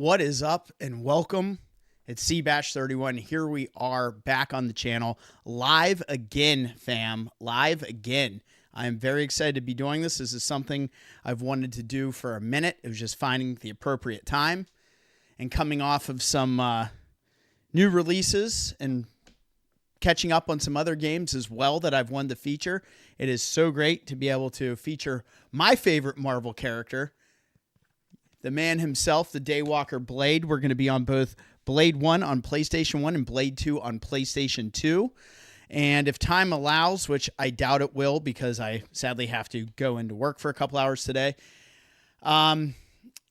What is up and welcome. It's CH.4 Here we are back on the channel. Live again, fam. Live again. I'm very excited to be doing this. This is something I've wanted to do for a minute. It was just finding the appropriate time and coming off of some new releases and catching up on some other games as well that I've wanted to feature. It is so great to be able to feature my favorite Marvel character, the man himself, the Daywalker Blade. We're going to be on both Blade 1 on PlayStation 1 and Blade 2 on PlayStation 2. And if time allows, which I doubt it will because I sadly have to go into work for a couple hours today, I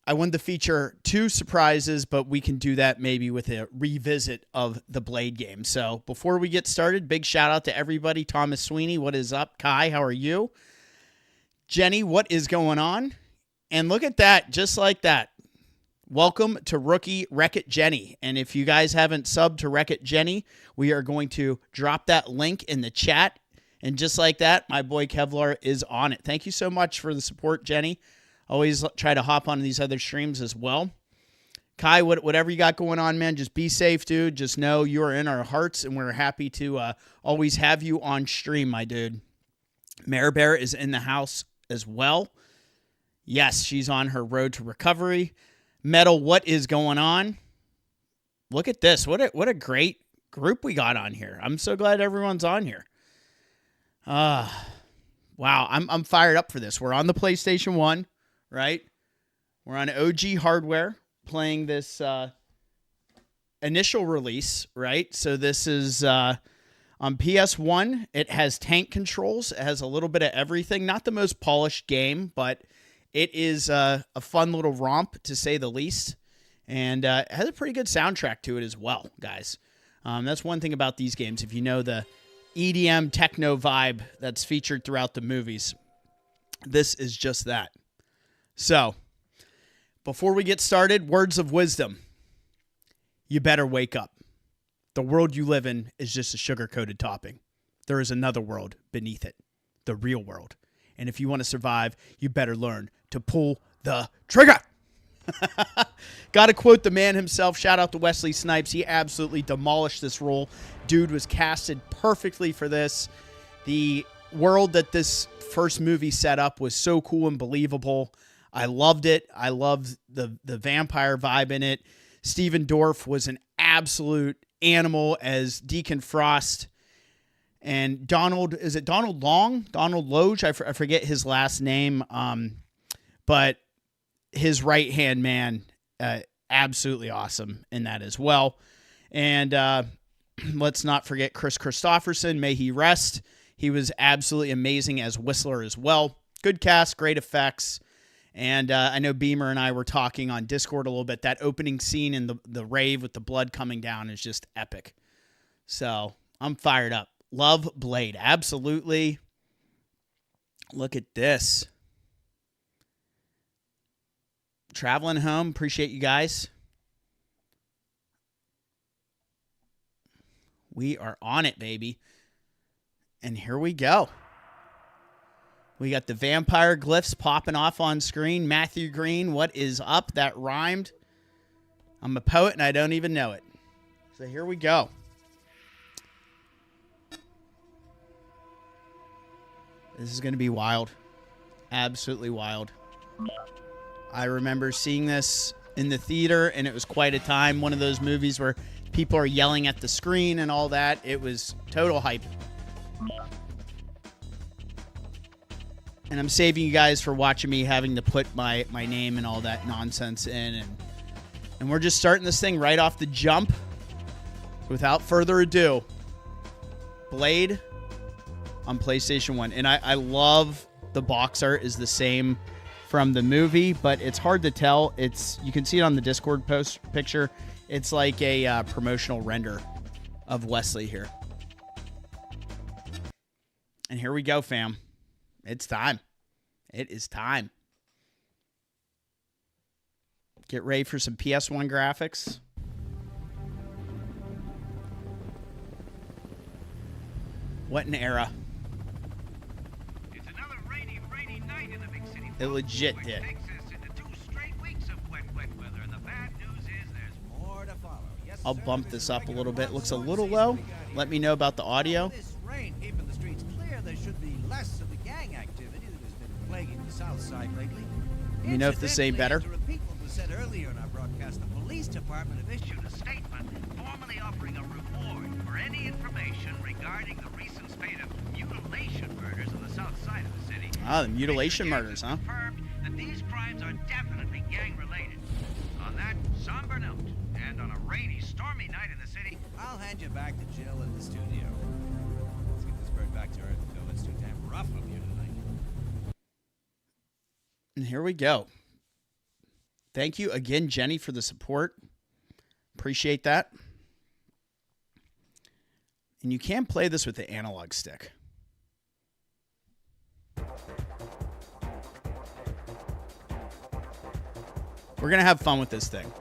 wanted to feature two surprises, but we can do that maybe with a revisit of the Blade game. So before we get started, big shout out to everybody. Thomas Sweeney, what is up? Kai, how are you? Jenny, what is going on? And look at that, just like that. Welcome to Rookie Wreck-It Jenny. And if you guys haven't subbed to Wreck-It Jenny, we are going to drop that link in the chat. And just like that, my boy Kevlar is on it. Thank you so much for the support, Jenny. Always try to hop on these other streams as well. Kai, whatever you got going on, man, just be safe, dude. Just know you are in our hearts, and we're happy to always have you on stream, my dude. Mare Bear is in the house as well. Yes, she's on her road to recovery. Metal, what is going on? Look at this. What a great group we got on here. I'm so glad everyone's on here. Wow, I'm fired up for this. We're on the PlayStation 1, right? We're on OG hardware playing this initial release, right? So this is on PS1. It has tank controls. It has a little bit of everything. Not the most polished game, but it is a fun little romp, to say the least, and it has a pretty good soundtrack to it as well, guys. That's one thing about these games. If you know the EDM techno vibe that's featured throughout the movies, this is just that. So, before we get started, words of wisdom. You better wake up. The world you live in is just a sugar-coated topping. There is another world beneath it, the real world. And if you want to survive, you better learn to pull the trigger. Got to quote the man himself. Shout out to Wesley Snipes. He absolutely demolished this role. Dude was casted perfectly for this. The world that this first movie set up was so cool and believable. I loved it. I loved the vampire vibe in it. Steven Dorff was an absolute animal as Deacon Frost. And Donald, is it Donald Long? Donald Loge? I forget his last name. But his right-hand man, absolutely awesome in that as well. And let's not forget Chris Christopherson. May he rest. He was absolutely amazing as Whistler as well. Good cast, great effects. And I know Beamer and I were talking on Discord a little bit. That opening scene in the rave with the blood coming down is just epic. So I'm fired up. Love Blade. Absolutely. Look at this. Traveling home. Appreciate you guys. We are on it, baby. And here we go. We got the vampire glyphs popping off on screen. Matthew Green, what is up? That rhymed. I'm a poet and I don't even know it. So here we go. This is going to be wild. Absolutely wild. I remember seeing this in the theater, and it was quite a time. One of those movies where people are yelling at the screen and all that. It was total hype. And I'm saving you guys for watching me having to put my name and all that nonsense in. And we're just starting this thing right off the jump. Without further adu, Blade on PlayStation 1. And I love the box art is the same from the movie, but it's hard to tell. You can see it on the Discord post picture. It's like a promotional render of Wesley here. And here we go, fam. It's time. It is time. Get ready for some PS1 graphics. What an era. It's another rainy night in the big city. It legit did. Takes us into 2 straight weeks of wet weather, and the bad news I'll bump this up a little bit. Looks a little low. Let me know about the audio. This rain keeping the streets clear, there should be less of the gang activity that has been plaguing the south side lately. Let me know if this ain't better. To repeat what was said earlier in our broadcast, the police department have issued a Statement formally offering a reward for any information regarding the recent spate of mutilation murders on the south side of the city. Ah, the mutilation murders, huh? Confirmed that these crimes are definitely gang-related. On that somber note, and on a rainy, stormy night in the city, I'll hand you back to Jill in the studio. Let's get this bird back to Earth, Phil. It's too damn rough of you tonight. And here we go. Thank you again, Jenny, for the support. Appreciate that. And you can play this with the analog stick. We're going to have fun with this thing.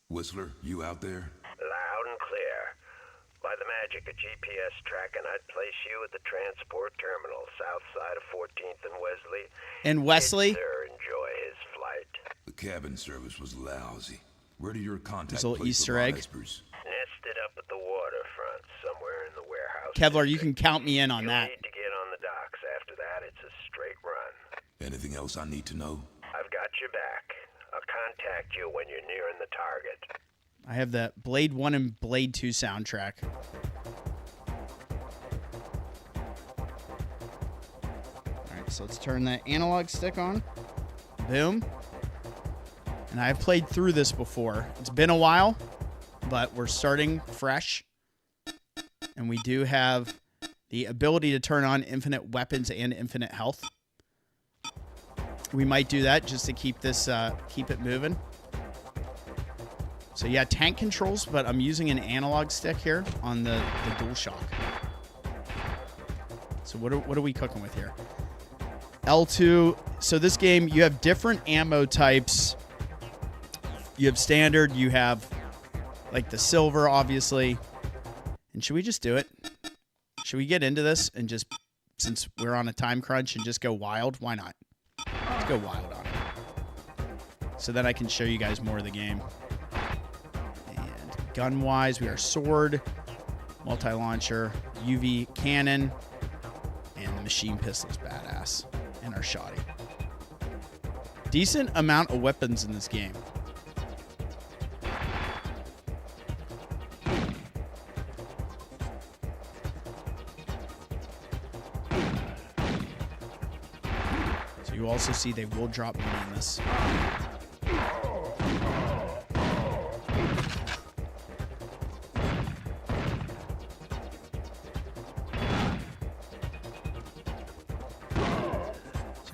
Whistler, you out there? Loud and clear. By the magic of GPS tracking, I'd place you at the transport terminal, south side of 14th and Wesley. And Wesley? Did Sir enjoy his flight? The cabin service was lousy. Where do your contact There's a little place Easter the egg. Vipers? Nested up at the waterfront, somewhere in the warehouse. Kevlar, you district. can count me in on You'll that. need to get on the docks. After that, it's a straight run. Anything else I need to know? I've got your back. I'll contact you when you're nearing the target. I have the Blade 1 and Blade 2 soundtrack. Alright, so let's turn the analog stick on. Boom. And I've played through this before. It's been a while, but we're starting fresh. And we do have the ability to turn on infinite weapons and infinite health. We might do that just to keep this, keep it moving. So yeah, tank controls, but I'm using an analog stick here on the DualShock. So what are we cooking with here? L2. So this game, you have different ammo types. You have standard, you have like the silver, obviously. And should we just do it? Should we get into this and just, since we're on a time crunch, and just go wild? Why not? Let's go wild on it. So then I can show you guys more of the game. And gun-wise, we are sword, multi-launcher, UV cannon, and the machine pistol's badass. And our shoddy. Decent amount of weapons in this game. So you also see they will drop money in this.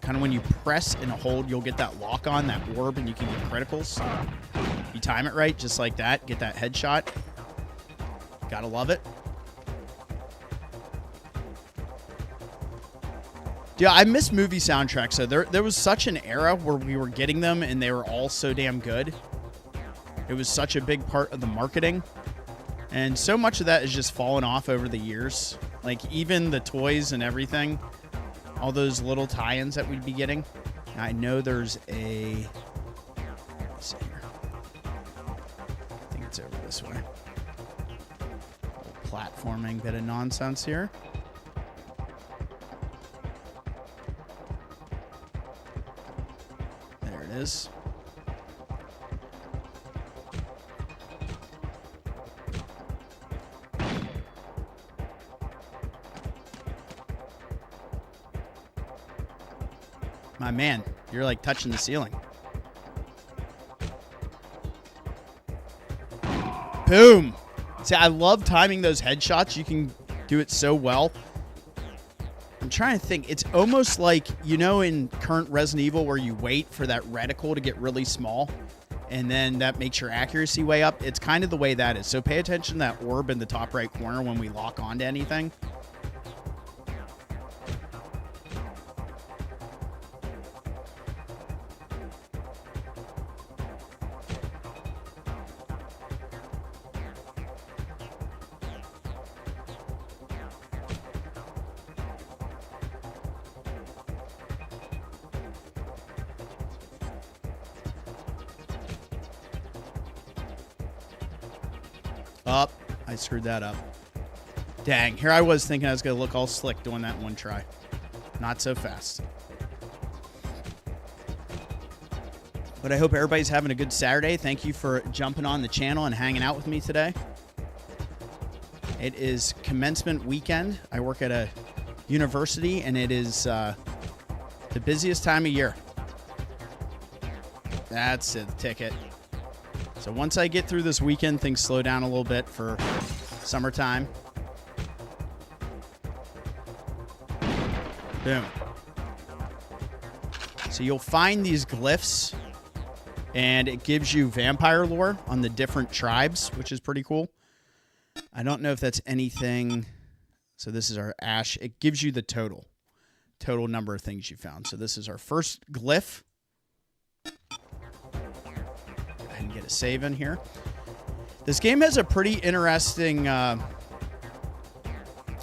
Kind of when you press and hold, you'll get that lock on, that orb, and you can get criticals. You time it right, just like that. Get that headshot. Gotta love it. Yeah, I miss movie soundtracks. So there was such an era where we were getting them, and they were all so damn good. It was such a big part of the marketing. And so much of that has just fallen off over the years. Like, even the toys and everything. All those little tie-ins that we'd be getting. I know there's a... Let's see here. I think it's over this way. Platforming bit of nonsense here. There it is. My man, you're like touching the ceiling. Boom. See, I love timing those headshots. You can do it so well. I'm trying to think. It's almost like, you know, in current Resident Evil where you wait for that reticle to get really small and then that makes your accuracy way up. It's kind of the way that is. So pay attention to that orb in the top right corner when we lock onto anything. Up. I screwed that up. Dang. Here I was thinking I was going to look all slick doing that in one try. Not so fast. But I hope everybody's having a good Saturday. Thank you for jumping on the channel and hanging out with me today. It is commencement weekend. I work at a university, and it is the busiest time of year. That's it, the ticket. So once I get through this weekend, things slow down a little bit for summertime. Boom. So you'll find these glyphs, and it gives you vampire lore on the different tribes, which is pretty cool. I don't know if that's anything. So this is our ASHE. It gives you the total number of things you found. So this is our first glyph. Go ahead and get a save in here. This game has a pretty interesting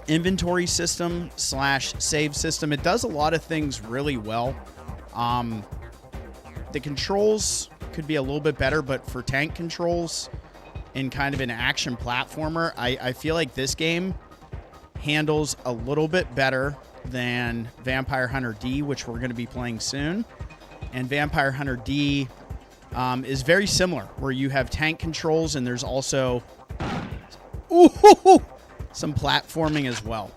inventory system / save system. It does a lot of things really well. The controls could be a little bit better, but for tank controls in kind of an action platformer, I feel like this game handles a little bit better than Vampire Hunter D, which we're going to be playing soon. And Vampire Hunter D is very similar, where you have tank controls and there's also some platforming as well.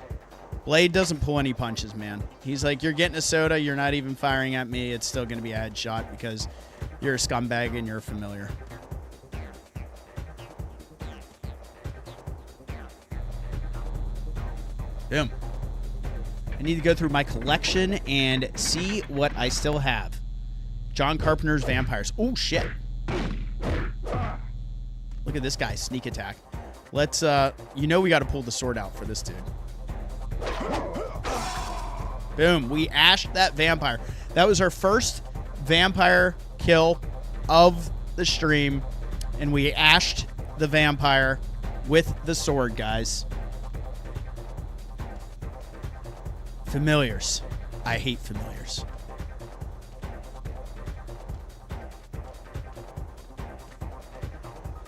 Blade doesn't pull any punches, man. He's like, you're getting a soda, you're not even firing at me, it's still going to be a headshot because you're a scumbag and you're familiar. Boom. I need to go through my collection and see what I still have. John Carpenter's Vampires. Oh, shit. Look at this guy. Sneak attack. Let's, you know we got to pull the sword out for this dude. Boom. We ashed that vampire. That was our first vampire kill of the stream. And we ashed the vampire with the sword, guys. Familiars. I hate familiars.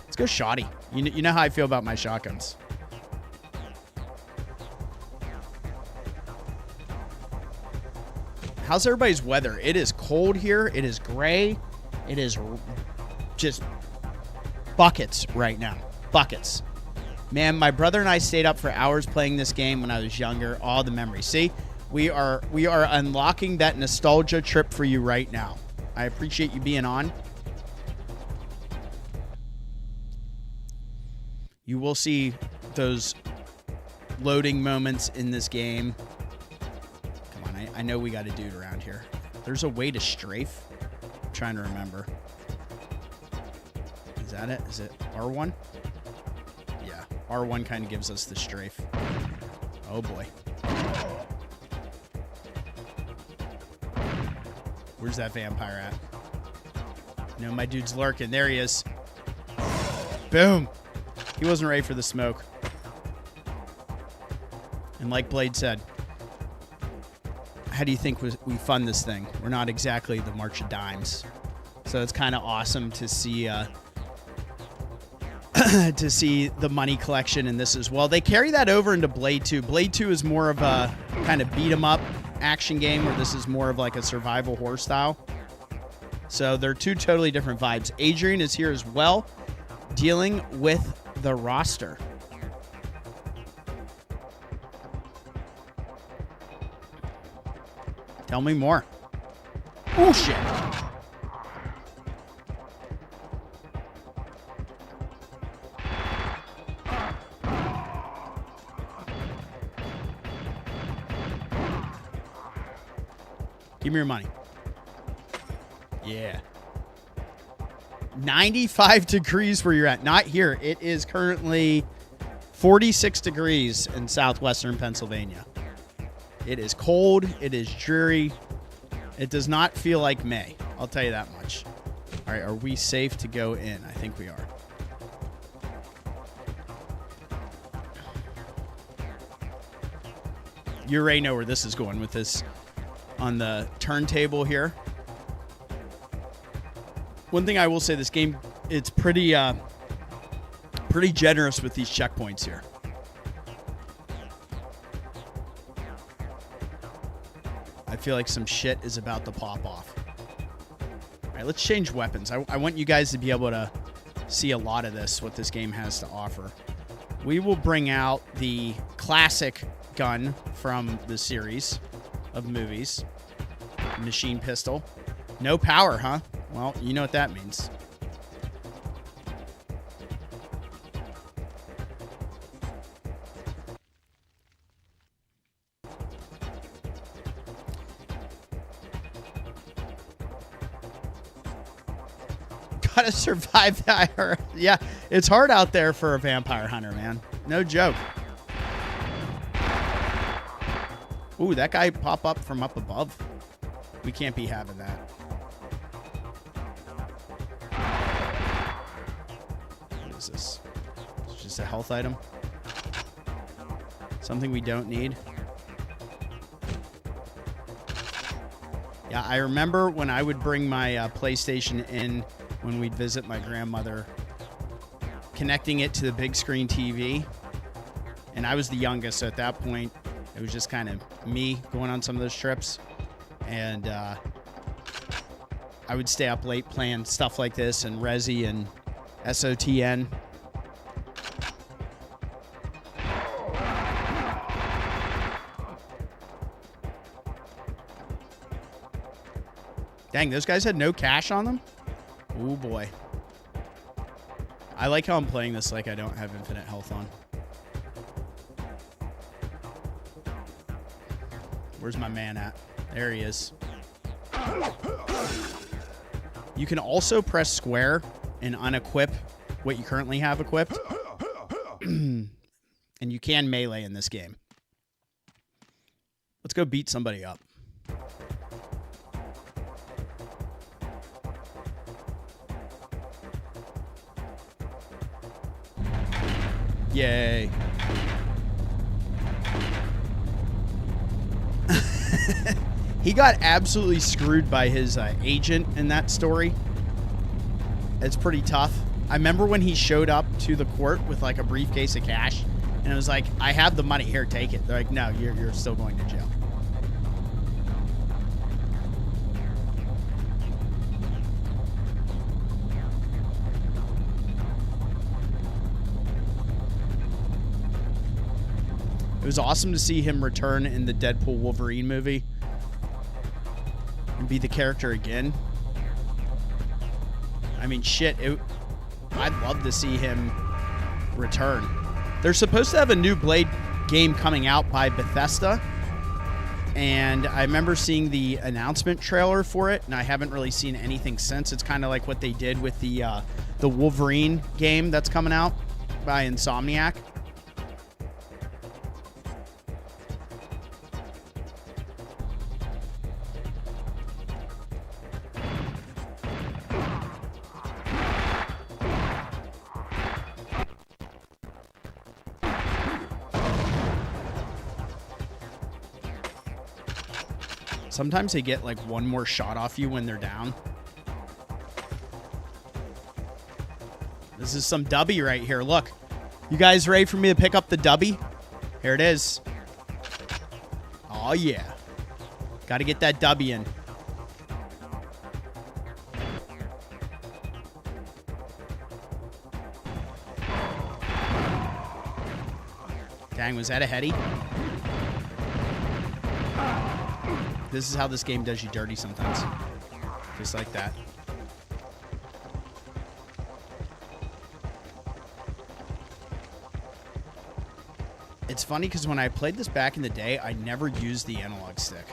Let's go shoddy. You know how I feel about my shotguns. How's everybody's weather? It is cold here. It is gray. It is just buckets right now. Buckets. Man, my brother and I stayed up for hours playing this game when I was younger. All the memories. See? We are unlocking that nostalgia trip for you right now. I appreciate you being on. You will see those loading moments in this game. Come on, I know we got a dude around here. There's a way to strafe. I'm trying to remember. Is that it? Is it R1? Yeah, R1 kind of gives us the strafe. Oh boy. Where's that vampire at? No, my dude's lurking. There he is. Boom. He wasn't ready for the smoke. And like Blade said, how do you think we fund this thing? We're not exactly the March of Dimes. So it's kind of awesome to see to see the money collection in this as well. They carry that over into Blade 2. Blade 2 is more of a kind of beat 'em up action game, where this is more of like a survival horror style. So they're two totally different vibes. Adrian is here as well, dealing with the roster. Tell me more. Oh shit. Give me your money. Yeah. 95 degrees where you're at. Not here. It is currently 46 degrees in southwestern Pennsylvania. It is cold. It is dreary. It does not feel like May. I'll tell you that much. All right. Are we safe to go in? I think we are. You already know where this is going with this on the turntable here. One thing I will say, this game, it's pretty Pretty generous with these checkpoints here. I feel like some shit is about to pop off. All right, let's change weapons. I want you guys to be able to see a lot of this, what this game has to offer. We will bring out the classic gun from the series of movies. Machine pistol. No power, huh? Well, you know what that means. Gotta survive that. Yeah, it's hard out there for a vampire hunter, man. No joke. Ooh, that guy pop up from up above. We can't be having that. What is this? It's just a health item. Something we don't need. Yeah, I remember when I would bring my PlayStation in when we'd visit my grandmother, connecting it to the big screen TV. And I was the youngest, so at that point, it was just kind of me going on some of those trips. And I would stay up late playing stuff like this and Resi and SOTN. Dang, those guys had no cash on them? Oh boy. I like how I'm playing this like I don't have infinite health on. Where's my man at? There he is. You can also press square and unequip what you currently have equipped. And you can melee in this game. Let's go beat somebody up. Yay. He got absolutely screwed by his agent in that story. It's pretty tough. I remember when he showed up to the court with like a briefcase of cash, and it was like, I have the money, here, take it. They're like, no, you're still going to jail. It was awesome to see him return in the Deadpool Wolverine movie and be the character again. I mean, shit, I'd love to see him return. They're supposed to have a new Blade game coming out by Bethesda, and I remember seeing the announcement trailer for it, and I haven't really seen anything since. It's kind of like what they did with the Wolverine game that's coming out by Insomniac. Sometimes they get like one more shot off you when they're down. This is some dubby right here. Look, you guys ready for me to pick up the dubby? Here it is. Oh yeah. Got to get that dubby in. Dang, was that a heady? This is how this game does you dirty sometimes. Just like that. It's funny because when I played this back in the day, I never used the analog stick.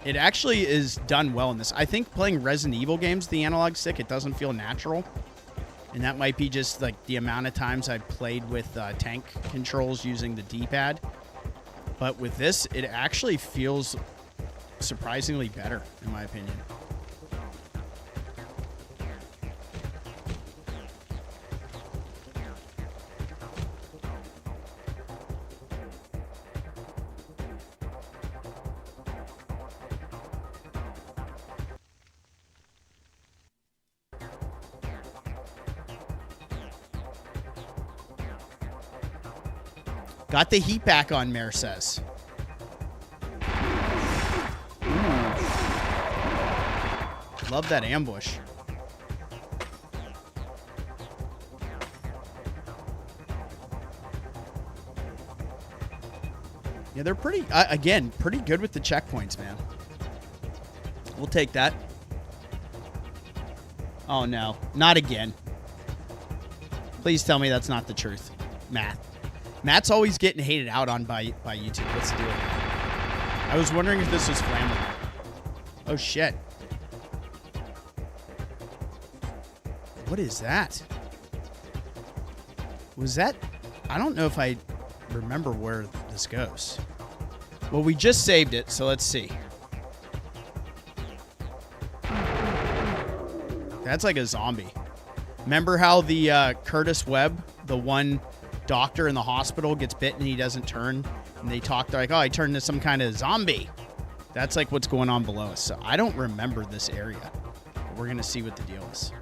It actually is done well in this. I think playing Resident Evil games, the analog stick, it doesn't feel natural. And that might be just like the amount of times I've played with tank controls using the D-pad. But with this, it actually feels surprisingly better, in my opinion. Got the heat back on, Mare says. Love that ambush. Yeah, they're pretty, again, pretty good with the checkpoints, man. We'll take that. Oh, no. Not again. Please tell me that's not the truth. Matt's always getting hated out on by YouTube. Let's do it. I was wondering if this was flammable. Oh, shit. What is that? Was that... I don't know if I remember where this goes. Well, we just saved it, so let's see. That's like a zombie. Remember how the Curtis Webb, the one doctor in the hospital, gets bit and he doesn't turn? And they talk, they're like, oh, I turned into some kind of zombie. That's like what's going on below us. So I don't remember this area. But we're going to see what the deal is.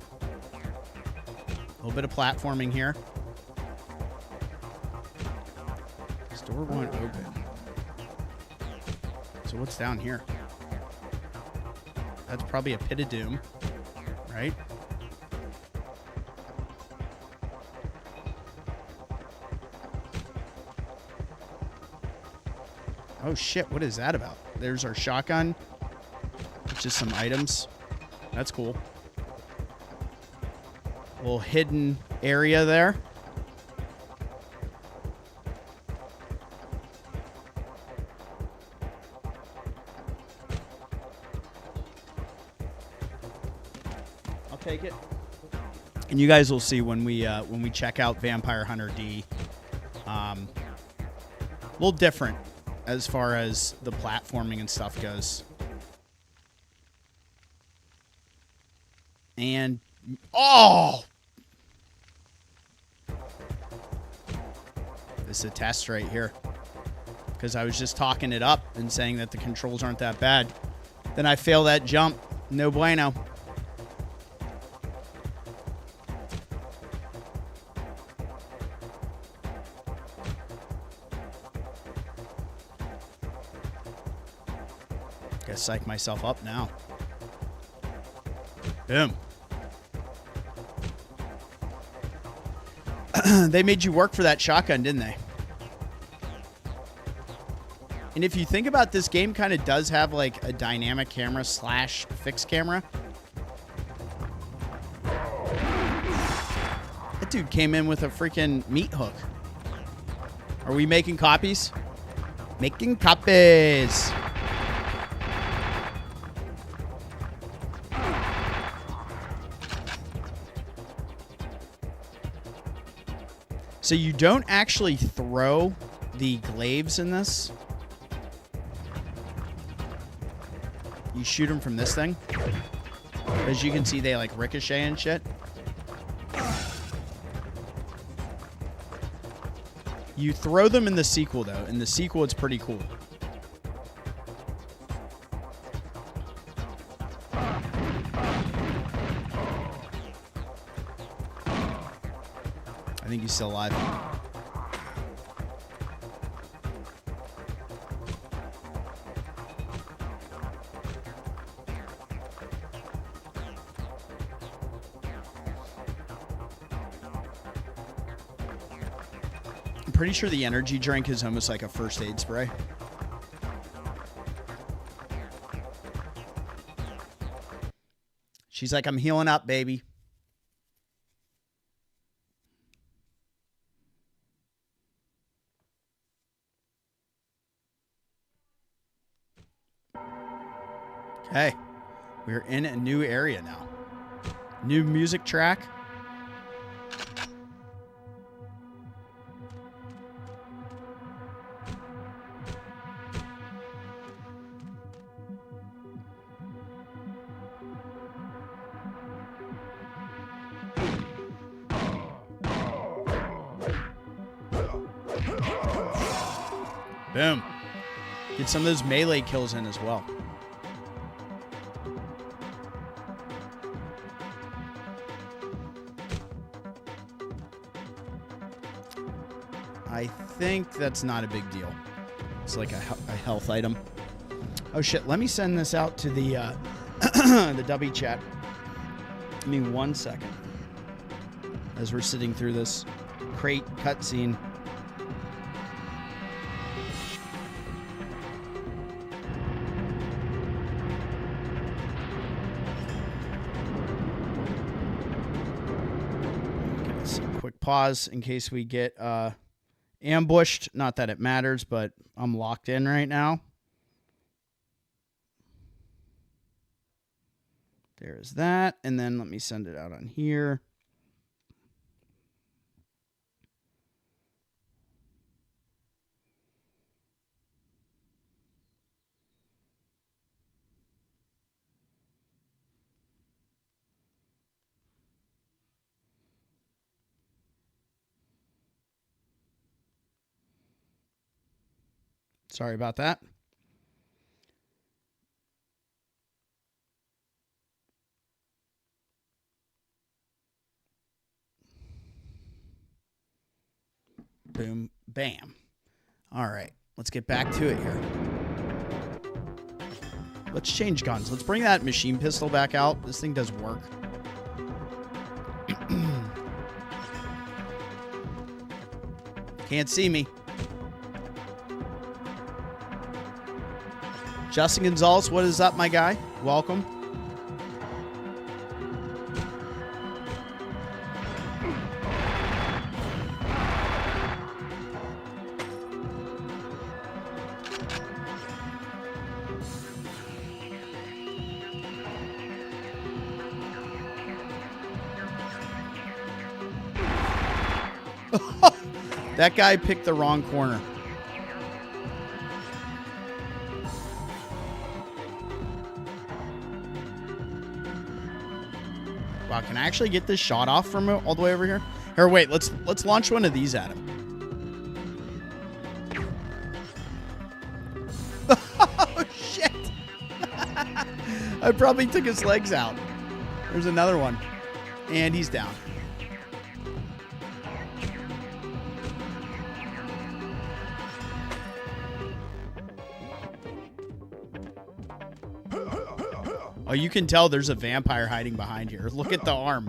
A little bit of platforming here. This door won't open. So what's down here? That's probably a pit of doom, right? Oh shit, what is that about? There's our shotgun. Just some items. That's cool. Little hidden area there. I'll take it. And you guys will see when we check out Vampire Hunter D. A little different as far as the platforming and stuff goes. And oh, this is a test right here, because I was just talking it up and saying that the controls aren't that bad. Then I fail that jump. No bueno. Gotta psych myself up now. Boom. They made you work for that shotgun, didn't they? And if you think about this game, kind of does have like a dynamic camera / fixed camera. That dude came in with a freaking meat hook. Are we making copies? Making copies. So you don't actually throw the glaives in this. You shoot them from this thing. As you can see, they like ricochet and shit. You throw them in the sequel, though. In the sequel, it's pretty cool. I think he's still alive. I'm pretty sure the energy drink is almost like a first aid spray. She's like, I'm healing up, baby. Okay, we're in a new area now. New music track. Boom. Get some of those melee kills in as well. I think that's not a big deal. It's like a health item. Oh shit, let me send this out to the the W chat. Give me 1 second. As we're sitting through this crate cutscene. Okay, let's see. Quick pause in case we get ambushed. Not that it matters, but I'm locked in right now. There's that. And then let me send it out on here. Sorry about that. Boom, bam. All right, let's get back to it here. Let's change guns. Let's bring that machine pistol back out. This thing does work. Can't see me. Justin Gonzalez, what is up, my guy? Welcome. That guy picked the wrong corner. Wow, can I actually get this shot off from all the way over here? Here, wait, let's launch one of these at him. Oh, shit. I probably took his legs out. There's another one. And he's down. Oh, you can tell there's a vampire hiding behind here. Look at the arm.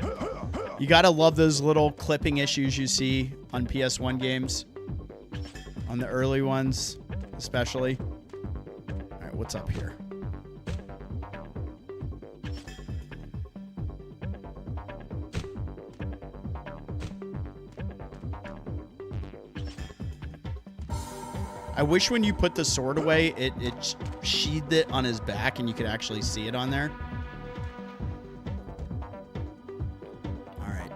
You gotta love those little clipping issues you see on PS1 games. On the early ones, especially. All right, what's up here? I wish when you put the sword away, it sheathed it on his back and you could actually see it on there. All right.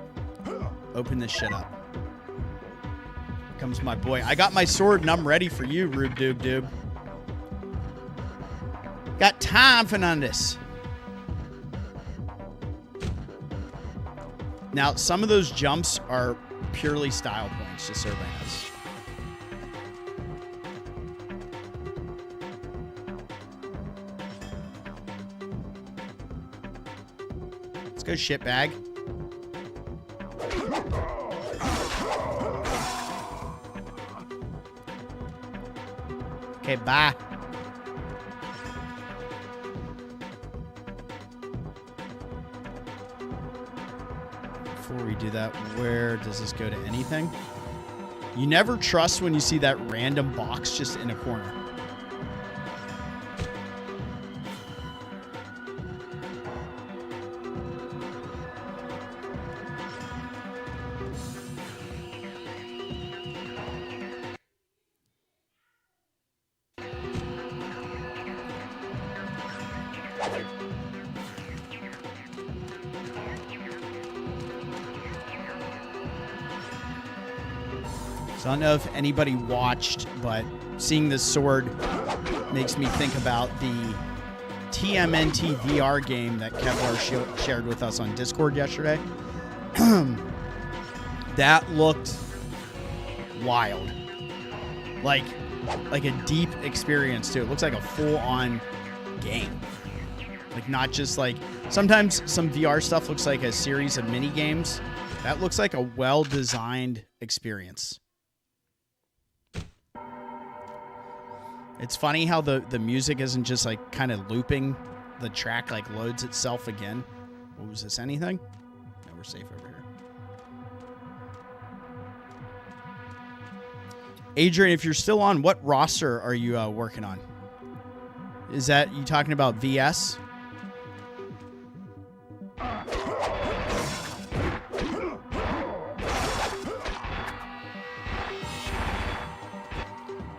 Open this shit up. Here comes my boy. I got my sword and I'm ready for you, Rube Doob Doob. Got time for none of this. Now, some of those jumps are purely style points, just so everybody knows. Go shitbag. Okay, bye. Before we do that, where does this go to anything? You never trust when you see that random box just in a corner. I don't know if anybody watched, but seeing this sword makes me think about the TMNT VR game that Kevlar shared with us on Discord yesterday. That looked wild. Like a deep experience, too. It looks like a full-on game. Like, not just like... Sometimes some VR stuff looks like a series of mini games. That looks like a well-designed experience. It's funny how the music isn't just like kind of looping. The track like loads itself again. What was this? Anything? No, we're safe over here. Adrian, if you're still on, what roster are you working on? Is that you talking about VS?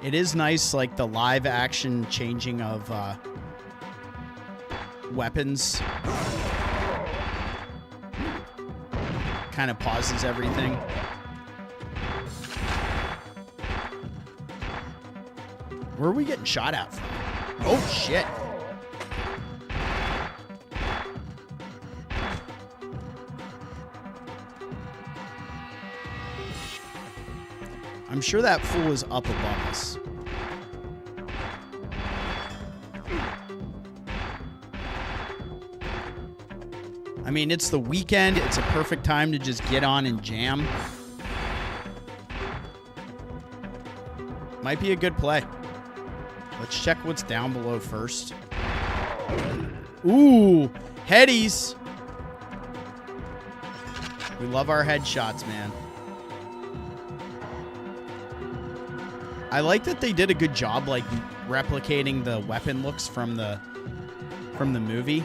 It is nice, like the live action changing of weapons. Kind of pauses everything. Where are we getting shot at from? Oh, shit. I'm sure that fool is up above us. I mean, it's the weekend. It's a perfect time to just get on and jam. Might be a good play. Let's check what's down below first. Ooh, headies. We love our headshots, man. I like that they did a good job, like, replicating the weapon looks from the movie.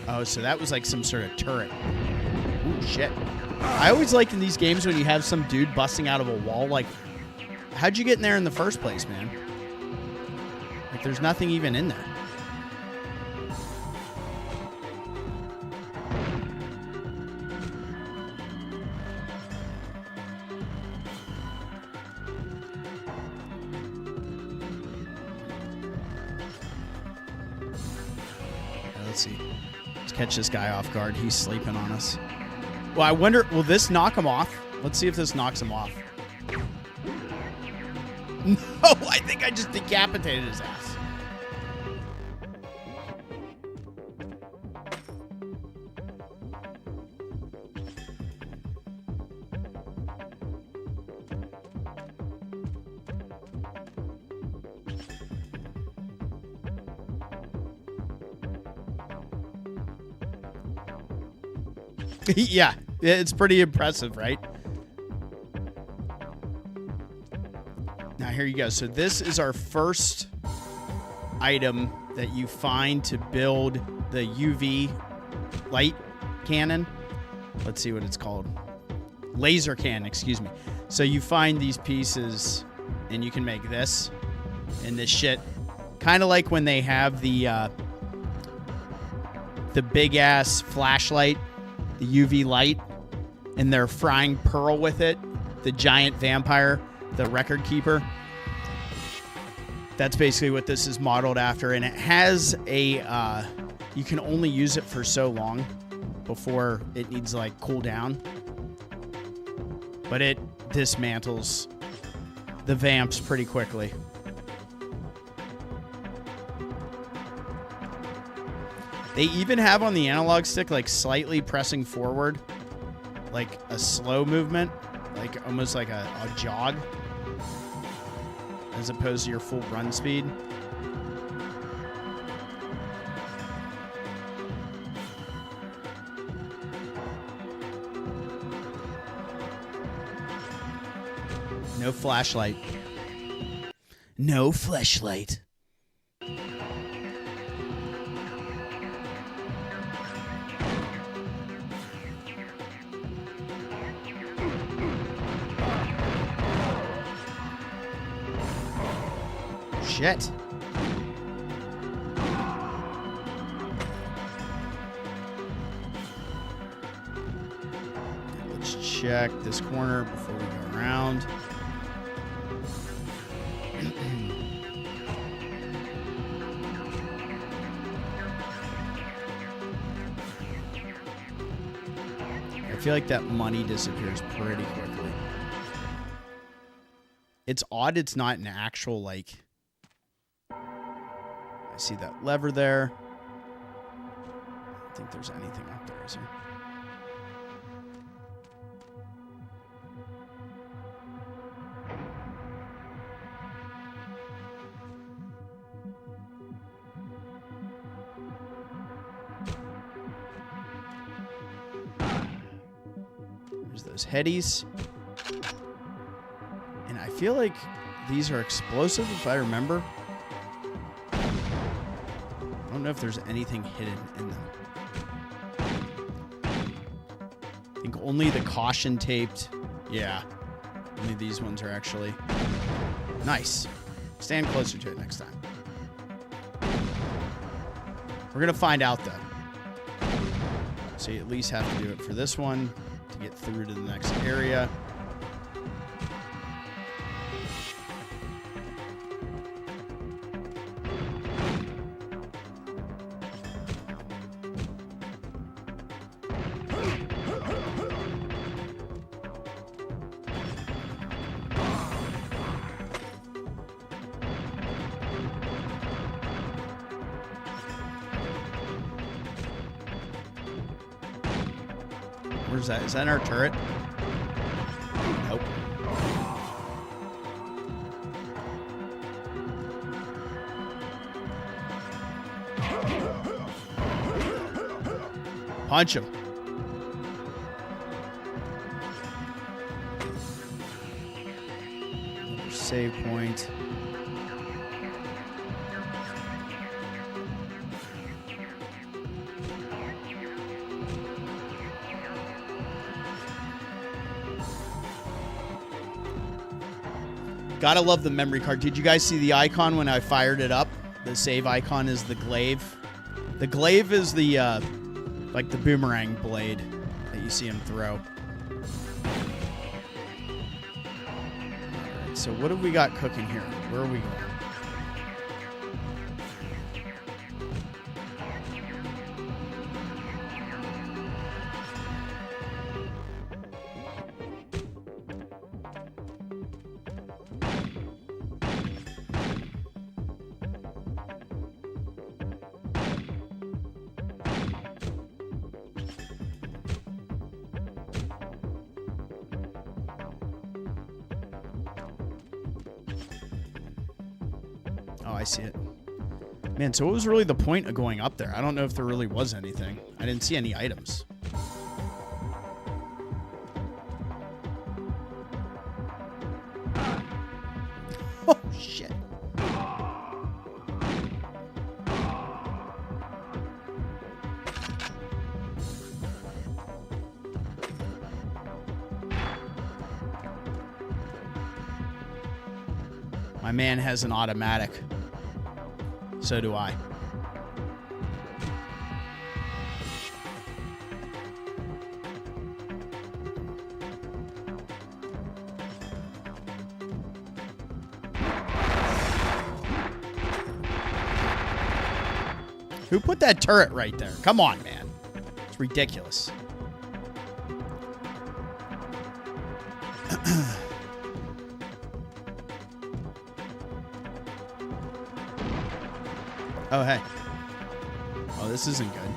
Oh, so that was like some sort of turret. Ooh, shit. I always like in these games when you have some dude busting out of a wall, like, how'd you get in there in the first place, man? Like, there's nothing even in there. Let's see. Let's catch this guy off guard. He's sleeping on us. Well, I wonder, will this knock him off? Let's see if this knocks him off. No, I think I just decapitated his ass. Yeah, it's pretty impressive, right? Now, here you go. So this is our first item that you find to build the UV light cannon. Let's see what it's called. Laser cannon, excuse me. So you find these pieces, and you can make this and this shit. Kind of like when they have the big-ass flashlight, the UV light, and they're frying Pearl with it, the giant vampire, the record keeper. That's basically what this is modeled after, and it has a you can only use it for so long before it needs to like cool down, but it dismantles the vamps pretty quickly. They even have on the analog stick, like, slightly pressing forward, like a slow movement, like almost like a jog, as opposed to your full run speed. No flashlight. No flashlight. Shit. Let's check this corner before we go around. I feel like that money disappears pretty quickly. It's odd it's not an actual, like... I see that lever there. I don't think there's anything up there, is there? There's those headies. And I feel like these are explosive, if I remember. I don't know if there's anything hidden in them. I think only the caution taped. Yeah. Only these ones are actually. Nice. Stand closer to it next time. We're going to find out, though. So you at least have to do it for this one to get through to the next area. Where's that? Is that our turret? Nope. Punch him. Another save point. Gotta love the memory card. Did you guys see the icon when I fired it up? The save icon is the GLYPH. The GLYPH is the, like the boomerang blade that you see him throw. Alright, so what have we got cooking here? Where are we going? Oh, I see it. Man, so what was really the point of going up there? I don't know if there really was anything. I didn't see any items. Oh, shit. My man has an automatic. So do I. Who put that turret right there? Come on, man. It's ridiculous. Oh, hey. Oh, this isn't good.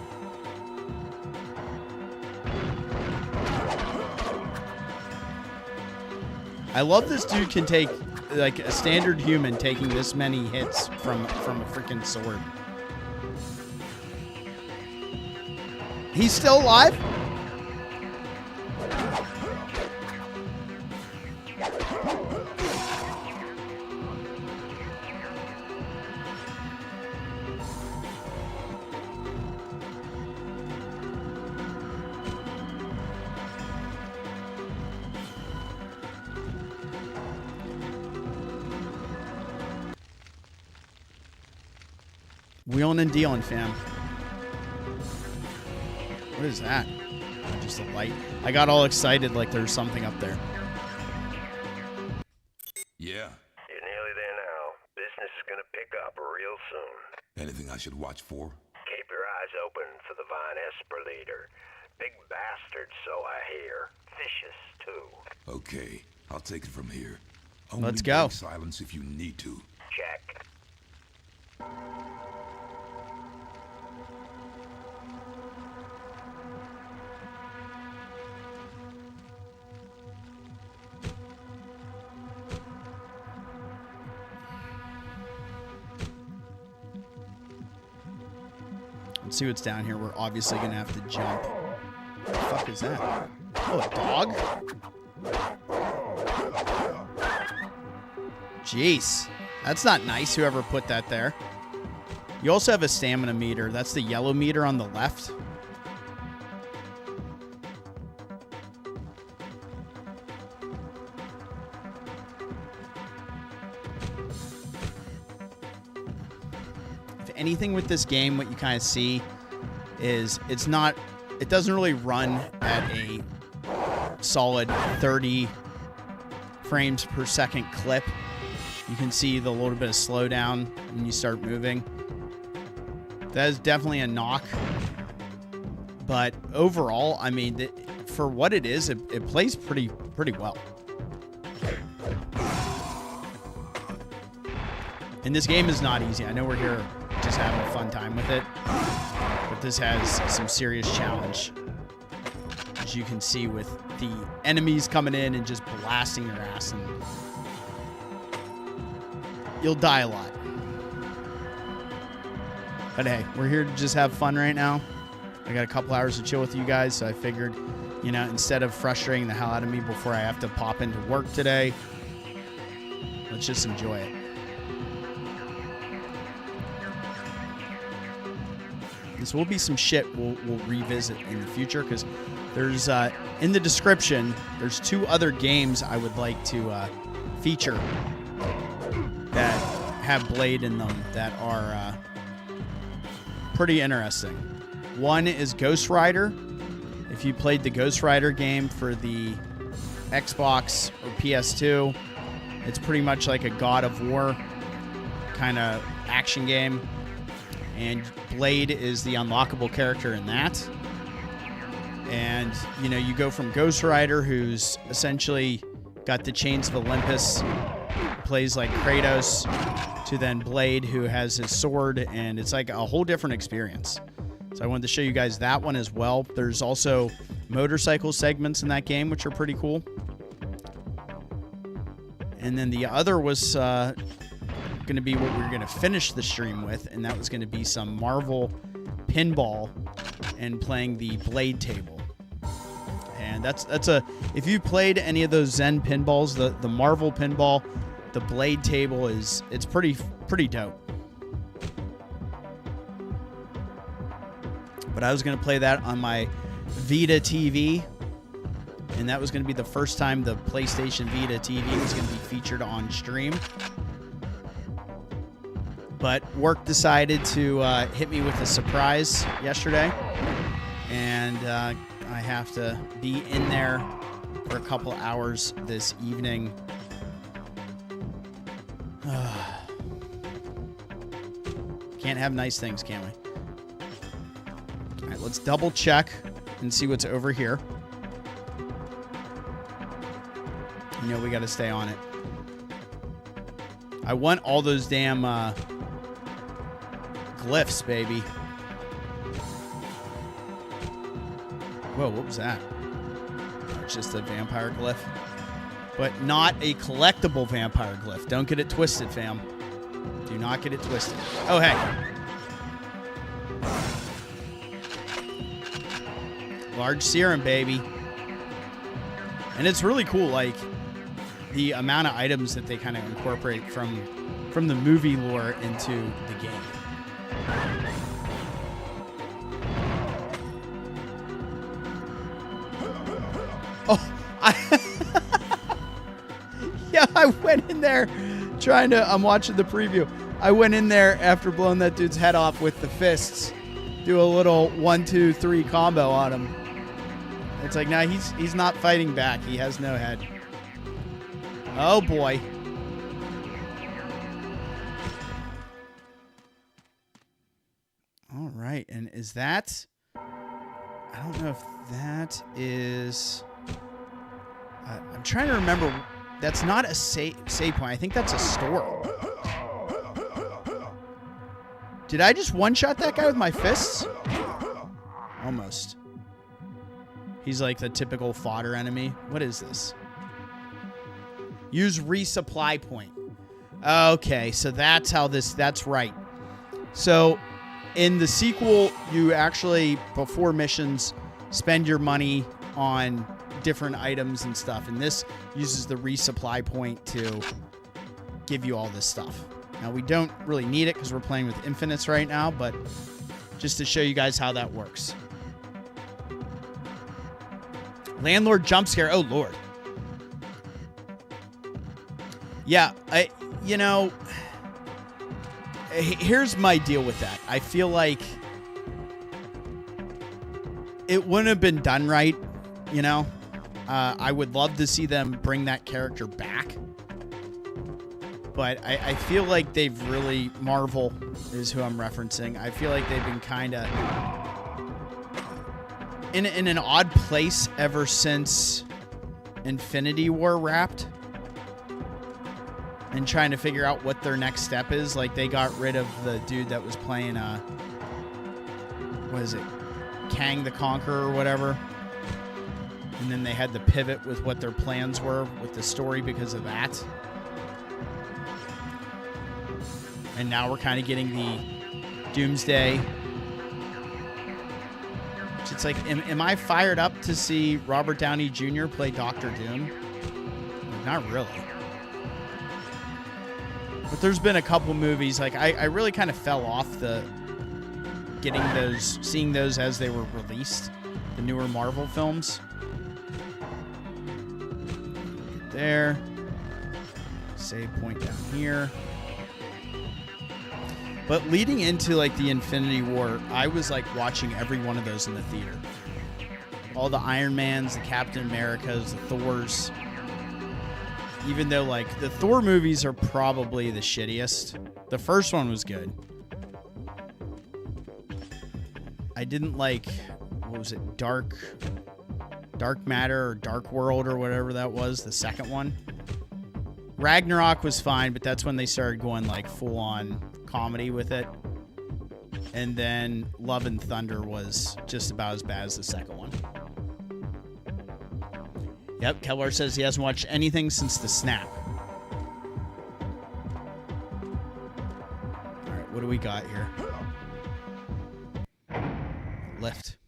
I love this dude can take, like, a standard human taking this many hits from a freaking sword. He's still alive? Wheeling and dealing, fam. What is that? Oh, just a light. I got all excited like there's something up there. Yeah. You're nearly there now. Business is gonna pick up real soon. Anything I should watch for? Keep your eyes open for the Von Esper leader. Big bastard, so I hear. Vicious, too. Okay, I'll take it from here. Let's Only go. break silence if you need to. Check. Let's see what's down here. We're obviously going to have to jump. What the fuck is that? Oh, a dog? Jeez. That's not nice, whoever put that there. You also have a stamina meter. That's the yellow meter on the left. If anything with this game, what you kind of see is it doesn't really run at a solid 30 frames per second clip. You can see the little bit of slowdown when you start moving. That is definitely a knock. But overall, I mean, for what it is, it plays pretty well. And this game is not easy. I know we're here just having a fun time with it, but this has some serious challenge. As you can see with the enemies coming in and just blasting your ass, and you'll die a lot. But hey, we're here to just have fun right now. I got a couple hours to chill with you guys, so I figured, you know, instead of frustrating the hell out of me before I have to pop into work today, let's just enjoy it. This will be some shit we'll revisit in the future, because there's, in the description, there's 2 other games I would like to feature that have Blade in them that are pretty interesting. One is Ghost Rider. If you played the Ghost Rider game for the Xbox or PS2, it's pretty much like a God of War kind of action game. And Blade is the unlockable character in that. And, you know, you go from Ghost Rider, who's essentially got the Chains of Olympus, plays like Kratos, to then Blade, who has his sword, and it's like a whole different experience. So I wanted to show you guys that one as well. There's also motorcycle segments in that game, which are pretty cool. And then the other was going to be what we were going to finish the stream with, and that was going to be some Marvel pinball and playing the Blade table. And that's a, if you played any of those Zen pinballs, the Marvel pinball, the Blade table it's pretty dope. But I was going to play that on my Vita TV, and that was going to be the first time the PlayStation Vita TV was going to be featured on stream. But work decided to hit me with a surprise yesterday, and I have to be in there for a couple hours this evening. Can't have nice things, can we? All right, let's double check and see what's over here. You know we got to stay on it. I want all those damn glyphs, baby. Whoa, what was that? It's just a vampire glyph. But not a collectible vampire glyph. Don't get it twisted, fam. Do not get it twisted. Oh, hey. Large serum, baby. And it's really cool, like, the amount of items that they kind of incorporate from the movie lore into the game. Oh, yeah, I went in there trying to, I'm watching the preview. I went in there after blowing that dude's head off with the fists. Do a little 1, 2, 3 combo on him. It's like, nah, he's not fighting back. He has no head. Oh, boy. All right. And is that... I don't know if that is... I'm trying to remember. That's not a save point. I think that's a store. Did I just one-shot that guy with my fists? Almost. He's like the typical fodder enemy. What is this? Use resupply point. Okay, so that's how this... That's right. So, in the sequel, you actually, before missions, spend your money on different items and stuff. And this uses the resupply point to give you all this stuff. Now, we don't really need it because we're playing with infinites right now, but just to show you guys how that works. Landlord jump scare. Oh, Lord. Yeah, here's my deal with that. I feel like it wouldn't have been done right, I would love to see them bring that character back. But I feel like they've really... Marvel is who I'm referencing. I feel like they've been kind of in an odd place ever since Infinity War wrapped. And trying to figure out what their next step is. Like, they got rid of the dude that was playing, what is it? Kang the Conqueror or whatever. And then they had to pivot with what their plans were with the story because of that. And now we're kind of getting the Doomsday. It's like, am I fired up to see Robert Downey Jr. play Doctor Doom? Not really. But there's been a couple movies, like I really kind of fell off seeing those as they were released, the newer Marvel films. There. Save point down here. But leading into like the Infinity War, I was like watching every one of those in the theater. All the Iron Mans, the Captain Americas, the Thors. Even though, like, the Thor movies are probably the shittiest. The first one was good. I didn't like, what was it, Dark Matter or Dark World or whatever that was, the second one. Ragnarok was fine, but that's when they started going, like, full-on comedy with it. And then Love and Thunder was just about as bad as the second one. Yep, Keller says he hasn't watched anything since the snap. All right, what do we got here? Lift.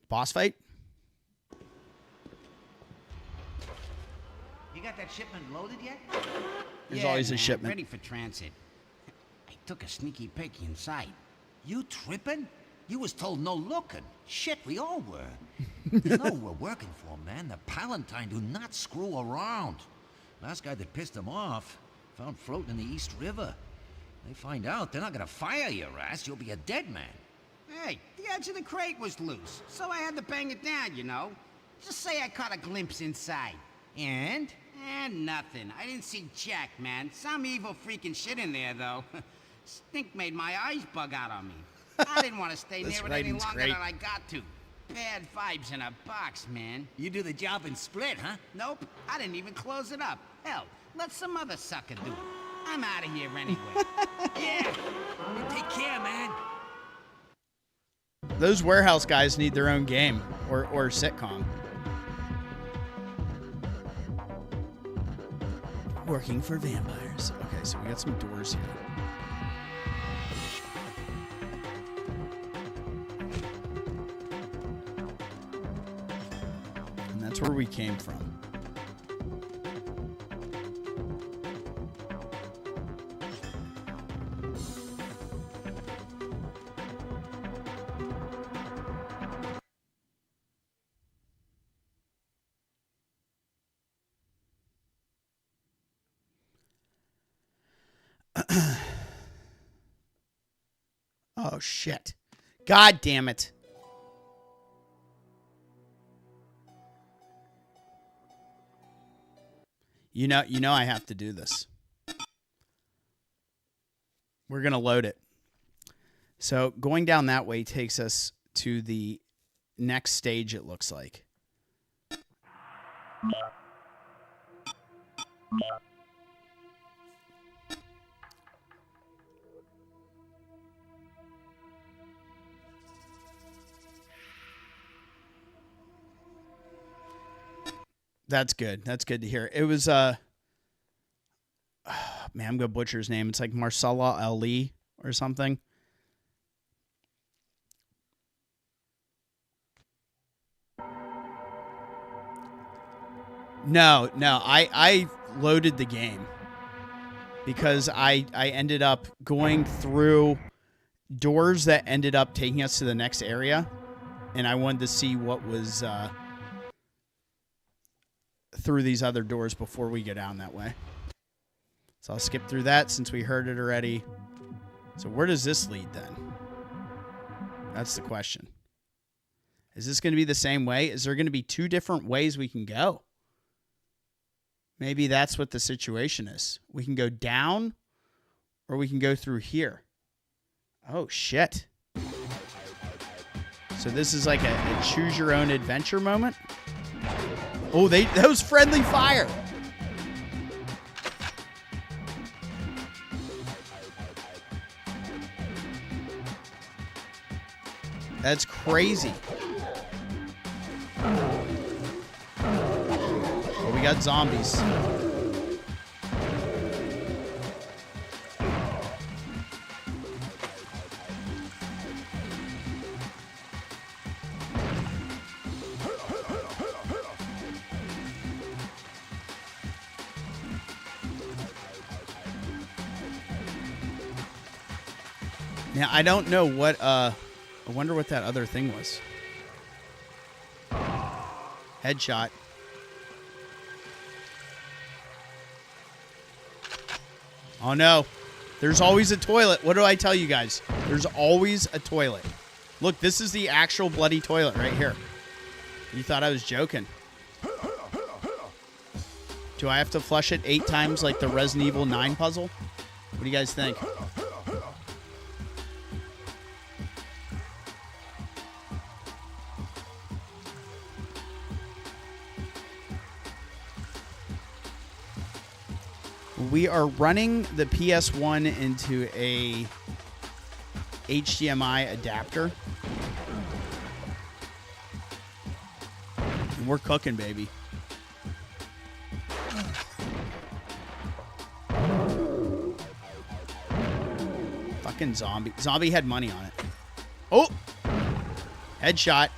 Boss fight? You got that shipment loaded yet? There's always a shipment. Ready for transit. I took a sneaky peek inside. You tripping? You was told no looking. Shit, we all were. You know who we're working for, man. The Palatine do not screw around. Last guy that pissed them off found floating in the East River. They find out, they're not gonna fire your ass. You'll be a dead man. Hey, the edge of the crate was loose, so I had to bang it down, you know. Just say I caught a glimpse inside. And? Nothing. I didn't see jack, man. Some evil freaking shit in there, though. Stink made my eyes bug out on me. I didn't want to stay near it any longer than I got to. Bad vibes in a box, man. You do the job and split, huh? Nope, I didn't even close it up. Hell, let some other sucker do it. I'm out of here anyway. Yeah, You take care, man. Those warehouse guys need their own game or sitcom. Working for vampires. Okay, so we got some doors here. And that's where we came from. Oh, shit. God damn it. You know I have to do this. We're going to load it. So going down that way takes us to the next stage, it looks like. That's good. That's good to hear. It was man, I'm gonna butcher his name. It's like Marsala Ali or something. No, I loaded the game because I ended up going through doors that ended up taking us to the next area, and I wanted to see what was through these other doors before we go down that way. So I'll skip through that since we heard it already. So where does this lead then? That's the question. Is this going to be the same way? Is there going to be two different ways we can go? Maybe that's what the situation is. We can go down or we can go through here. Oh, shit. So this is like a choose your own adventure moment. Oh, that was friendly fire. That's crazy. Oh, we got zombies. Now, I don't know what, I wonder what that other thing was. Headshot. Oh no, there's always a toilet. What do I tell you guys? There's always a toilet. Look, this is the actual bloody toilet right here. You thought I was joking. Do I have to flush it 8 times like the Resident Evil 9 puzzle? What do you guys think? We are running the PS1 into a HDMI adapter. And we're cooking, baby. Fucking zombie. Zombie had money on it. Oh! Headshot.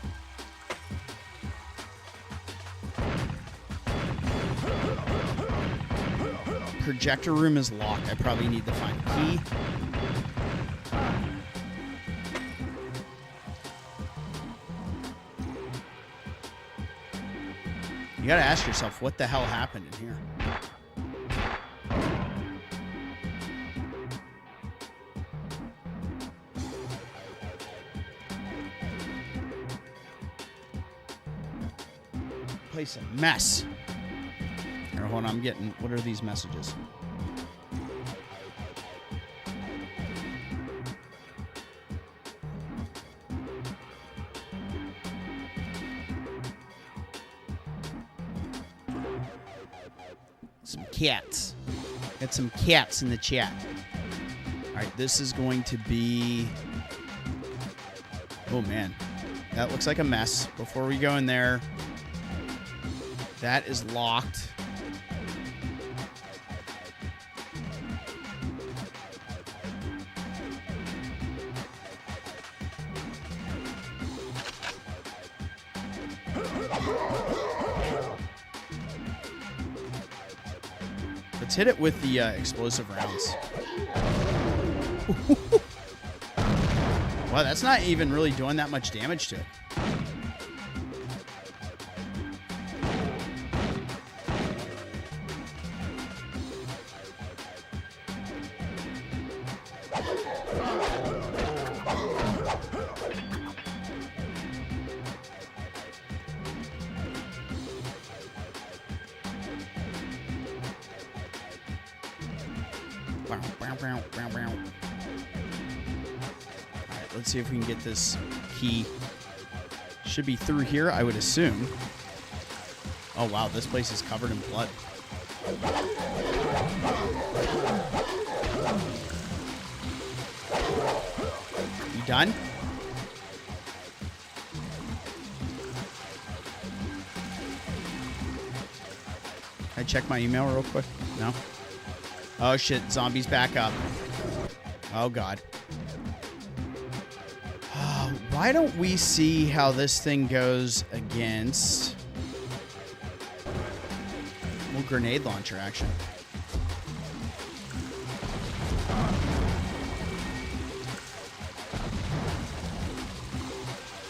Projector room is locked. I probably need to find a key. You gotta ask yourself, what the hell happened in here? Place a mess. Here, hold on, I'm getting... What are these messages? Some cats. Got some cats in the chat. Alright, this is going to be... Oh, man. That looks like a mess. Before we go in there... That is locked. Let's hit it with the explosive rounds. Wow, that's not even really doing that much damage to it. Let's see if we can get this key. Should be through here, I would assume. Oh, wow, this place is covered in blood. You done? Can I check my email real quick? No? Oh, shit. Zombies back up. Oh, God. Why don't we see how this thing goes against... Well, grenade launcher action.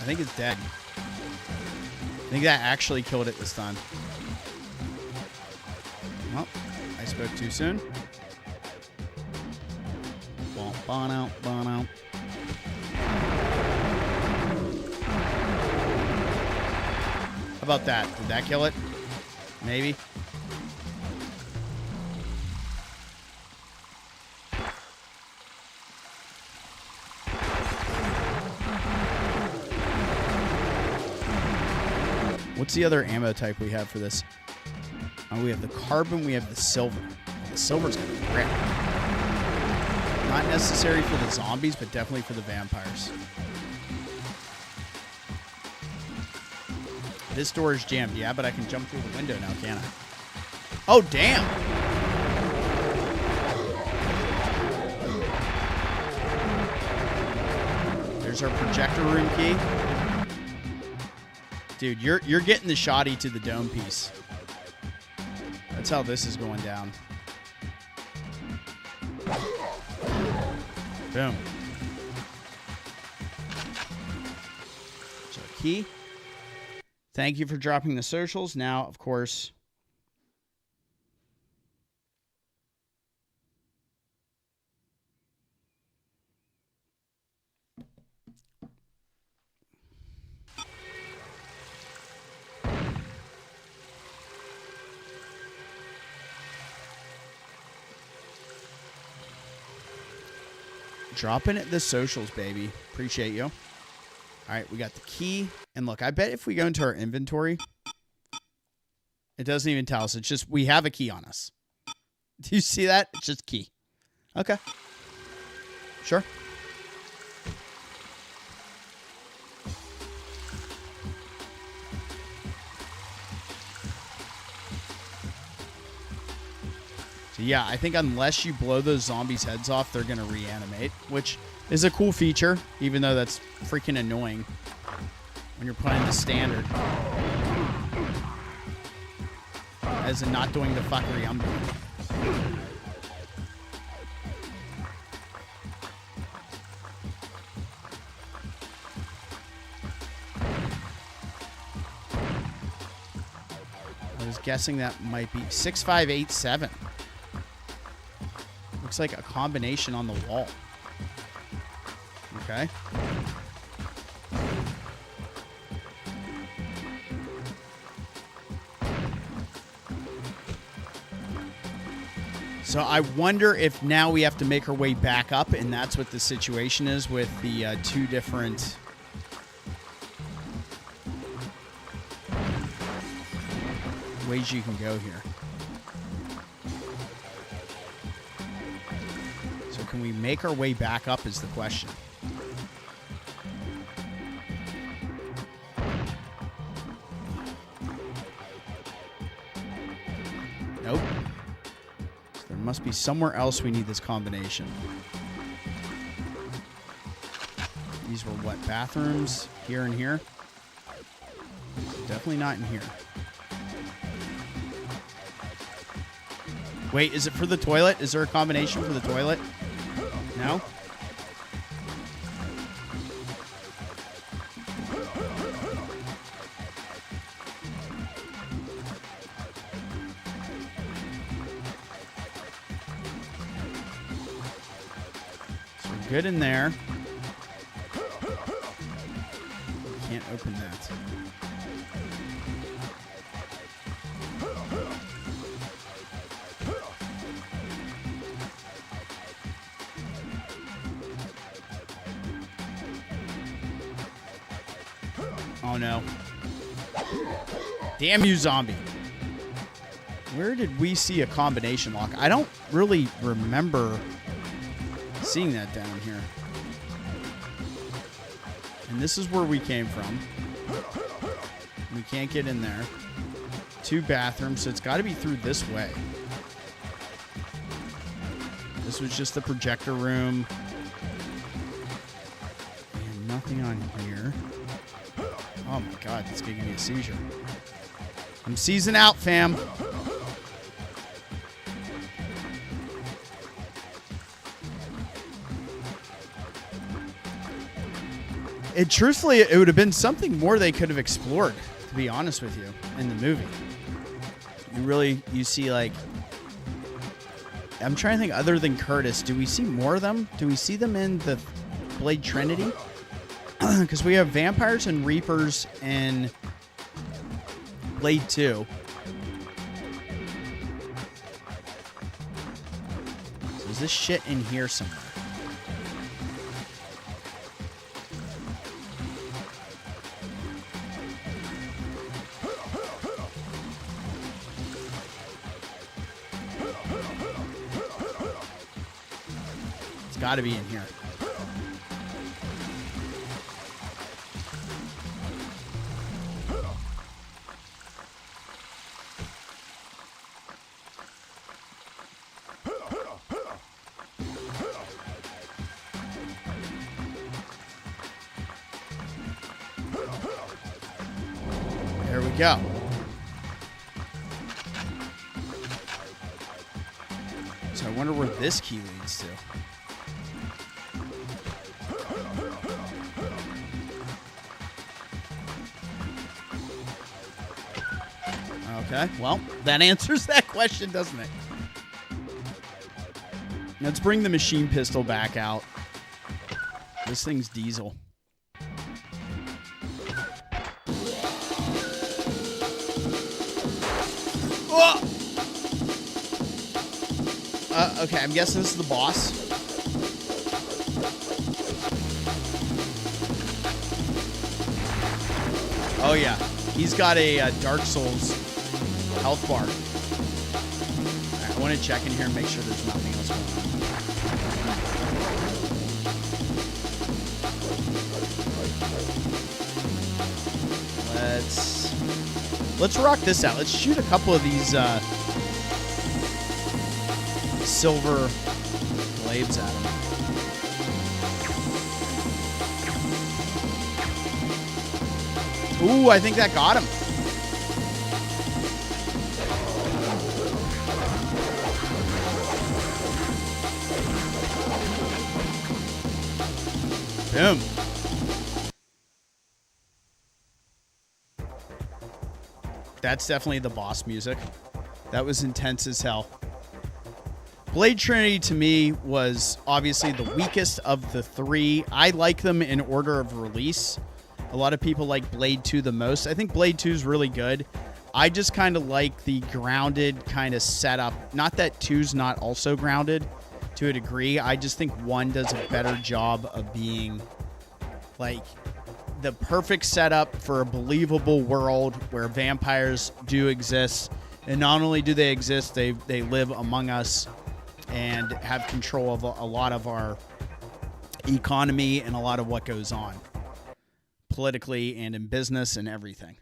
I think it's dead. I think that actually killed it this time. Well, I spoke too soon. Bon out, bon out. How about that? Did that kill it? Maybe. What's the other ammo type we have for this? Oh, we have the carbon, we have the silver. The silver's gonna rip. Not necessary for the zombies, but definitely for the vampires. This door is jammed. Yeah, but I can jump through the window now, can't I? Oh, damn! There's our projector room key. Dude, you're getting the shoddy to the dome piece. That's how this is going down. Boom. So, key. Thank you for dropping the socials. Now, of course... Dropping at the socials, baby. Appreciate you. All right, we got the key. And look, I bet if we go into our inventory, it doesn't even tell us. It's just we have a key on us. Do you see that? It's just key. Okay. Sure. So yeah, I think unless you blow those zombies' heads off, they're going to reanimate, which is a cool feature, even though that's freaking annoying when you're playing the standard. As in not doing the fuckery I'm doing. I was guessing that might be 6587. Looks like a combination on the wall. Okay. So I wonder if now we have to make our way back up, and that's what the situation is with the two different... ways you can go here. So can we make our way back up is the question. Nope. So there must be somewhere else we need this combination. These were what? Bathrooms? Here and here? Definitely not in here. Wait, is it for the toilet? Is there a combination for the toilet? No? So we're good in there. Can't open that. Oh no. Damn you, zombie. Where did we see a combination lock? I don't really remember seeing that down here. And this is where we came from. We can't get in there. Two bathrooms, so it's got to be through this way. This was just the projector room. And nothing on here. Oh my god, that's giving me a seizure. I'm seizing out, fam. Truthfully, it would have been something more they could have explored, to be honest with you, in the movie. You see, like, I'm trying to think, other than Curtis, do we see more of them? Do we see them in the Blade Trinity? Because we have vampires and reapers in Blade 2. So is this shit in here somewhere? It's got to be in here. There we go. So I wonder where this key leads to. Okay, well, that answers that question, doesn't it? Let's bring the machine pistol back out. This thing's diesel. Oh! Okay, I'm guessing this is the boss. Oh, yeah. He's got a Dark Souls health bar. Right, I want to check in here and make sure there's nothing else going on. Let's rock this out. Let's shoot a couple of these silver glaives at him. Ooh, I think that got him. Boom. That's definitely the boss music. That was intense as hell. Blade Trinity to me was obviously the weakest of the three. I like them in order of release. A lot of people like Blade 2 the most. I think Blade 2 is really good. I just kind of like the grounded kind of setup. Not that 2's not also grounded to a degree. I just think 1 does a better job of being like the perfect setup for a believable world where vampires do exist. And not only do they exist, they live among us and have control of a lot of our economy and a lot of what goes on politically and in business and everything.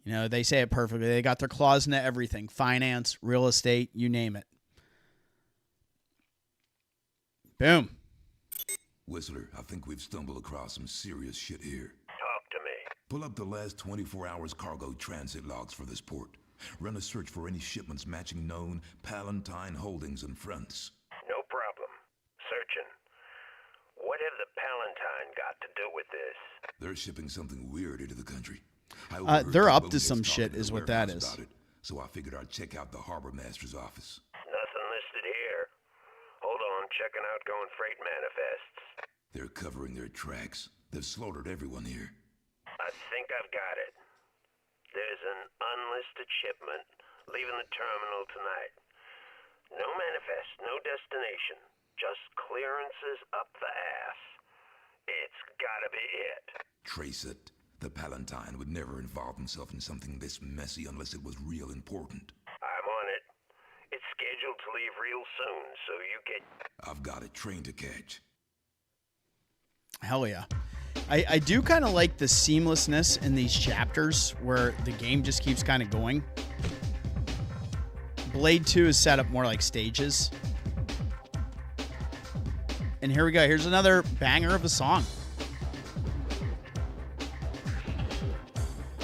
You know, they say it perfectly. They got their claws into everything. Finance, real estate, you name it. Boom. Whistler, I think we've stumbled across some serious shit here. Talk to me. Pull up the last 24 hours cargo transit logs for this port. Run a search for any shipments matching known Palatine holdings and fronts. No problem. Searching. What have the Palatine got to do with this? They're shipping something weird into the country. They're up to some shit is what that is. So I figured I'd check out the harbor master's office. Nothing listed here. Hold on, checking outgoing freight manifests. They're covering their tracks. They've slaughtered everyone here. I think I've got it. There's an unlisted shipment leaving the terminal tonight. No manifest, no destination. Just clearances up the ass. It's gotta be it. Trace it. The Palatine would never involve himself in something this messy unless it was real important. I'm on it. It's scheduled to leave real soon, so you get... I've got a train to catch. Hell yeah. I do kind of like the seamlessness in these chapters where the game just keeps kind of going. Blade 2 is set up more like stages. And here we go. Here's another banger of a song.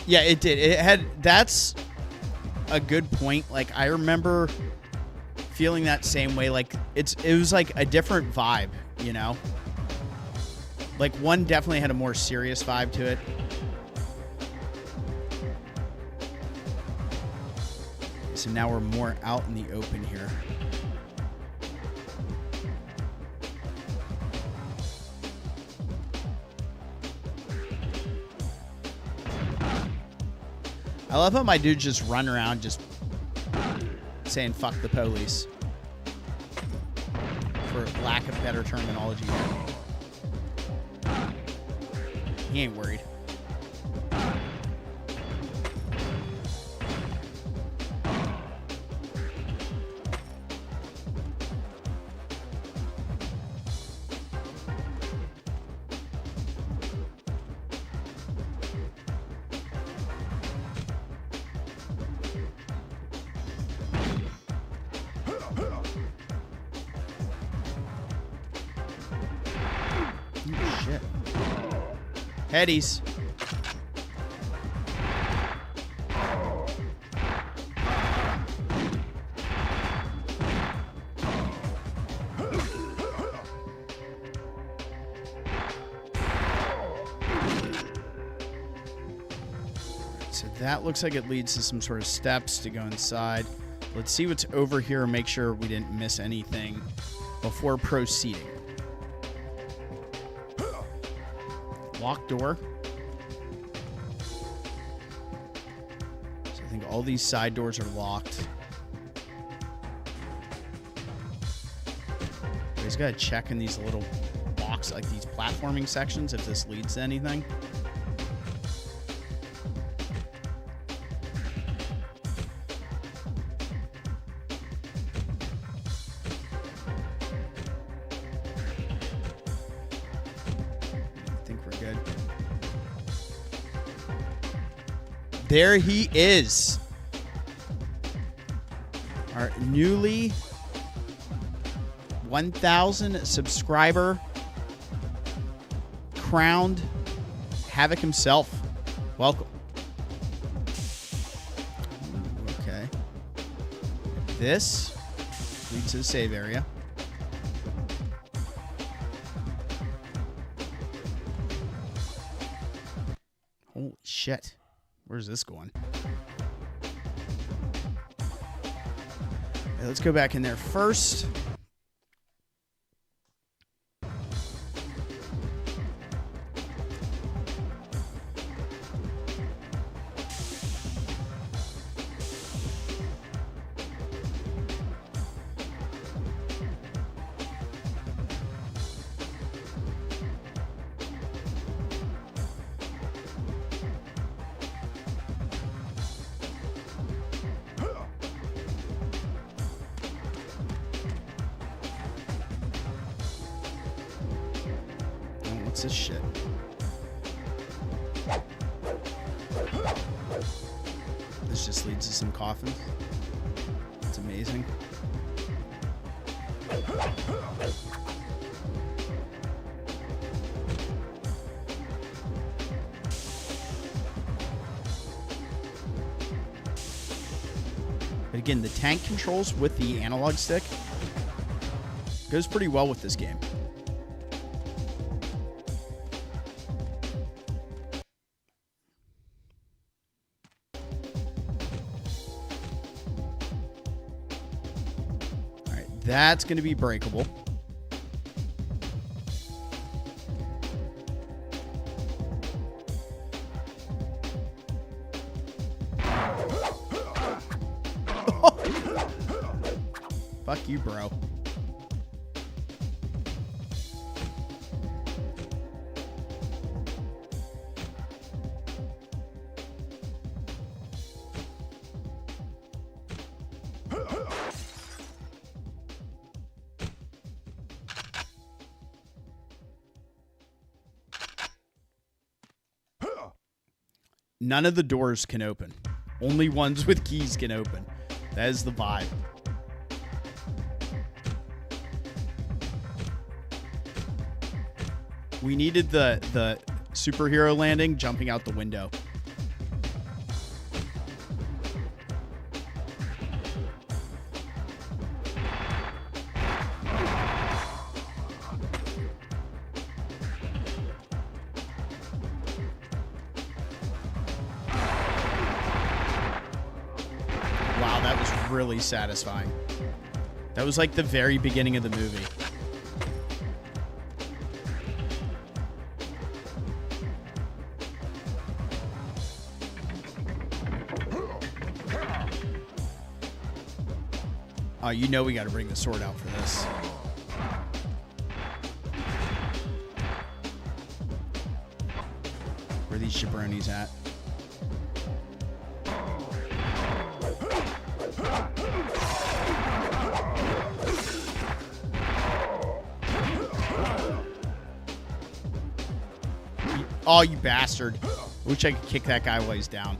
Yeah, it did. It had. That's a good point. Like, I remember feeling that same way. Like, it was like a different vibe, you know? Like, one definitely had a more serious vibe to it. So now we're more out in the open here. I love how my dudes just run around just saying fuck the police. For lack of better terminology. He ain't worried. Shit. Headies. So that looks like it leads to some sort of steps to go inside. Let's see what's over here and make sure we didn't miss anything before proceeding. Locked door. So I think all these side doors are locked. He's got to check in these little boxes, like these platforming sections, if this leads to anything. There he is. Our newly 1,000 subscriber crowned Havoc himself. Welcome. Okay. This leads to the save area. Holy shit. Where's this going? Okay, let's go back in there first. What's this shit? This just leads to some coffins. It's amazing. But again, the tank controls with the analog stick goes pretty well with this game. That's going to be breakable. Fuck you, bro. None of the doors can open. Only ones with keys can open. That is the vibe. We needed the superhero landing jumping out the window. Wow, that was really satisfying. That was like the very beginning of the movie. Oh, you know we got to bring the sword out for this. Where are these jabronis at? Oh, you bastard. I wish I could kick that guy while he's down.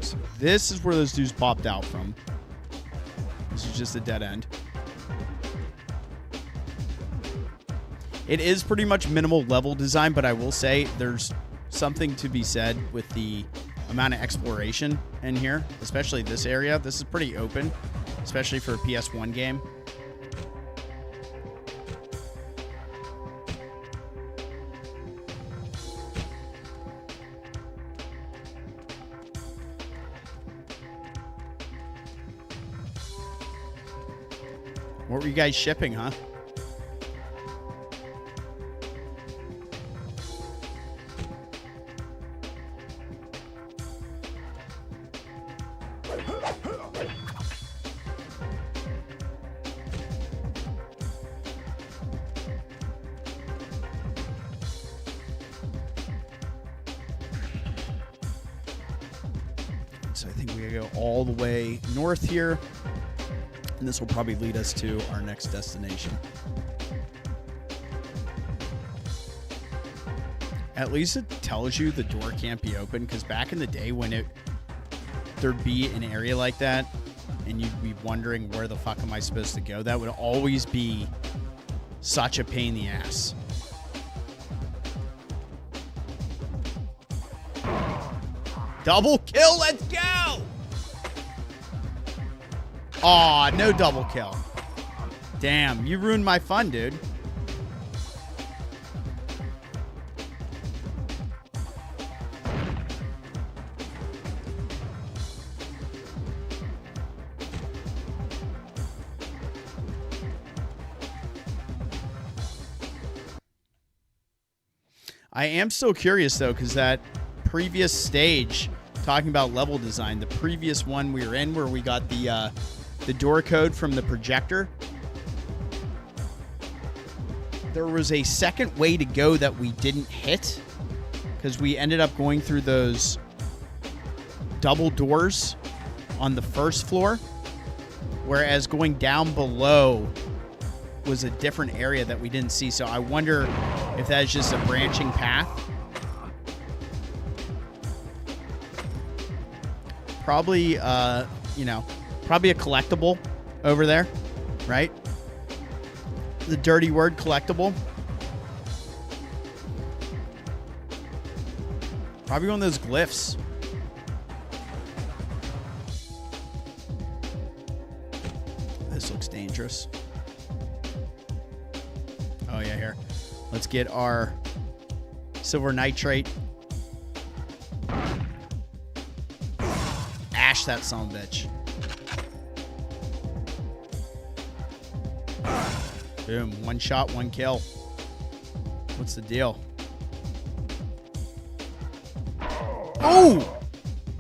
So this is where those dudes popped out from. This is just a dead end. It is pretty much minimal level design, but I will say there's something to be said with the amount of exploration in here, especially this area. This is pretty open, especially for a PS1 game. What were you guys shipping, huh? So I think we gotta go all the way north here. And this will probably lead us to our next destination. At least it tells you the door can't be open, because back in the day when there'd be an area like that and you'd be wondering where the fuck am I supposed to go, that would always be such a pain in the ass. Double kill, let's go! Aw, no double kill. Damn, you ruined my fun, dude. I am still curious, though, because that previous stage, talking about level design, the previous one we were in where we got the door code from the projector, there was a second way to go that we didn't hit because we ended up going through those double doors on the first floor, whereas going down below was a different area that we didn't see. So I wonder if that's just a branching path. Probably, probably a collectible over there, right? The dirty word, collectible. Probably one of those glyphs. This looks dangerous. Oh, yeah, here. Let's get our silver nitrate. Ash that son of a bitch. Boom. One shot, one kill. What's the deal? Oh!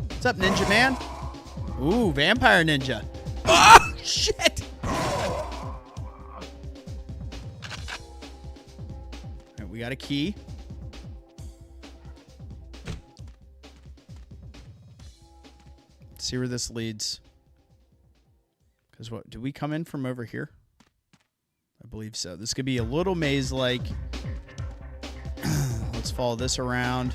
What's up, Ninja Man? Ooh, Vampire Ninja. Oh, shit! Alright, we got a key. Let's see where this leads. Because what? Did we come in from over here? I believe so. This could be a little maze-like. Let's follow this around.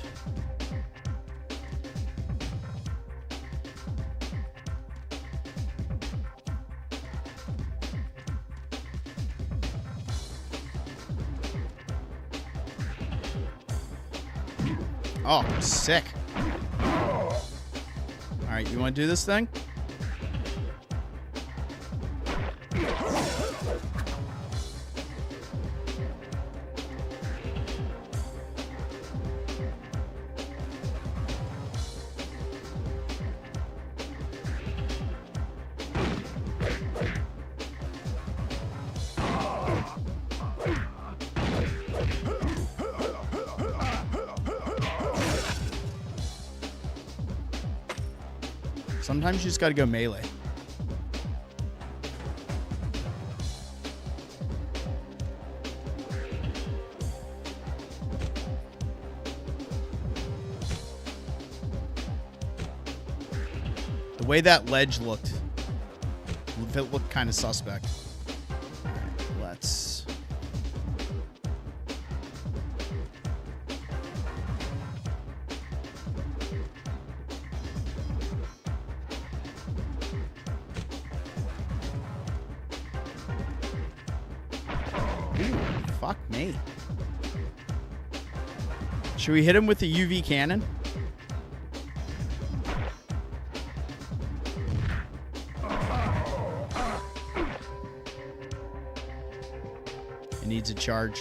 Oh, sick. All right, you want to do this thing? Sometimes you just gotta go melee. The way that ledge looked, it looked kind of suspect. All right, let's... Ooh, fuck me. Should we hit him with the UV cannon? It needs a charge.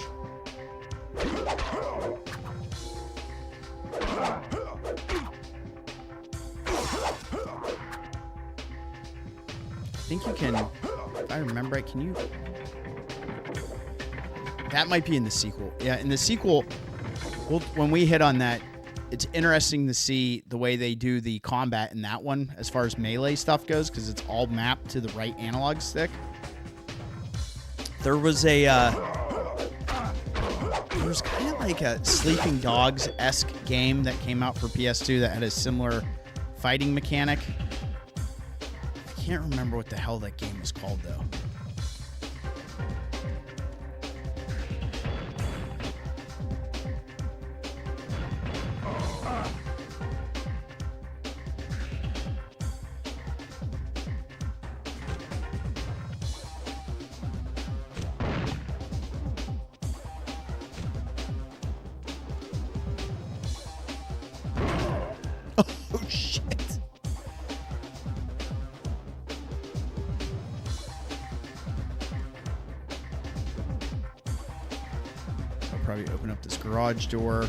I think you can, if I remember right, can you... That might be in the sequel. Yeah, in the sequel, when we hit on that, it's interesting to see the way they do the combat in that one as far as melee stuff goes, because it's all mapped to the right analog stick. There was a... there was kind of like a Sleeping Dogs-esque game that came out for PS2 that had a similar fighting mechanic. I can't remember what the hell that game was called, though. Oh, shit. I'll probably open up this garage door.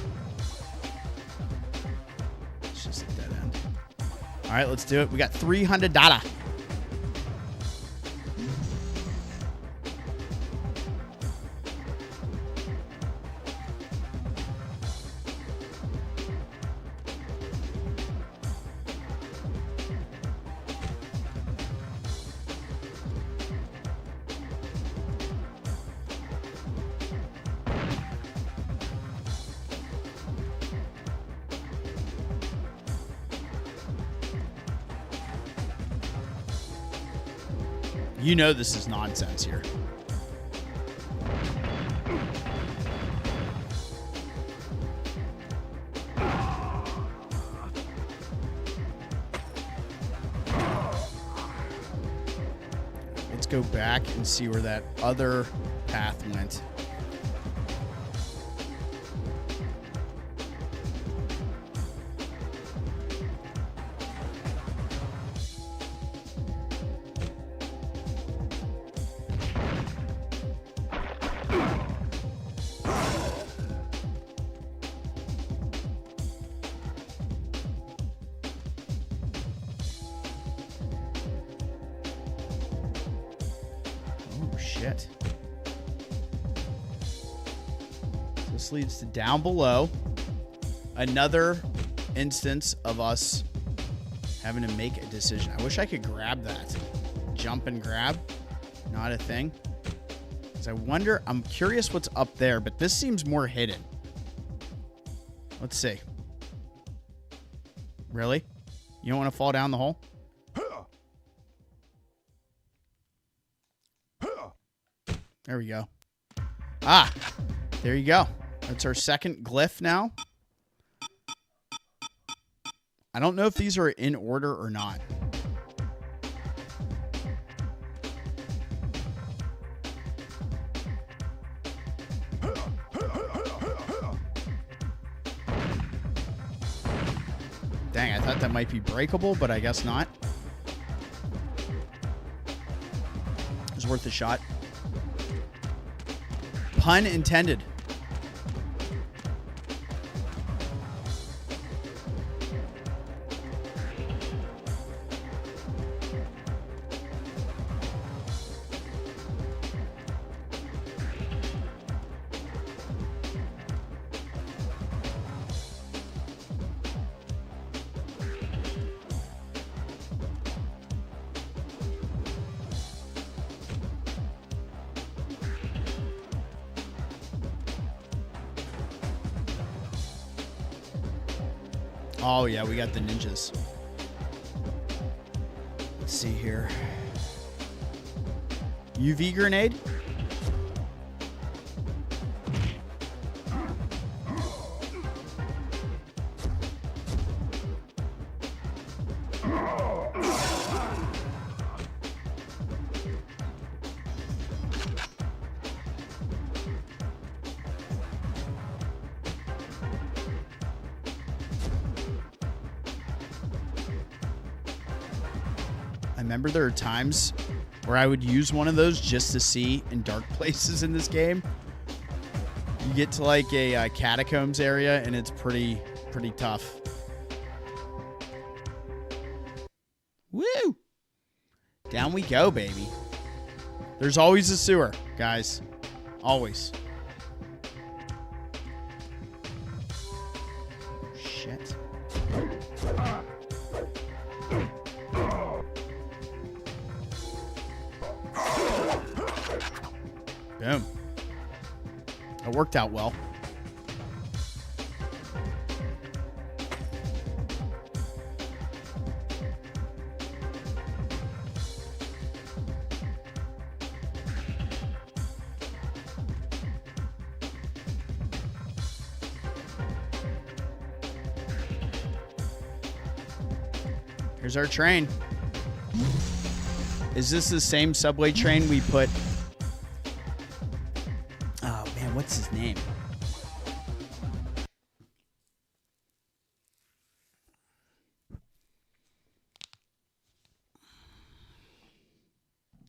It's just a dead end. All right, let's do it. We got $300. You know this is nonsense here. Let's go back and see where that other path went. Shit. This leads to down below. Another instance of us having to make a decision. I wish I could grab that. Jump and grab. Not a thing. Because I wonder, I'm curious what's up there, but this seems more hidden. Let's see. Really? You don't want to fall down the hole? There we go. Ah, there you go. That's our second glyph now. I don't know if these are in order or not. Dang, I thought that might be breakable, but I guess not. It's worth a shot. Pun intended. Oh, yeah, we got the ninjas. Let's see here. UV grenade? I remember there are times where I would use one of those just to see in dark places in this game. You get to like a catacombs area and it's pretty tough. Woo! Down we go, baby. There's always a sewer, guys. Always. Shit. Boom. That worked out well. Here's our train. Is this the same subway train we put... Oh, man, what's his name?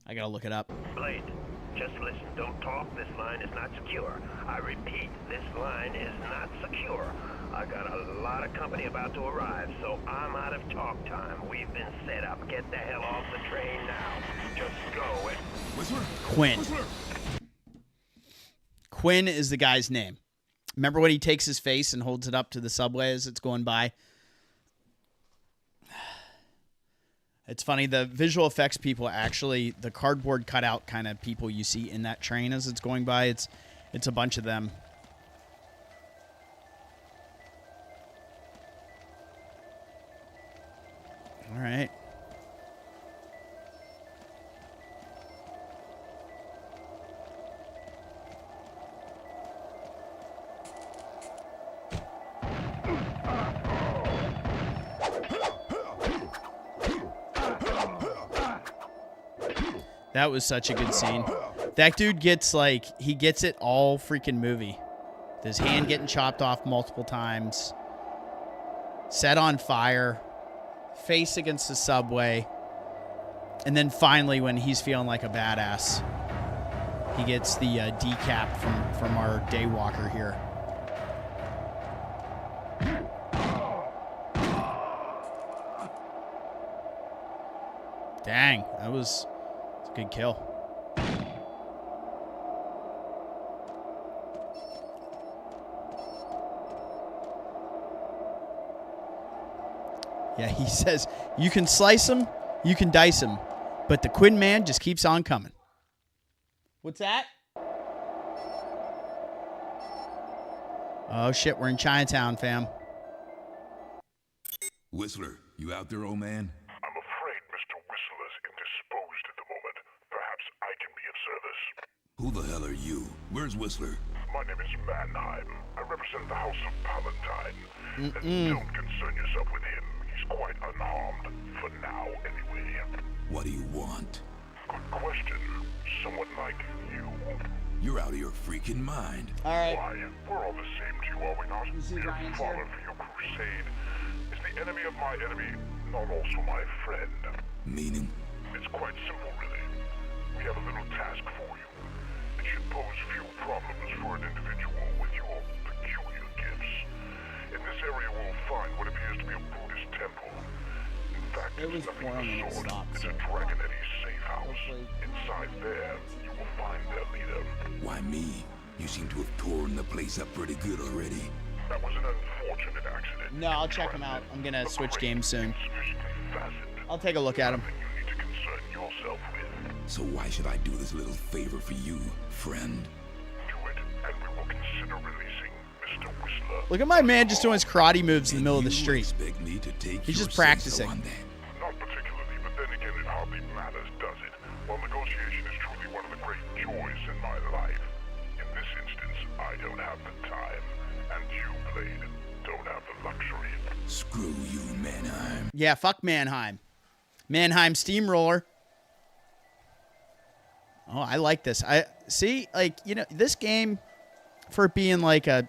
I gotta look it up. Blade, just listen. Don't talk. This line is not secure. I repeat, this line is not secure. I got a lot of company about to arrive, so I'm out of talk time. We've been set up. Get the hell off the train now. Just go and... Whistler? Quinn. Whistler! Quinn is the guy's name. Remember when he takes his face and holds it up to the subway as it's going by? It's funny, the visual effects people actually, the cardboard cutout kind of people you see in that train as it's going by, it's a bunch of them. All right. That was such a good scene. That dude gets like, he gets it all freaking movie. His hand getting chopped off multiple times. Set on fire. Face against the subway. And then finally when he's feeling like a badass, he gets the decap from our Daywalker here. Dang, that was... good kill. Yeah, he says, you can slice him, you can dice him, but the Quinn man just keeps on coming. What's that? Oh, shit, we're in Chinatown, fam. Whistler, you out there, old man? I'm afraid Mr. Whistler's indisposed at the moment. Perhaps I can be of service. Who the hell are you? Where's Whistler? My name is Manheim. I represent the House of Palatine. And don't concern yourself with him. He's quite unharmed. For now, anyway. What do you want? Good question. Someone like you. You're out of your freaking mind. All right. Why, we're all the same to you, are we not? You see Mere Ryan's follower here? for your crusade. Is the enemy of my enemy not also my friend? Meaning? It's quite simple, really. We have a little task for you. It should pose few problems for an individual with your peculiar gifts. In this area, we'll find what appears to be a Buddhist temple. In fact, It was it's nothing pouring and of it the sort. stopped, It's so- a Dragon Eddy safe house. Hopefully- Inside there, you will find their leader. Why me? You seem to have torn the place up pretty good already. That was an unfortunate accident. No, I'll check him out. I'm gonna switch games soon. Sufficiently fastened. I'll take a look at him. Nothing you need to concern yourself with. So why should I do this little favor for you, friend? Do it, and we will consider releasing Mr. Whistler. Look at my man just doing his karate moves in the middle of the You street. expect me to take He's your just say-so practicing. on that? Not particularly, but then again, it hardly matters, does it? While negotiation is truly one of the great joys in my life, in this instance, I don't have the time, and you, Blade, don't have the luxury. Screw you, Manheim. Yeah, fuck Manheim. Manheim Steamroller. Oh, I like this. I see, like, you know, this game, for it being like a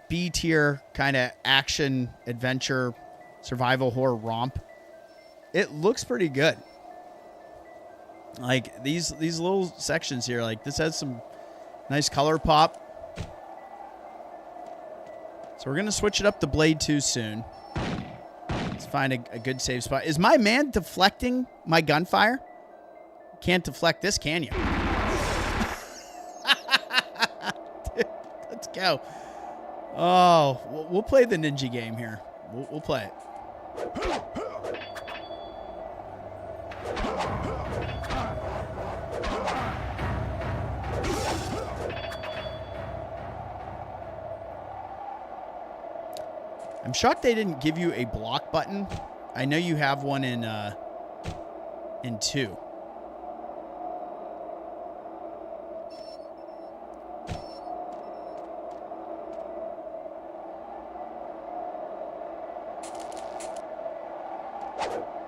B tier kind of action adventure survival horror romp, it looks pretty good. Like these little sections here, like this has some nice color pop. So we're gonna switch it up to Blade 2 soon. Let's find a good save spot. Is my man deflecting my gunfire? Can't deflect this, can you? Let's go. Oh, we'll play the ninja game here. We'll play it. I'm shocked they didn't give you a block button. I know you have one in 2.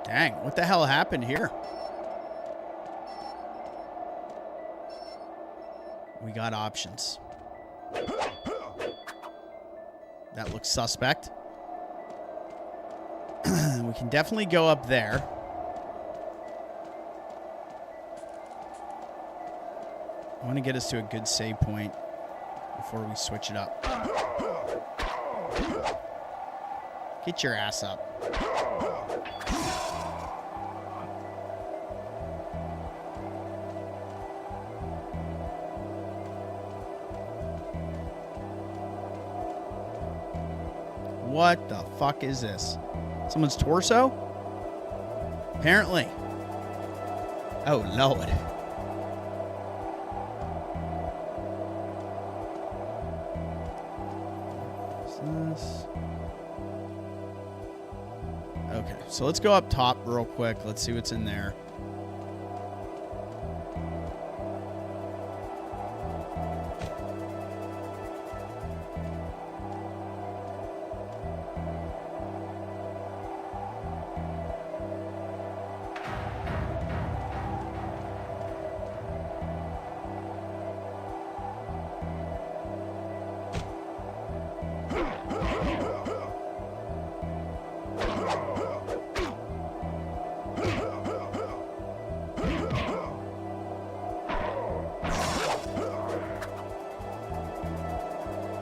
Dang, what the hell happened here? We got options. That looks suspect. We can definitely go up there. I want to get us to a good save point before we switch it up. Get your ass up. What the fuck is this? Someone's torso? Apparently. Oh, Lord. What's this? Okay, so let's go up top real quick. Let's see what's in there.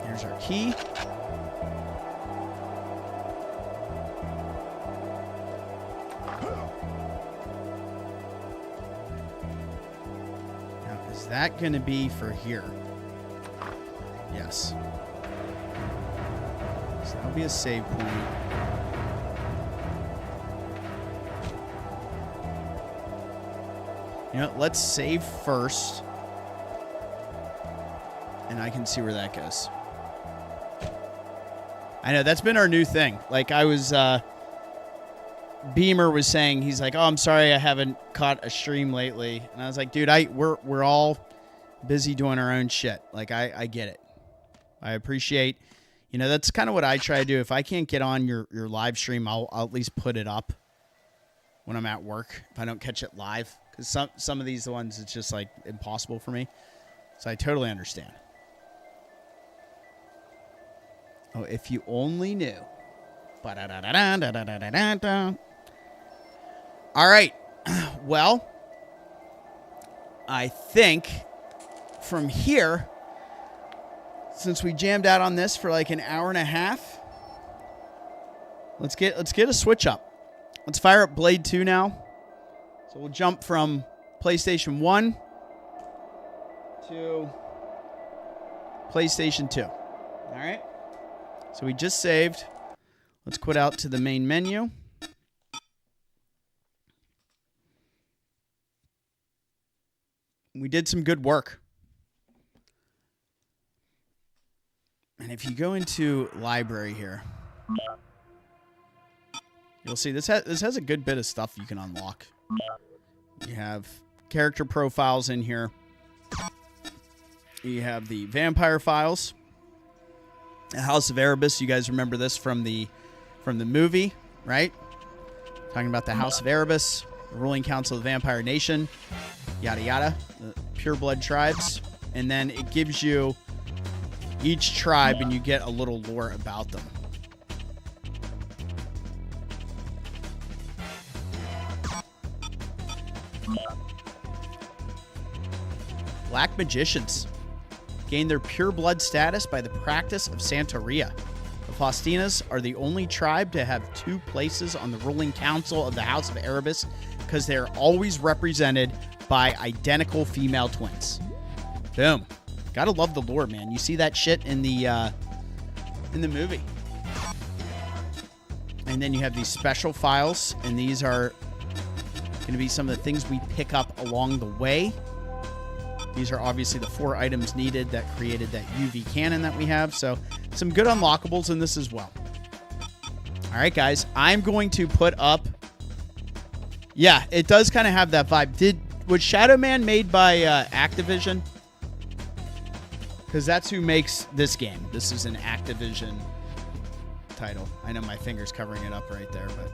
Here's our key. Now, is that going to be for here? Yes. So that'll be a save point. You know, let's save first. And I can see where that goes. I know, that's been our new thing. Like, I was, Beamer was saying, he's like, oh, I'm sorry I haven't caught a stream lately. And I was like, dude, we're all busy doing our own shit. Like, I get it. I appreciate, you know, that's kind of what I try to do. If I can't get on your live stream, I'll at least put it up when I'm at work, if I don't catch it live. Because some of these ones, it's just, like, impossible for me. So I totally understand. Oh, if you only knew. Ba-da-da-da-da-da-da-da-da-da. All right. Well, I think from here, since we jammed out on this for like an hour and a half, let's get a switch up. Let's fire up Blade 2 now. So we'll jump from PlayStation 1 to PlayStation 2. All right. So we just saved. Let's quit out to the main menu. We did some good work. And if you go into library here, you'll see this has a good bit of stuff you can unlock. You have character profiles in here. You have the vampire files. The House of Erebus. You guys remember this from the movie, right? Talking about the House of Erebus, the ruling council of the Vampire Nation, yada yada, the pureblood tribes, and then it gives you each tribe, and you get a little lore about them. Black magicians gain their pure blood status by the practice of Santeria. The Faustinas are the only tribe to have 2 places on the ruling council of the House of Erebus because they're always represented by identical female twins. Boom. Gotta love the lore, man. You see that shit in the movie. And then you have these special files, and these are going to be some of the things we pick up along the way. These are obviously the 4 items needed that created that UV cannon that we have. So some good unlockables in this as well. All right, guys. I'm going to put up... Yeah, it does kind of have that vibe. Was Shadow Man made by Activision? Because that's who makes this game. This is an Activision title. I know my finger's covering it up right there, but...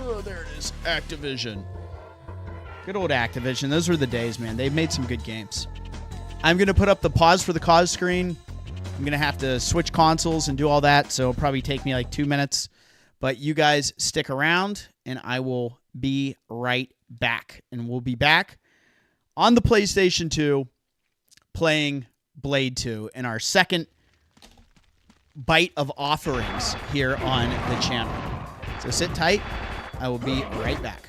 Oh, there it is. Activision. Good old Activision. Those were the days, man. They've made some good games. I'm going to put up the pause for the cause screen. I'm going to have to switch consoles and do all that, so it'll probably take me like 2 minutes. But you guys stick around, and I will be right back. And we'll be back on the PlayStation 2 playing Blade 2 in our second bite of offerings here on the channel. So sit tight. I will be right back.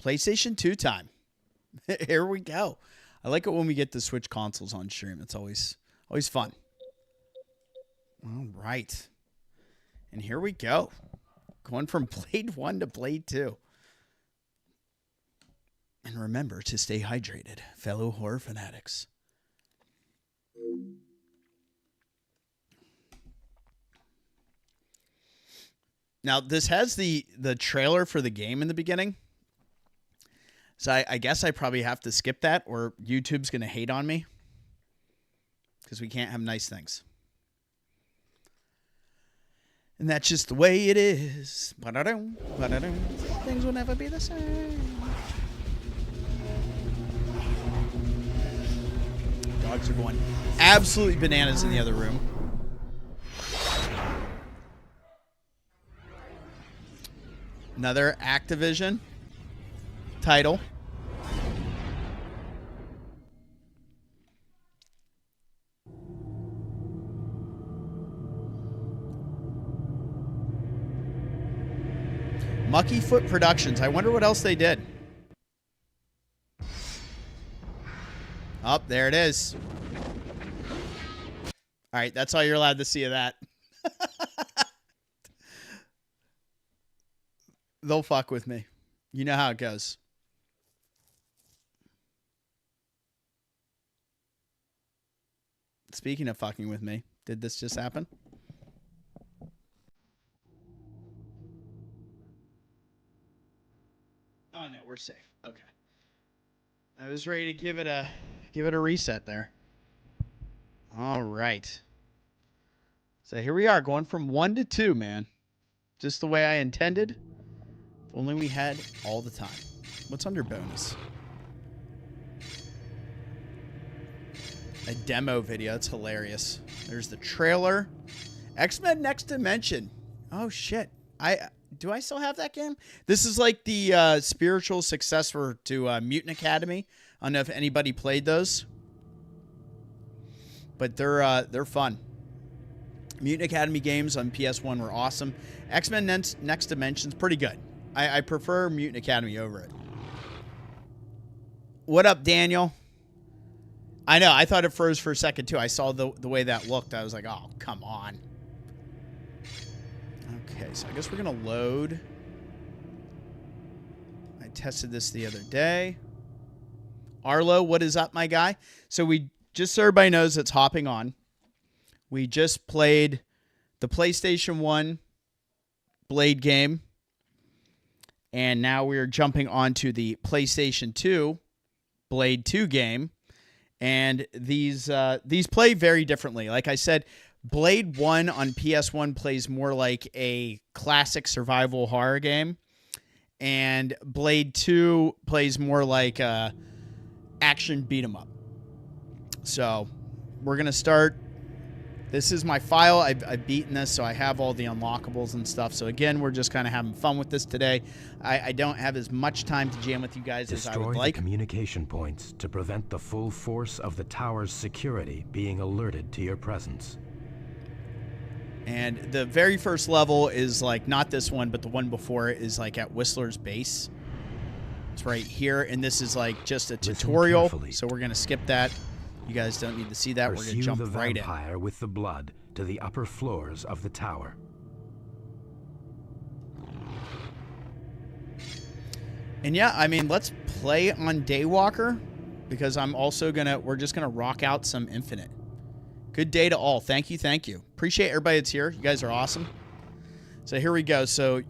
PlayStation 2 time. Here we go. I like it when we get to switch consoles on stream. It's always fun. All right. And here we go. Going from Blade 1 to Blade 2. And remember to stay hydrated, fellow horror fanatics. Now, this has the trailer for the game in the beginning. So I guess I probably have to skip that or YouTube's going to hate on me. Because we can't have nice things. And that's just the way it is. Ba-da-dum, ba-da-dum. Things will never be the same. Dogs are going absolutely bananas in the other room. Another Activision title. Mucky Foot Productions. I wonder what else they did. Oh, there it is. All right, that's all you're allowed to see of that. They'll fuck with me. You know how it goes. Speaking of fucking with me, did this just happen? Oh no, we're safe. Okay. I was ready to give it a reset there. All right. So here we are, going from 1 to 2, man. Just the way I intended. If only we had all the time. What's under bonus? A demo video. That's hilarious. There's the trailer. X-Men Next Dimension. Oh shit. Do I still have that game? This is like the spiritual successor to Mutant Academy. I don't know if anybody played those, but they're fun. Mutant Academy games on PS1 were awesome. X-Men Next Dimension's pretty good. I prefer Mutant Academy over it. What up, Daniel? I know. I thought it froze for a second too. I saw the way that looked. I was like, oh, come on. Okay, so I guess we're going to load. I tested this the other day. Arlo, what is up, my guy? So we, just so everybody knows that's hopping on, we just played the PlayStation 1 Blade game. And now we're jumping onto the PlayStation 2 Blade 2 game. And these play very differently. Like I said, Blade 1 on PS1 plays more like a classic survival horror game. And Blade 2 plays more like a action beat 'em up. So we're going to start. This is my file. I've beaten this, so I have all the unlockables and stuff. So again, we're just kind of having fun with this today. I don't have as much time to jam with you guys as I would like. Destroy the communication points to prevent the full force of the tower's security being alerted to your presence. And the very first level is like, not this one, but the one before it is like at Whistler's base. It's right here, and this is like just a tutorial. So we're going to skip that. You guys don't need to see that. We're going to jump right in. Pursue the vampire with the blood to the upper floors of the tower. And yeah, I mean, let's play on Daywalker because we're just going to rock out some Infinite. Good day to all. Thank you. Thank you. Appreciate everybody that's here. You guys are awesome. So here we go. So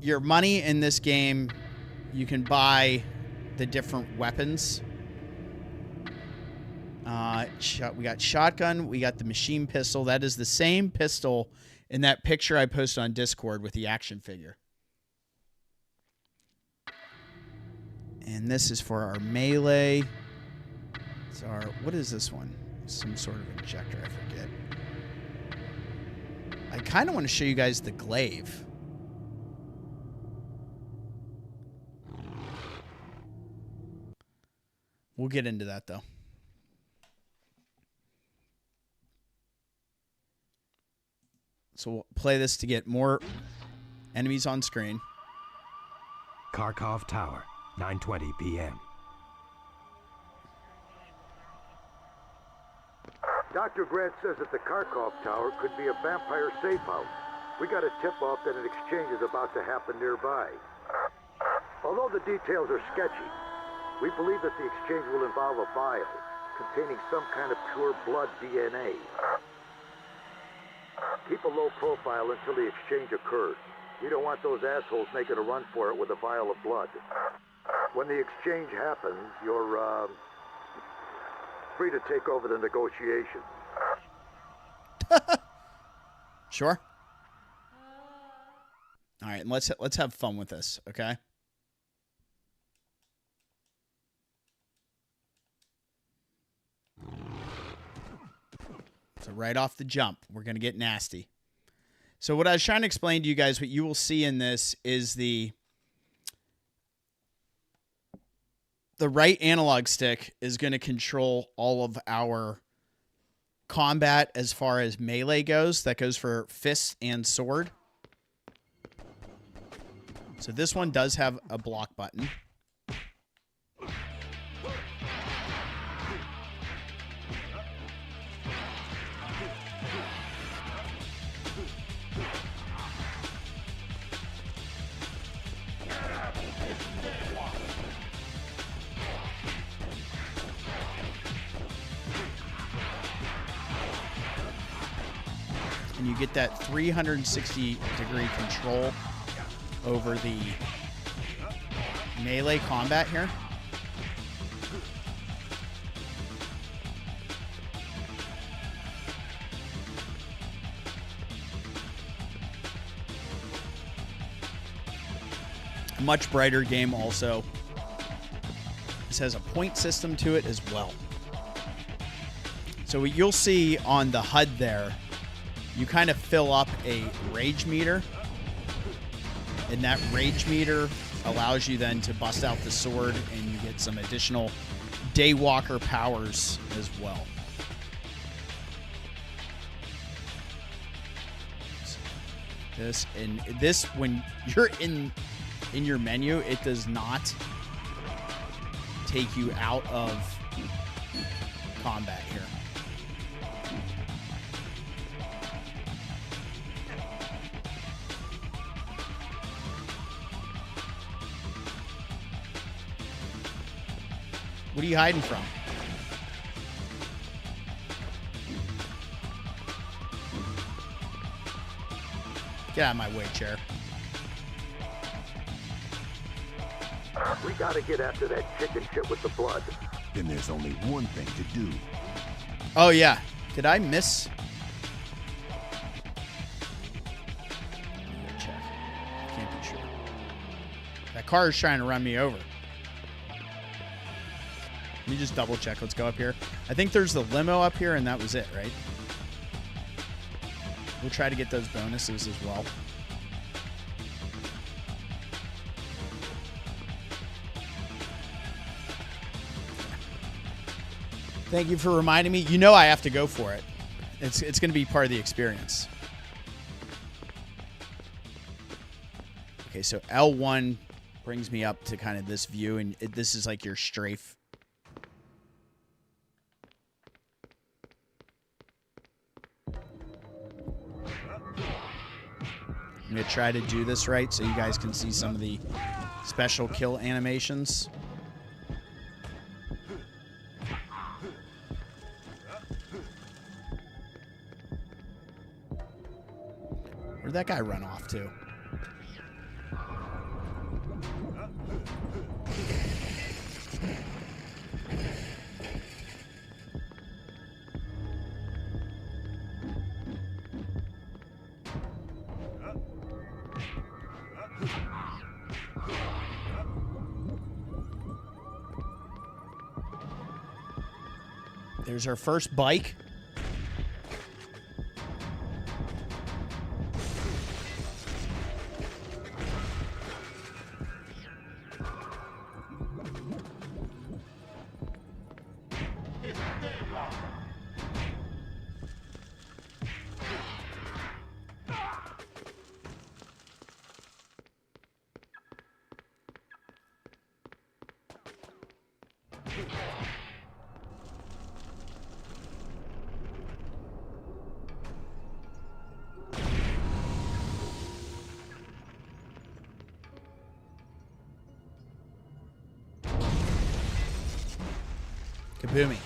your money in this game, you can buy the different weapons. We got shotgun. We got the machine pistol. That is the same pistol in that picture I posted on Discord with the action figure. And this is for our melee. It's our, what is this one? Some sort of injector, I forget. I kind of want to show you guys the GLYPH. We'll get into that though. So we'll play this to get more enemies on screen. KARKOV Tower, 9:20 p.m. Dr. Grant says that the Karkov tower could be a vampire safe house. We got a tip-off that an exchange is about to happen nearby. Although the details are sketchy, we believe that the exchange will involve a vial containing some kind of pure blood DNA. Keep a low profile until the exchange occurs. We don't want those assholes making a run for it with a vial of blood. When the exchange happens, you're, free to take over the negotiations. Sure. All right, let's have fun with this, okay? So right off the jump, we're going to get nasty. So what I was trying to explain to you guys, what you will see in this is the right analog stick is going to control all of our combat as far as melee goes. That goes for fist and sword. So this one does have a block button. And you get that 360-degree control over the melee combat here. A much brighter game also. This has a point system to it as well. So what you'll see on the HUD there, you kind of fill up a rage meter, and that rage meter allows you then to bust out the sword, and you get some additional Daywalker powers as well. This when you're in your menu, it does not take you out of combat here. What are you hiding from? Get out of my way, chair. We gotta get after that chicken shit with the blood. Then there's only one thing to do. Oh, yeah. Did I miss? Let me go check. Can't be sure. That car is trying to run me over. Let me just double check. Let's go up here. I think there's the limo up here, and that was it, right? We'll try to get those bonuses as well. Thank you for reminding me. You know I have to go for it. It's going to be part of the experience. Okay, so L1 brings me up to kind of this view, and this is like your strafe. I'm going to try to do this right so you guys can see some of the special kill animations. Where'd that guy run off to? There's our first bike. Kaboomy.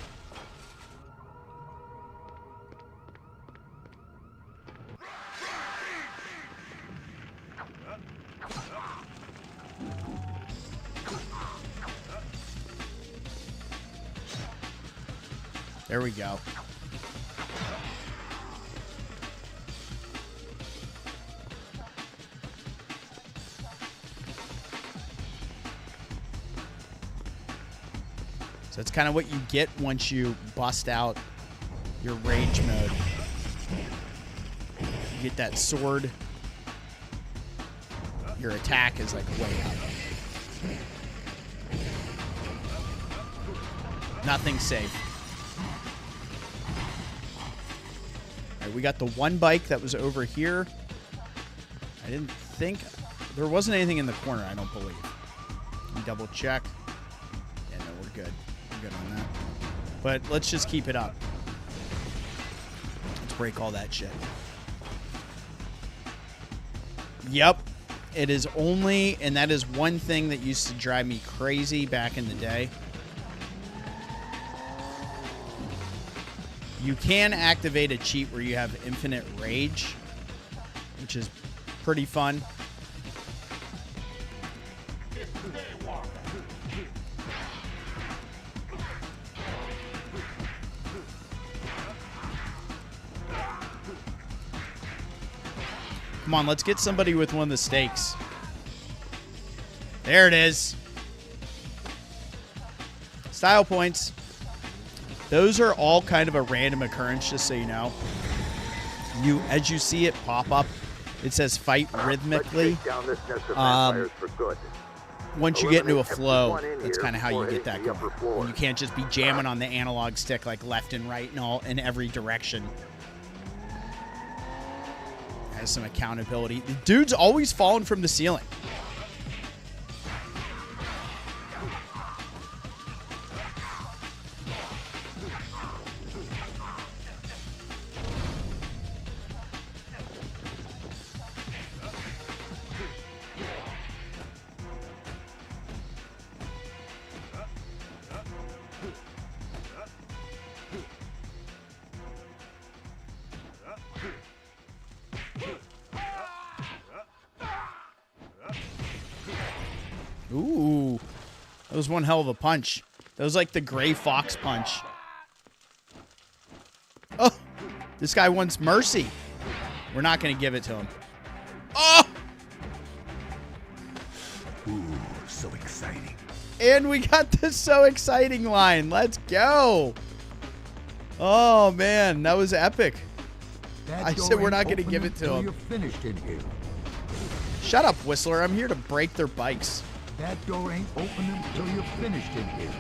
There we go. So that's kind of what you get once you bust out your rage mode. You get that sword. Your attack is like way up. Nothing safe. All right, we got the one bike that was over here. I didn't think there wasn't anything in the corner, I don't believe. Let me double check. Yeah, no, we're good. We're good on that. But let's just keep it up. Let's break all that shit. Yep. It is only, and that is one thing that used to drive me crazy back in the day. You can activate a cheat where you have infinite rage, which is pretty fun. Come on, let's get somebody with one of the stakes. There it is. Style points. Those are all kind of a random occurrence, just so you know. As you see it pop up, it says fight rhythmically. Once you get into a flow, that's kind of how you get that going. And you can't just be jamming on the analog stick like left and right and all in every direction. Has some accountability. The dude's always falling from the ceiling. Ooh, that was one hell of a punch. That was like the Gray Fox punch. Oh, this guy wants mercy. We're not going to give it to him. Oh! Ooh, so exciting. And we got the so exciting line. Let's go. Oh, man, that was epic. I said we're not going to give it to him. You're finished in here. Shut up, Whistler. I'm here to break their bikes. That door ain't opening until you're finished in here.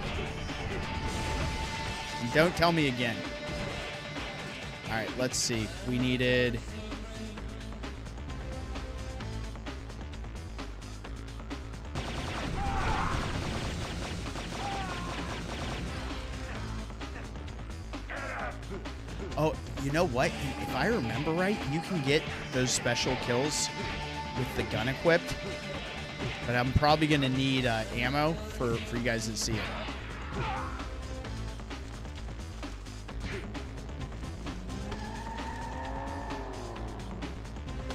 And don't tell me again. All right, let's see. We needed... Oh, you know what? If I remember right, you can get those special kills with the gun equipped. But I'm probably going to need ammo for you guys to see it.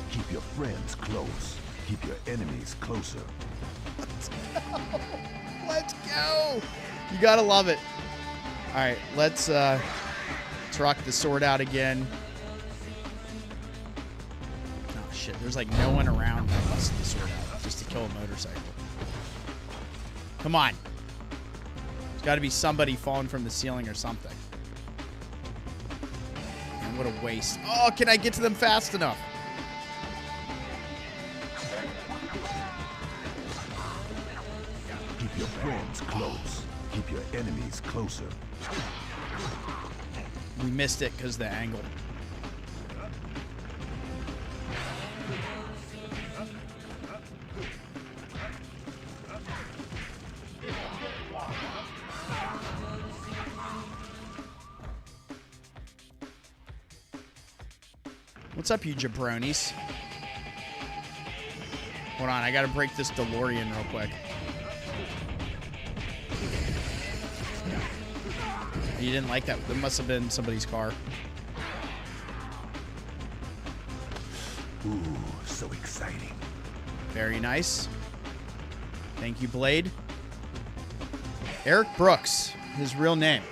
Keep your friends close. Keep your enemies closer. Let's go. Let's go. You got to love it. All right, let's rock the sword out again. Oh, shit. There's like no one around that busted the sword out just to kill a motorcycle. Come on. There's got to be somebody falling from the ceiling or something. Man, what a waste. Oh, can I get to them fast enough? Keep your friends close. Keep your enemies closer. We missed it because of the angle. What's up, you jabronis? Hold on, I gotta break this DeLorean real quick. He didn't like that. There must have been somebody's car. Ooh, so exciting. Very nice. Thank you, Blade. Eric Brooks, his real name.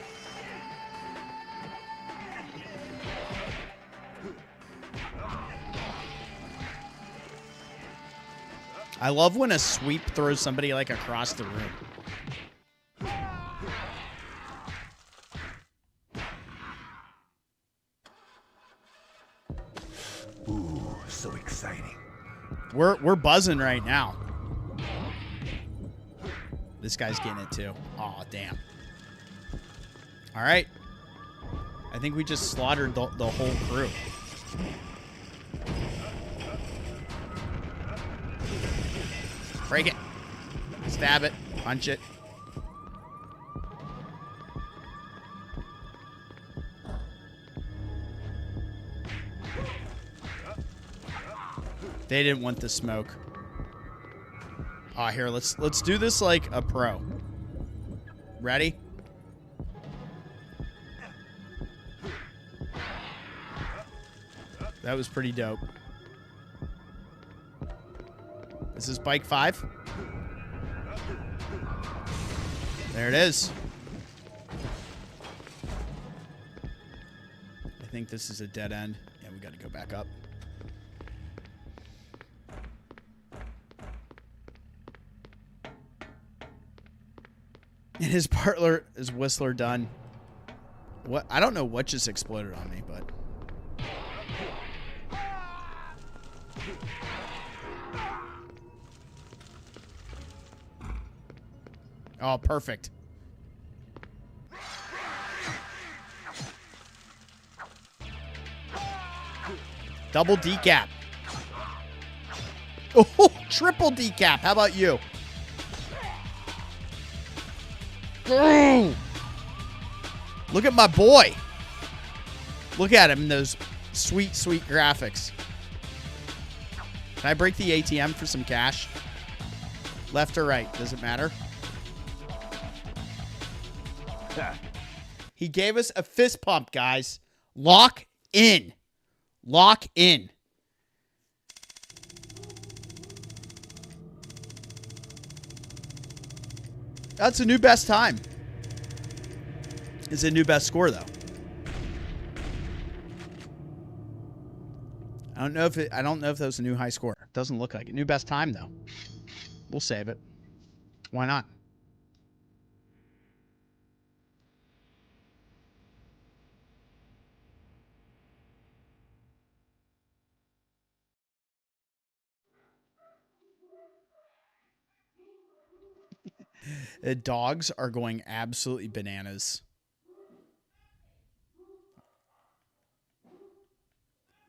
I love when a sweep throws somebody like across the room. Ooh, so exciting. We're buzzing right now. This guy's getting it too. Aw, damn. All right. I think we just slaughtered the whole crew. Break it. Stab it. Punch it. They didn't want the smoke. Here, let's do this like a pro. Ready? That was pretty dope. This is bike 5. There it is. I think this is a dead end. Yeah, we got to go back up. And his partner is Whistler done. What? I don't know what just exploded on me, but. Oh, perfect. Double decap. Oh, triple decap. How about you? Look at my boy. Look at him in those sweet, sweet graphics. Can I break the ATM for some cash? Left or right? Does it matter? He gave us a fist pump, guys. Lock in. Lock in. That's a new best time. It's a new best score, though. I don't know if that was a new high score. It doesn't look like it. New best time, though. We'll save it. Why not? The dogs are going absolutely bananas.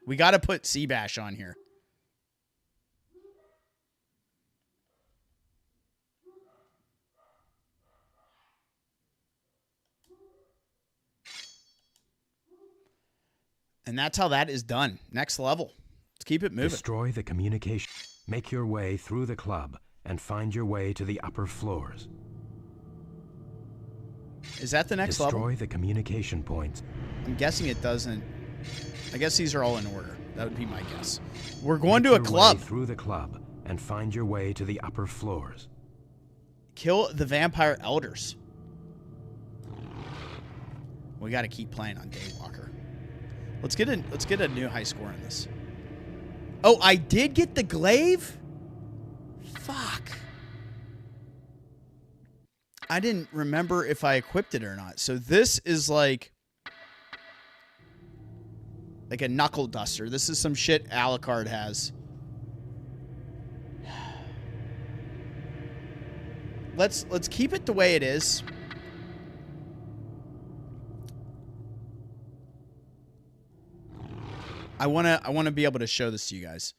We got to put Seabash on here. And that's how that is done. Next level. Let's keep it moving. Destroy the communication. Make your way through the club and find your way to the upper floors. Is that the next level? Destroy the communication points. I'm guessing it doesn't. I guess these are all in order. That would be my guess. We're going to a club. Through the club and find your way to the upper floors. Kill the vampire elders. We got to keep playing on Daywalker. Let's get a new high score in this. Oh, I did get the GLYPH? Fuck. I didn't remember if I equipped it or not. So this is like a knuckle duster. This is some shit Alucard has. Let's keep it the way it is. I wanna be able to show this to you guys.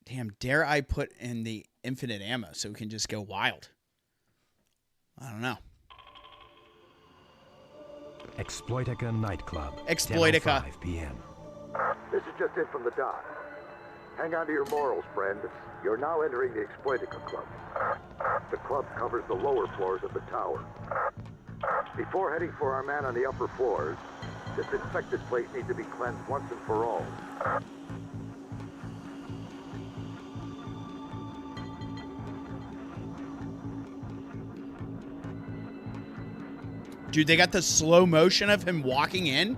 Damn, dare I put in the infinite ammo so we can just go wild? I don't know. Exploitica nightclub. Exploitica. 10:05 p.m. This is just in from the dock. Hang on to your morals, friend. You're now entering the Exploitica Club. The club covers the lower floors of the tower. Before heading for our man on the upper floors, this infected place needs to be cleansed once and for all. Dude, they got the slow motion of him walking in.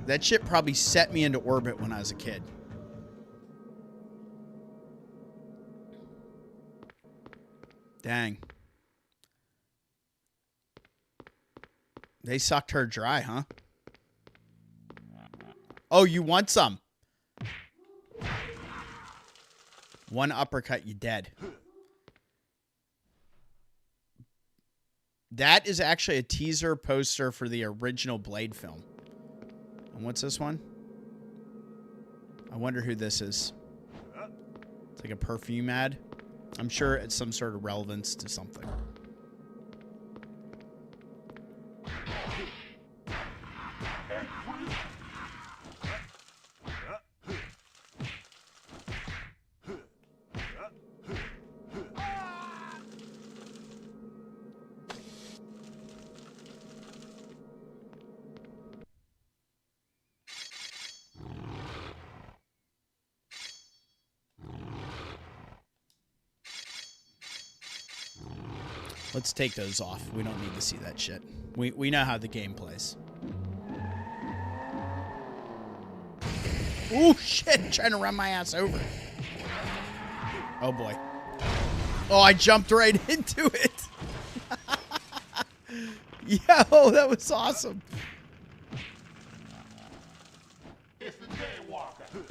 That shit probably set me into orbit when I was a kid. Dang. They sucked her dry, huh? Oh, you want some? One uppercut, you dead. That is actually a teaser poster for the original Blade film. And what's this one? I wonder who this is. It's like a perfume ad. I'm sure it's some sort of relevance to something. Let's take those off. We don't need to see that shit. We know how the game plays. Ooh, shit. Trying to run my ass over. Oh, boy. Oh, I jumped right into it. Yo, that was awesome. It's the Daywalker.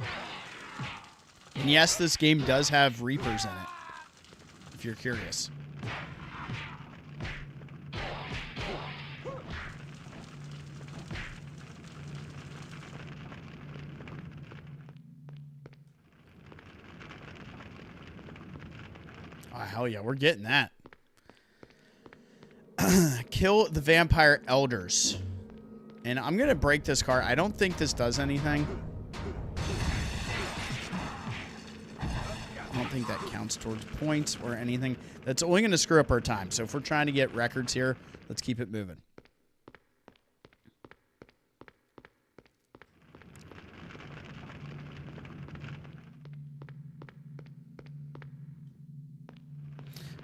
And yes, this game does have Reapers in it. If you're curious. Oh, hell yeah, we're getting that. Kill the vampire elders. And I'm going to break this car. I don't think this does anything. I don't think that counts towards points or anything. That's only going to screw up our time. So if we're trying to get records here, let's keep it moving.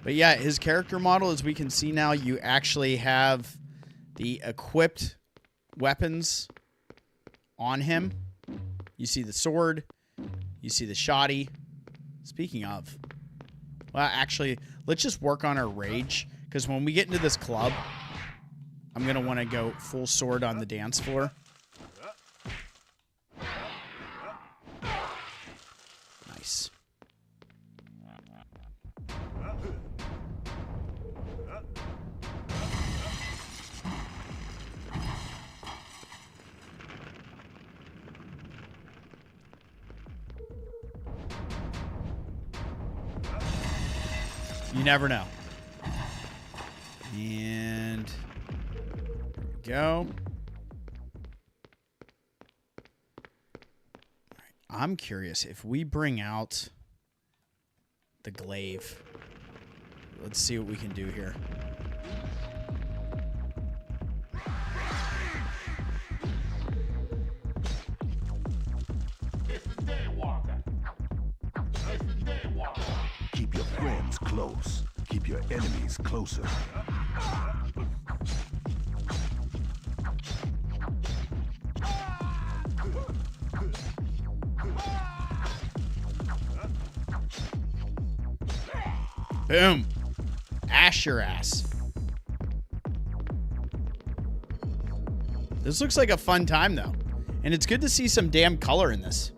But yeah, his character model, as we can see now, you actually have the equipped weapons on him. You see the sword. You see the shoddy. Speaking of, well, actually, let's just work on our rage. Because when we get into this club, I'm going to want to go full sword on the dance floor. Nice. You never know. And there we go. All right, I'm curious if we bring out the GLYPH. Let's see what we can do here. It's the Daywalker. It's the Daywalker. Keep your friends close. Keep your enemies closer. Boom. Ash your ass. This looks like a fun time, though. And it's good to see some damn color in this.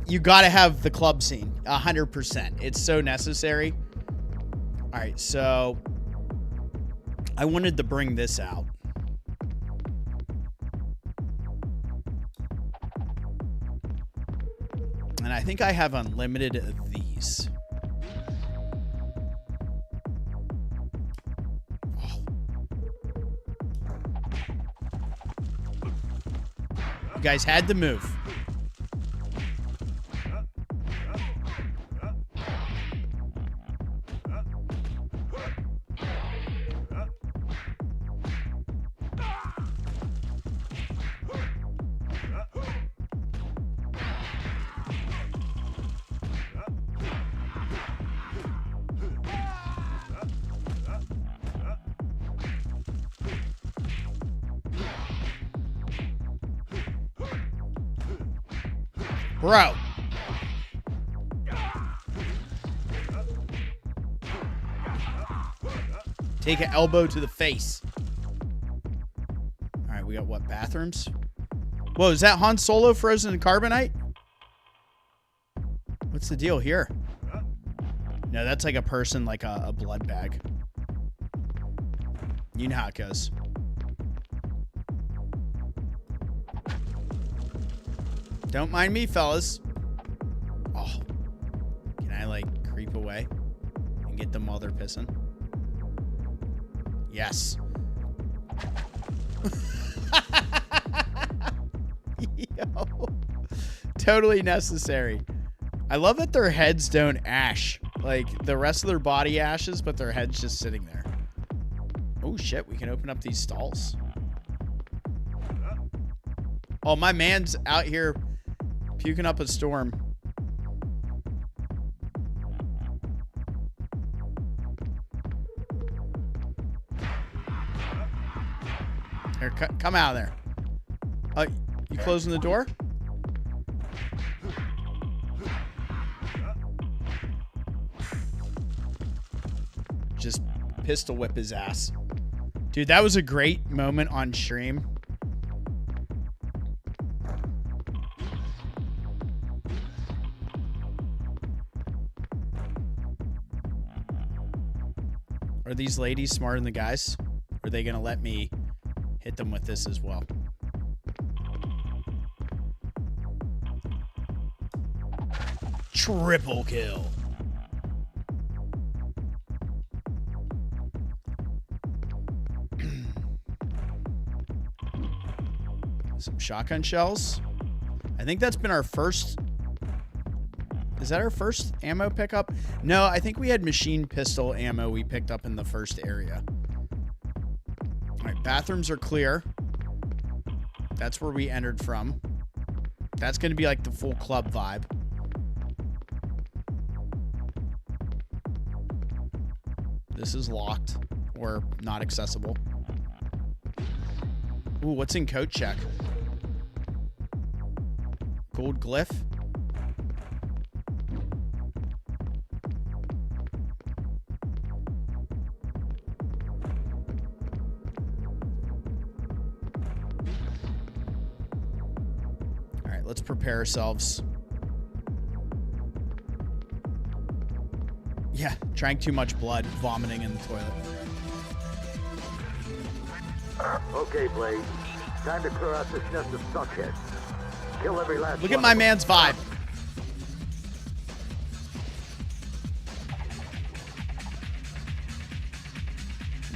You gotta have the club scene. 100%. It's so necessary. All right, so I wanted to bring this out. And I think I have unlimited of these. Oh. You guys had to move. Bro. Take an elbow to the face. All right, we got what? Bathrooms? Whoa, is that Han Solo frozen in carbonite? What's the deal here? No, that's like a person, like a blood bag. You know how it goes. Don't mind me, fellas. Oh. Can I, like, creep away and get them while they're pissing? Yes. Yo. Totally necessary. I love that their heads don't ash. Like, the rest of their body ashes, but their head's just sitting there. Oh, shit. We can open up these stalls. Oh, my man's out here puking up a storm. Here, come out of there. You closing the door? Just pistol whip his ass. Dude, that was a great moment on stream. Are these ladies smarter than the guys? Or are they going to let me hit them with this as well? Triple kill. Some shotgun shells. I think that's been our first... Is that our first ammo pickup? No, I think we had machine pistol ammo we picked up in the first area. All right, bathrooms are clear. That's where we entered from. That's going to be like the full club vibe. This is locked or not accessible. Ooh, what's in coat check? Gold glyph. All right, let's prepare ourselves. Yeah, drank too much blood, vomiting in the toilet. Okay, Blade. Time to clear out this nest of suckheads. Kill every last Look one at my of them. man's vibe.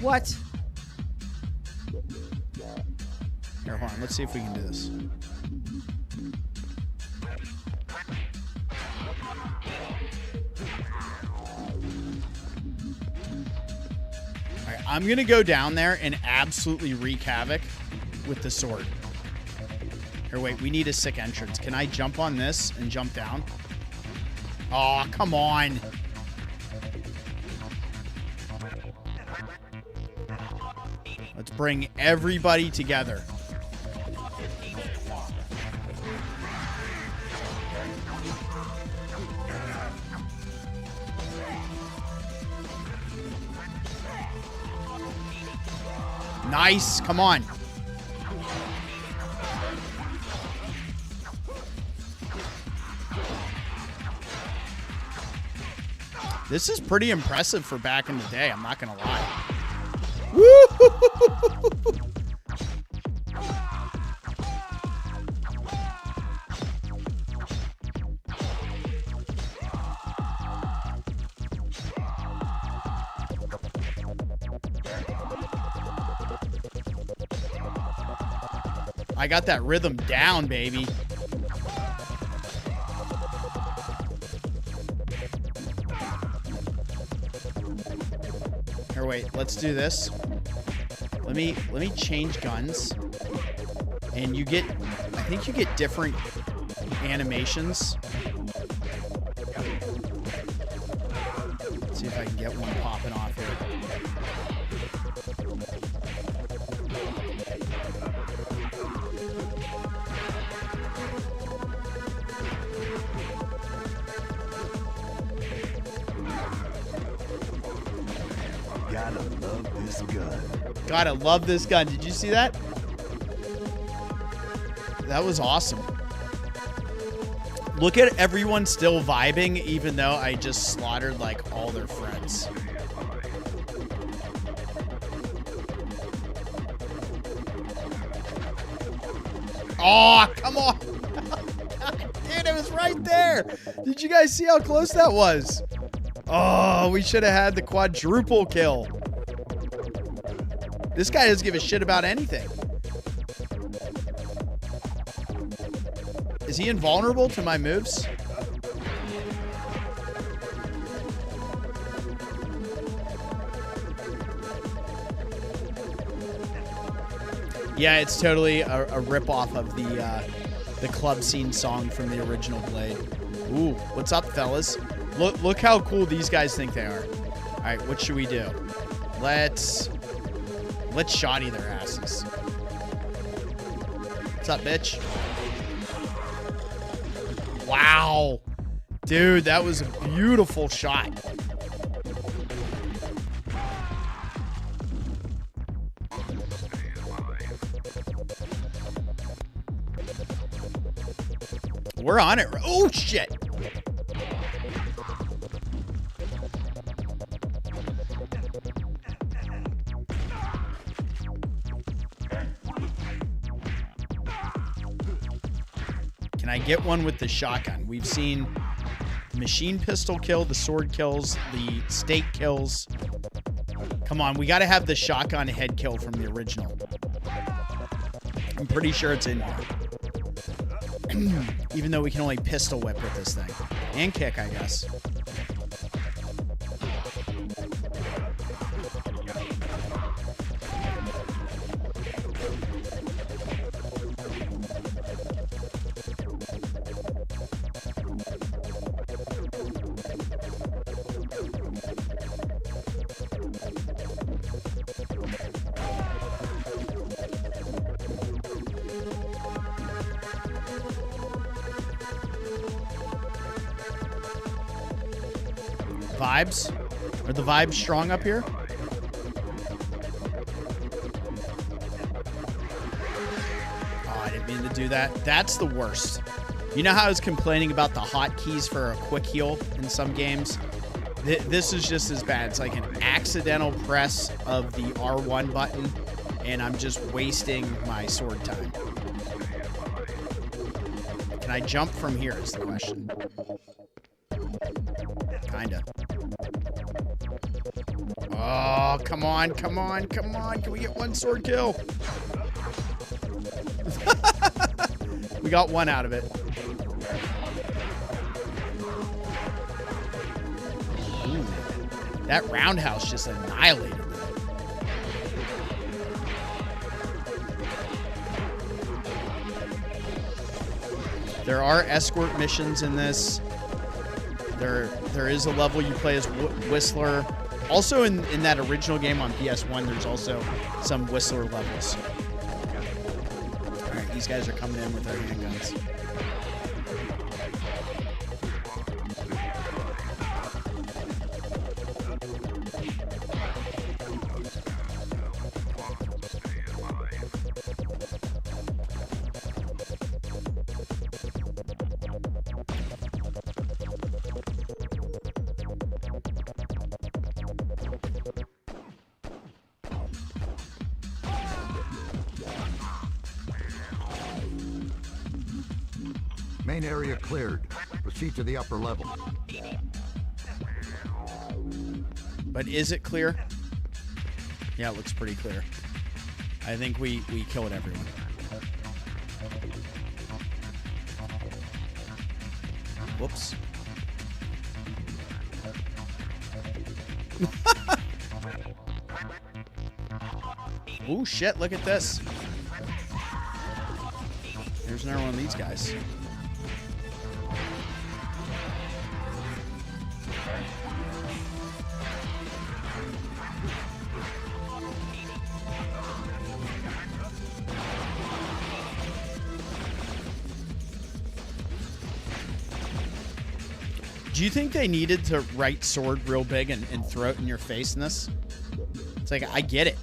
What? Here, hold on. Let's see if we can do this. All right, I'm going to go down there and absolutely wreak havoc with the sword. Here, wait. We need a sick entrance. Can I jump on this and jump down? Oh, come on. Let's bring everybody together. Nice. Come on. This is pretty impressive for back in the day. I'm not going to lie. Woo! I got that rhythm down, baby. Here, wait. Let's do this. Let me change guns. And you get, I think you get different animations. Let's see if I can get one popping off here. God, I love this gun. Did you see that? That was awesome. Look at everyone still vibing, even though I just slaughtered, like, all their friends. Oh, come on. Dude, it was right there. Did you guys see how close that was? Oh, we should have had the quadruple kill. This guy doesn't give a shit about anything. Is he invulnerable to my moves? Yeah, it's totally a rip-off of the club scene song from the original Blade. Ooh, what's up, fellas? Look how cool these guys think they are. All right, what should we do? Let's shoddy their asses. What's up, bitch? Wow. Dude, that was a beautiful shot. We're on it. Oh, shit. Can I get one with the shotgun? We've seen the machine pistol kill, the sword kills, the stake kills. Come on, we got to have the shotgun head kill from the original. I'm pretty sure it's in here. Even though we can only pistol whip with this thing. And kick, I guess. Vibes? Are the vibes strong up here? Oh, I didn't mean to do that. That's the worst. You know how I was complaining about the hotkeys for a quick heal in some games? This is just as bad. It's like an accidental press of the R1 button, and I'm just wasting my sword time. Can I jump from here is the question. Kinda. Oh, come on, come on, come on. Can we get one sword kill? We got one out of it. Ooh, that roundhouse just annihilated them. There are escort missions in this. There is a level you play as Whistler. Also, in that original game on PS1, there's also some Whistler levels. All right, these guys are coming in with their handguns. Main area cleared. Proceed to the upper level. But is it clear? Yeah, it looks pretty clear. I think we killed everyone. Whoops. Oh shit, look at this. Here's another one of these guys. Do you think they needed to write sword real big and throw it in your face in this? It's like, I get it.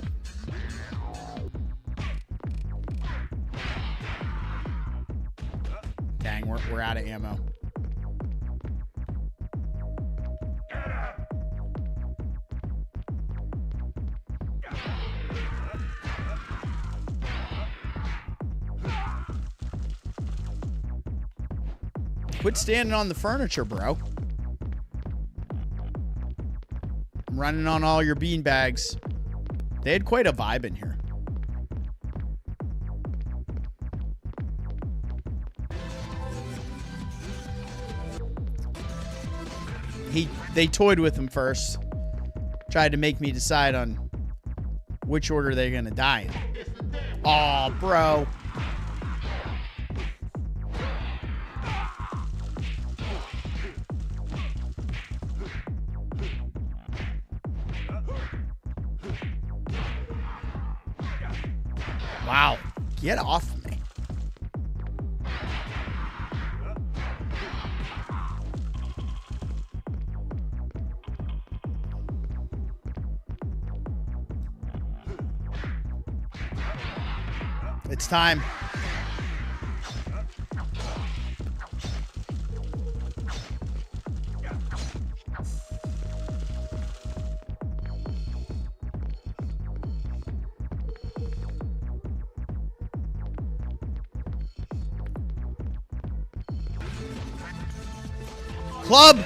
Dang, we're out of ammo. Quit standing on the furniture, bro. I'm running on all your bean bags. They had quite a vibe in here. They toyed with him first. Tried to make me decide on which order they're gonna die in. Aw, bro. Wow. Get off of me. It's time. Club.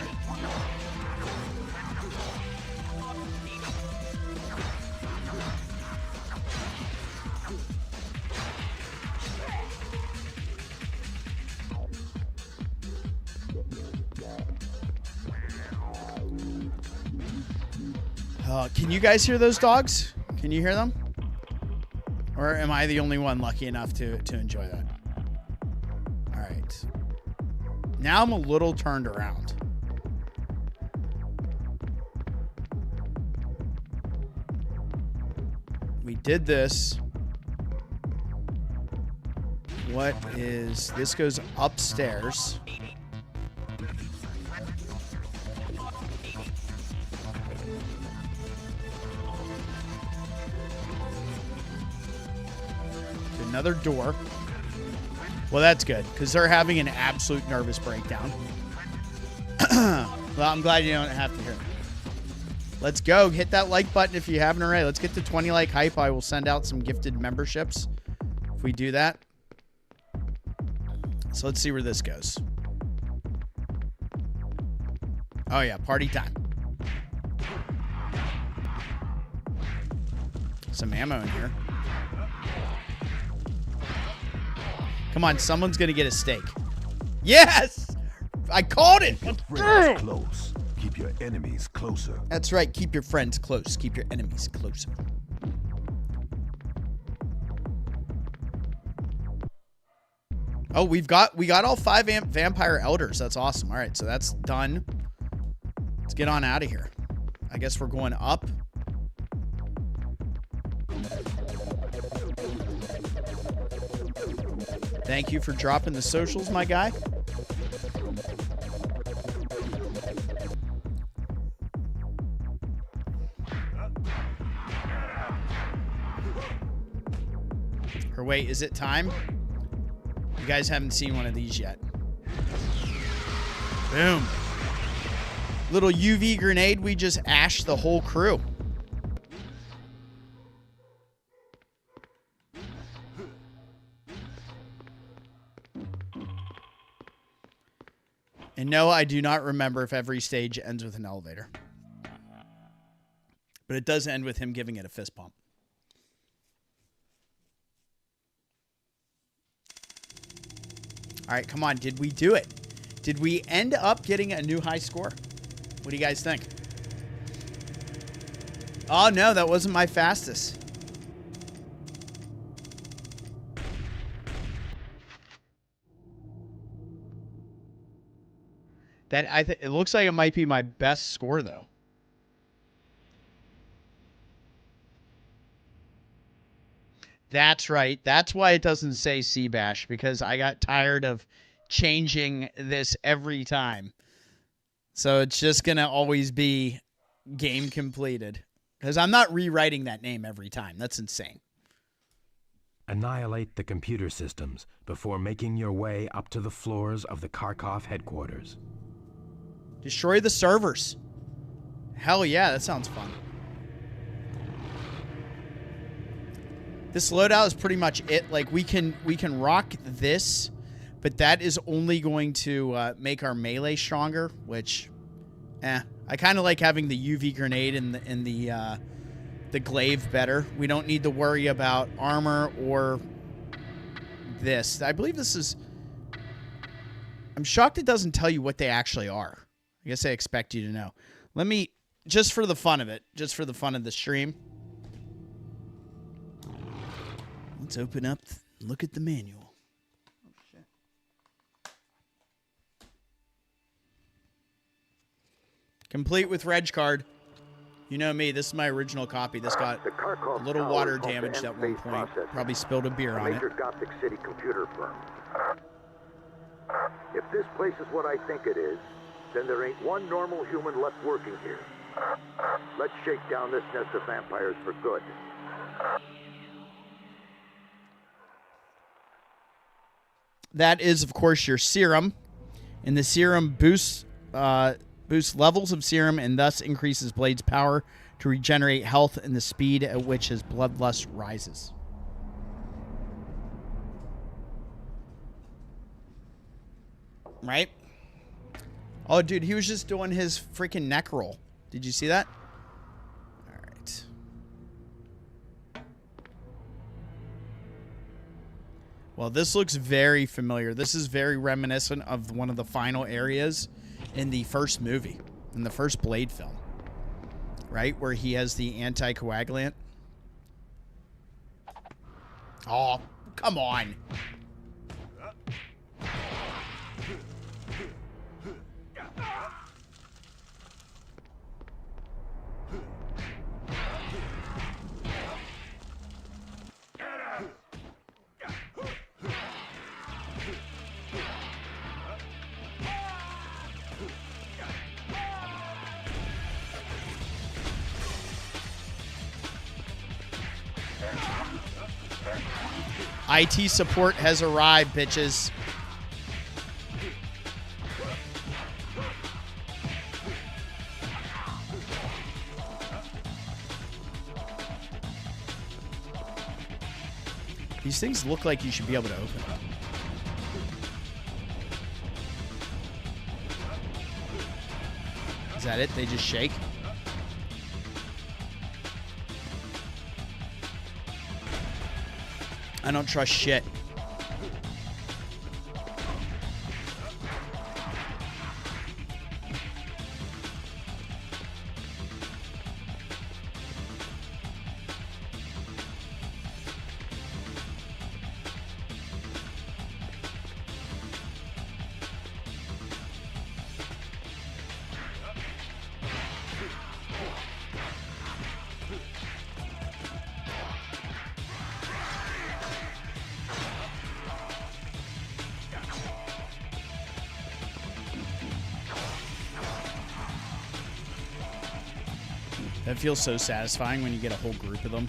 Can you guys hear those dogs? Can you hear them? Or am I the only one lucky enough to enjoy that? All right. Now I'm a little turned around. We did this. What is... This goes upstairs. Another door. Well, that's good, because they're having an absolute nervous breakdown. Well, I'm glad you don't have to hear it. Let's go. Hit that like button if you haven't already. Let's get to 20 like hype. I will send out some gifted memberships if we do that. So let's see where this goes. Oh, yeah. Party time. Some ammo in here. Come on, someone's gonna get a steak. Yes! I called it! Friends close. Keep your enemies closer. That's right, keep your friends close. Keep your enemies closer. Oh, we got all 5 vampire elders. That's awesome. All right, so that's done. Let's get on out of here. I guess we're going up. Thank you for dropping the socials, my guy. Or wait, is it time? You guys haven't seen one of these yet. Boom. Little UV grenade, we just ashed the whole crew. And no, I do not remember if every stage ends with an elevator. But it does end with him giving it a fist pump. All right, come on. Did we do it? Did we end up getting a new high score? What do you guys think? Oh, no, that wasn't my fastest. It looks like it might be my best score, though. That's right. That's why it doesn't say C-Bash, because I got tired of changing this every time. So it's just going to always be game completed. Because I'm not rewriting that name every time. That's insane. Annihilate the computer systems before making your way up to the floors of the KARKOV headquarters. Destroy the servers. Hell yeah, that sounds fun. This loadout is pretty much it. Like, we can rock this, but that is only going to make our melee stronger, which, I kind of like having the UV grenade and the GLYPH better. We don't need to worry about armor or this. I believe this is... I'm shocked it doesn't tell you what they actually are. I guess I expect you to know. Let me, just for the fun of it, just for the fun of the stream, let's open up, look at the manual. Oh, shit. Complete with reg card. You know me, this is my original copy. This got a little water damaged at one point. Probably spilled a beer on it. Major Gothic City computer firm. If this place is what I think it is, then there ain't one normal human left working here. Let's shake down this nest of vampires for good. That is, of course, your serum. And the serum boosts levels of serum and thus increases Blade's power to regenerate health and the speed at which his bloodlust rises. Right? Oh, dude, he was just doing his freaking neck roll. Did you see that? All right. Well, this looks very familiar. This is very reminiscent of one of the final areas in the first movie, in the first Blade film. Right? Where he has the anticoagulant. Oh, come on. IT support has arrived, bitches. These things look like you should be able to open them. Is that it? They just shake? I don't trust shit. That feels so satisfying when you get a whole group of them.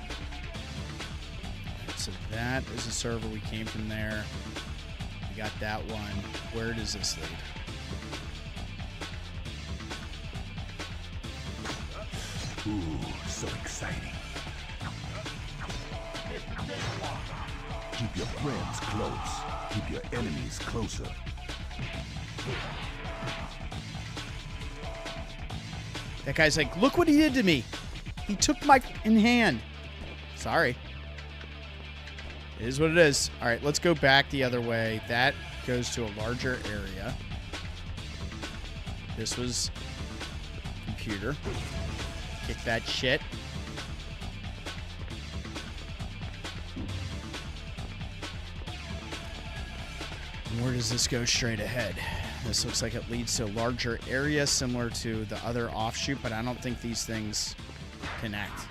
Right, so that is a server. We came from there. We got that one. Where does this lead? Ooh, so exciting. Keep your friends close. Keep your enemies closer. That guy's like, look what he did to me. He took my in hand. Sorry. It is what it is. All right, let's go back the other way. That goes to a larger area. This was computer. Kick that shit. And where does this go straight ahead? This looks like it leads to a larger area similar to the other offshoot, but I don't think these things connect.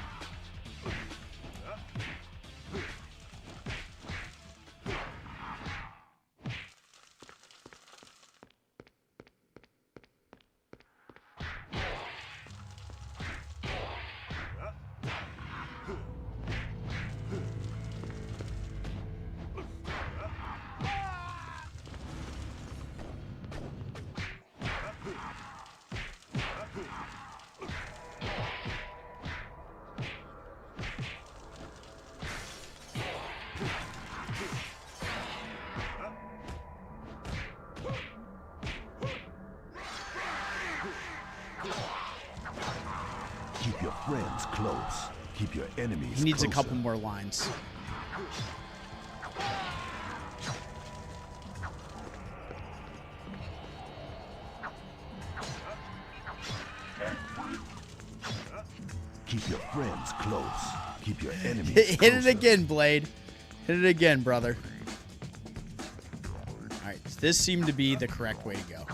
Keep your enemies He needs closer. a couple more lines. Keep your friends close. Keep your enemies Hit closer. it again, Blade. Hit it again, brother. All right, this seemed to be the correct way to go.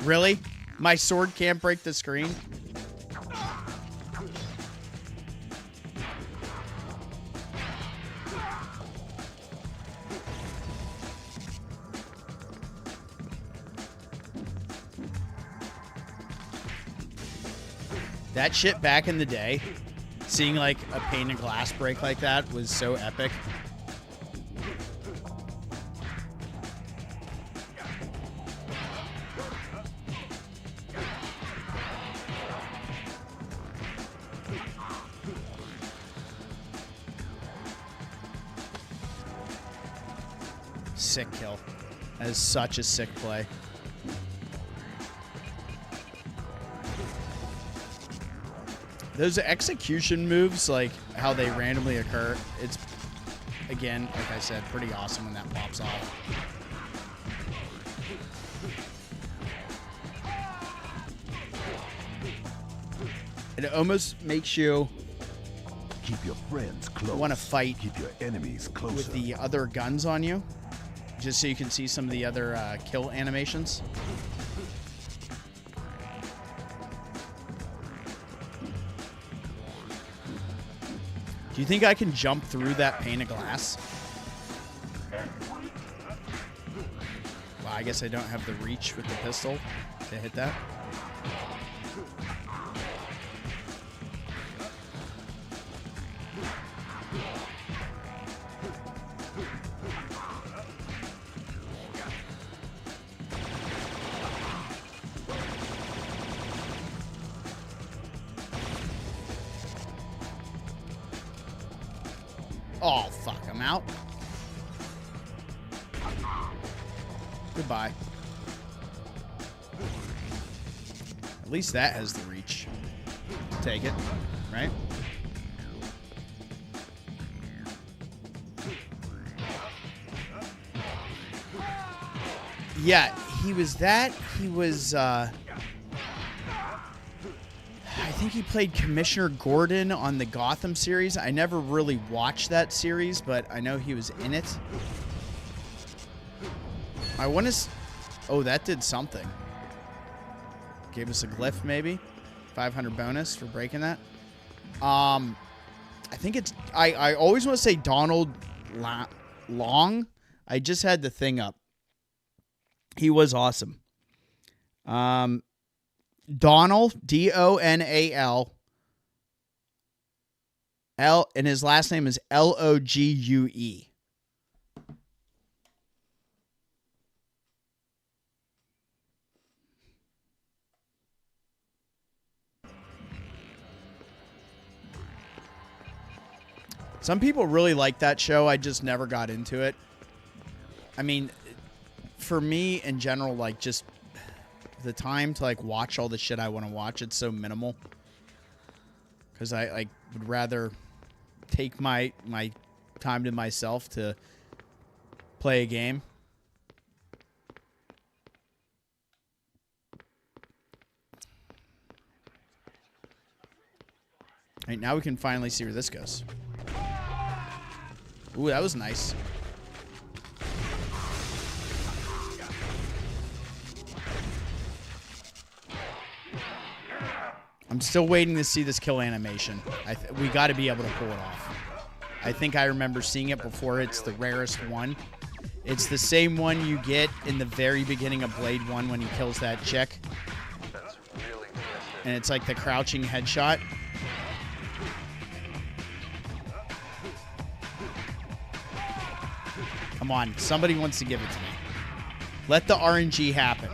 Really? My sword can't break the screen? That shit back in the day, seeing like a pane of glass break like that was so epic. Sick kill. That is such a sick play. Those execution moves, like how they randomly occur, it's, again, like I said, pretty awesome when that pops off. It almost makes you Keep your friends close. want to fight Keep your enemies closer. with the other guns on you, just so you can see some of the other kill animations. Do you think I can jump through that pane of glass? Well, I guess I don't have the reach with the pistol to hit that. Oh, fuck. I'm out. Goodbye. At least that has the reach. Take it, right? Yeah, he was that. He was, I think he played Commissioner Gordon on the Gotham series. I never really watched that series, but I know he was in it. I want to... Oh, that did something. Gave us a glyph, maybe. 500 bonus for breaking that. I think it's... I always want to say Donald Long. I just had the thing up. He was awesome. Donal, D-O-N-A-L, and his last name is L-O-G-U-E. Some people really like that show. I just never got into it. I mean, for me in general, like, just the time to like watch all the shit I want to watch, it's so minimal, because I like would rather take my time to myself to play a game. All right, now we can finally see where this goes. Ooh, that was nice. I'm still waiting to see this kill animation. We got to be able to pull it off. I think I remember seeing it before. It's the rarest one. It's the same one you get in the very beginning of Blade 1 when he kills that chick. And it's like the crouching headshot. Come on, somebody wants to give it to me. Let the RNG happen.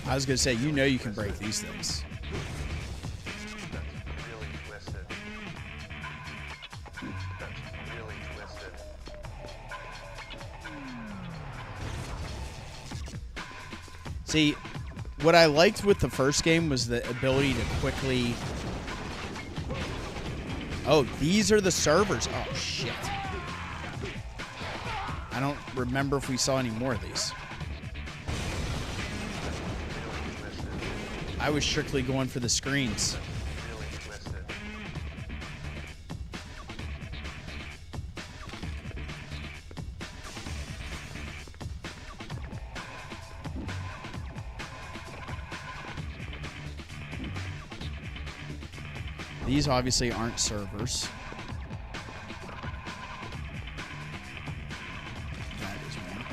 I was gonna say, you know, you can break these things. See, what I liked with the first game was the ability to quickly... Oh, these are the servers. Oh, shit. I don't remember if we saw any more of these. I was strictly going for the screens. These obviously aren't servers. That is one.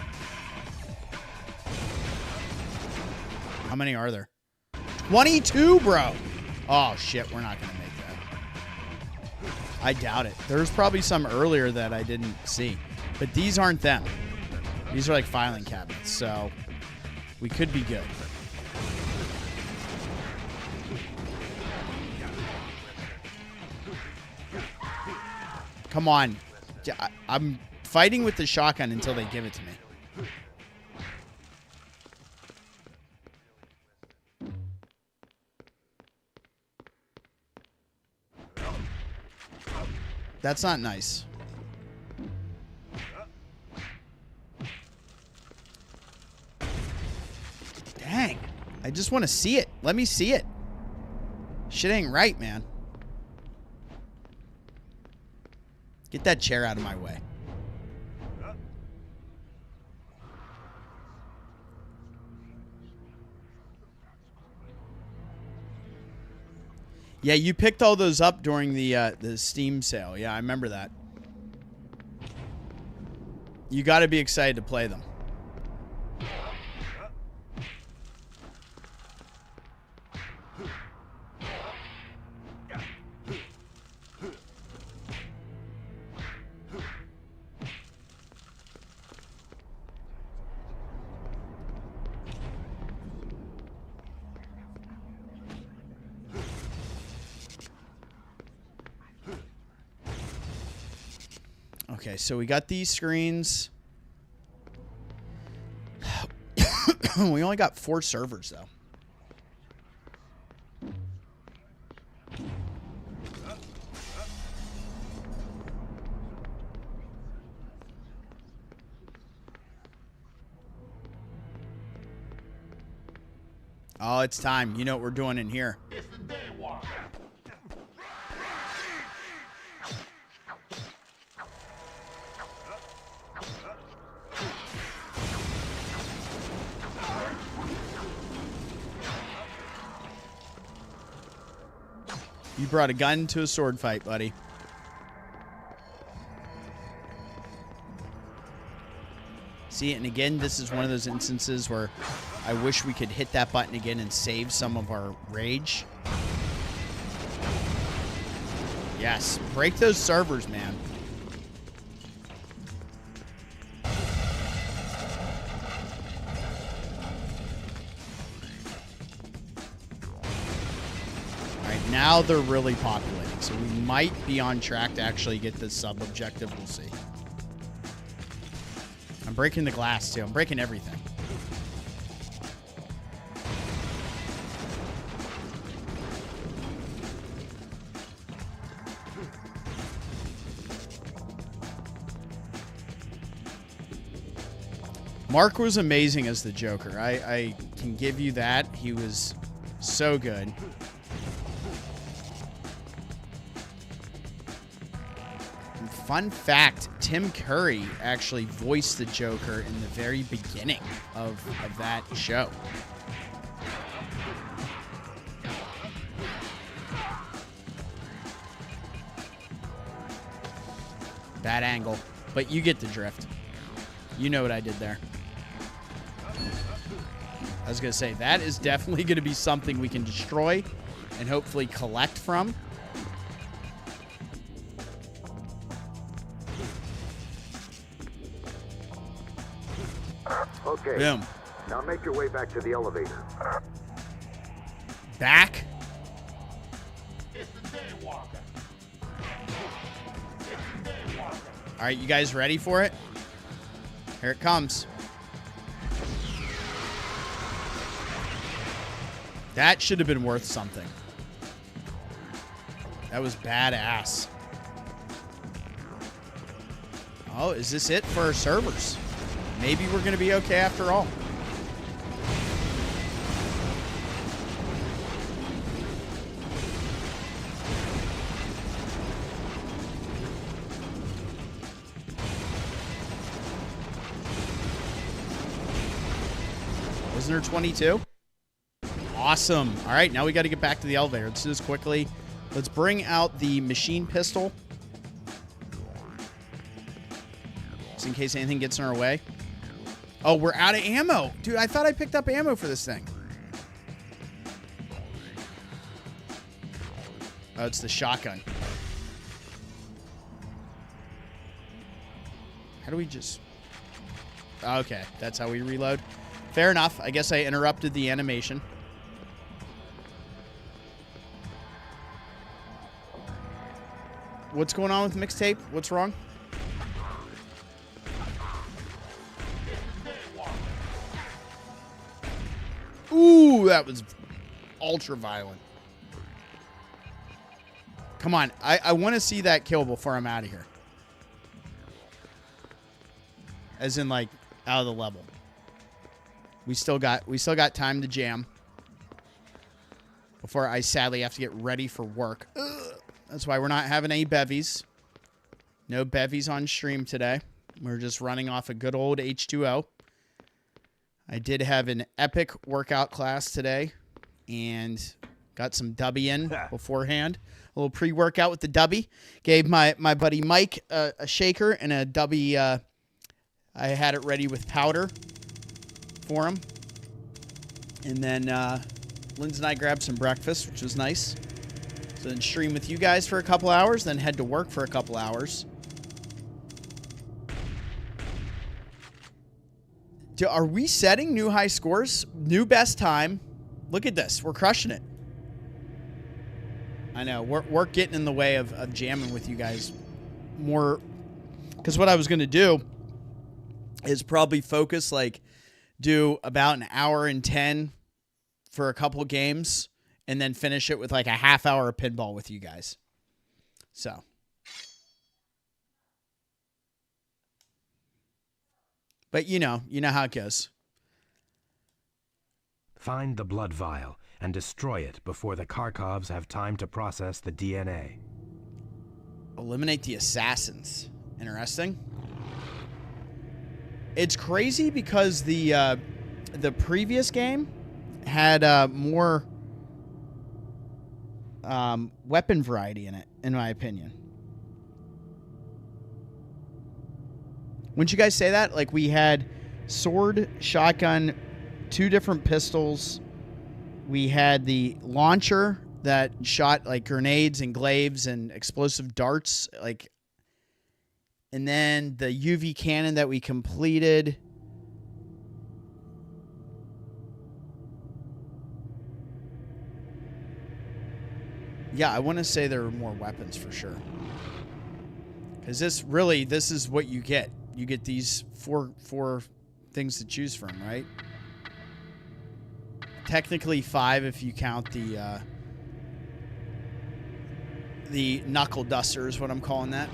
How many are there? 22, bro! Oh, shit, we're not going to make that. I doubt it. There's probably some earlier that I didn't see. But these aren't them. These are like filing cabinets, so we could be good. Come on. I'm fighting with the shotgun until they give it to me. That's not nice. Dang. I just want to see it. Let me see it. Shit ain't right, man. Get that chair out of my way. Yeah, you picked all those up during the Steam sale. Yeah, I remember that. You got to be excited to play them. Okay, so we got these screens. We only got 4 servers, though. Oh, it's time. You know what we're doing in here. It's the Daywalker. You brought a gun to a sword fight, buddy. See, and again, this is one of those instances where I wish we could hit that button again and save some of our rage. Yes, break those servers, man. Now they're really populating, so we might be on track to actually get this sub-objective. We'll see. I'm breaking the glass, too. I'm breaking everything. Mark was amazing as the Joker. I can give you that. He was so good. Fun fact, Tim Curry actually voiced the Joker in the very beginning of that show. Bad angle, but you get the drift. You know what I did there. I was going to say, that is definitely going to be something we can destroy and hopefully collect from. Okay. Boom. Now make your way back to the elevator. Back? It's the Daywalker. All right, you guys ready for it? Here it comes. That should have been worth something. That was badass. Oh, is this it for our servers? Maybe we're going to be okay after all. Wasn't there 22? Awesome. All right, now we got to get back to the elevator. Let's do this quickly. Let's bring out the machine pistol. Just in case anything gets in our way. Oh, we're out of ammo. Dude, I thought I picked up ammo for this thing. Oh, it's the shotgun. How do we just... Okay, that's how we reload. Fair enough. I guess I interrupted the animation. What's going on with mixtape? What's wrong? Ooh, that was ultra violent. Come on. I want to see that kill before I'm out of here. As in, like, out of the level. We still got time to jam. Before I sadly have to get ready for work. Ugh. That's why we're not having any bevies. No bevies on stream today. We're just running off a good old H2O. I did have an epic workout class today. And got some dubby in beforehand. A little pre-workout with the dubby. Gave my buddy Mike a shaker and a dubby. I had it ready with powder for him. And then Linz and I grabbed some breakfast, which was nice. So then stream with you guys for a couple hours, then head to work for a couple hours. Are we setting new high scores? New best time. Look at this. We're crushing it. I know. We're getting in the way of jamming with you guys more. Because what I was going to do is probably focus, like, do about an hour and 10 for a couple games. And then finish it with like a half hour of pinball with you guys. So. But you know how it goes. Find the blood vial and destroy it before the Karkovs have time to process the DNA. Eliminate the assassins. Interesting. It's crazy because the previous game had more weapon variety in it, in my opinion. Wouldn't you guys say that? Like, we had sword, shotgun, 2 different pistols. We had the launcher that shot, like, grenades and glaives and explosive darts. Like, and then the UV cannon that we completed. Yeah, I want to say there are more weapons for sure. Because this is what you get. You get these four things to choose from, right? Technically 5 if you count the knuckle duster is what I'm calling that.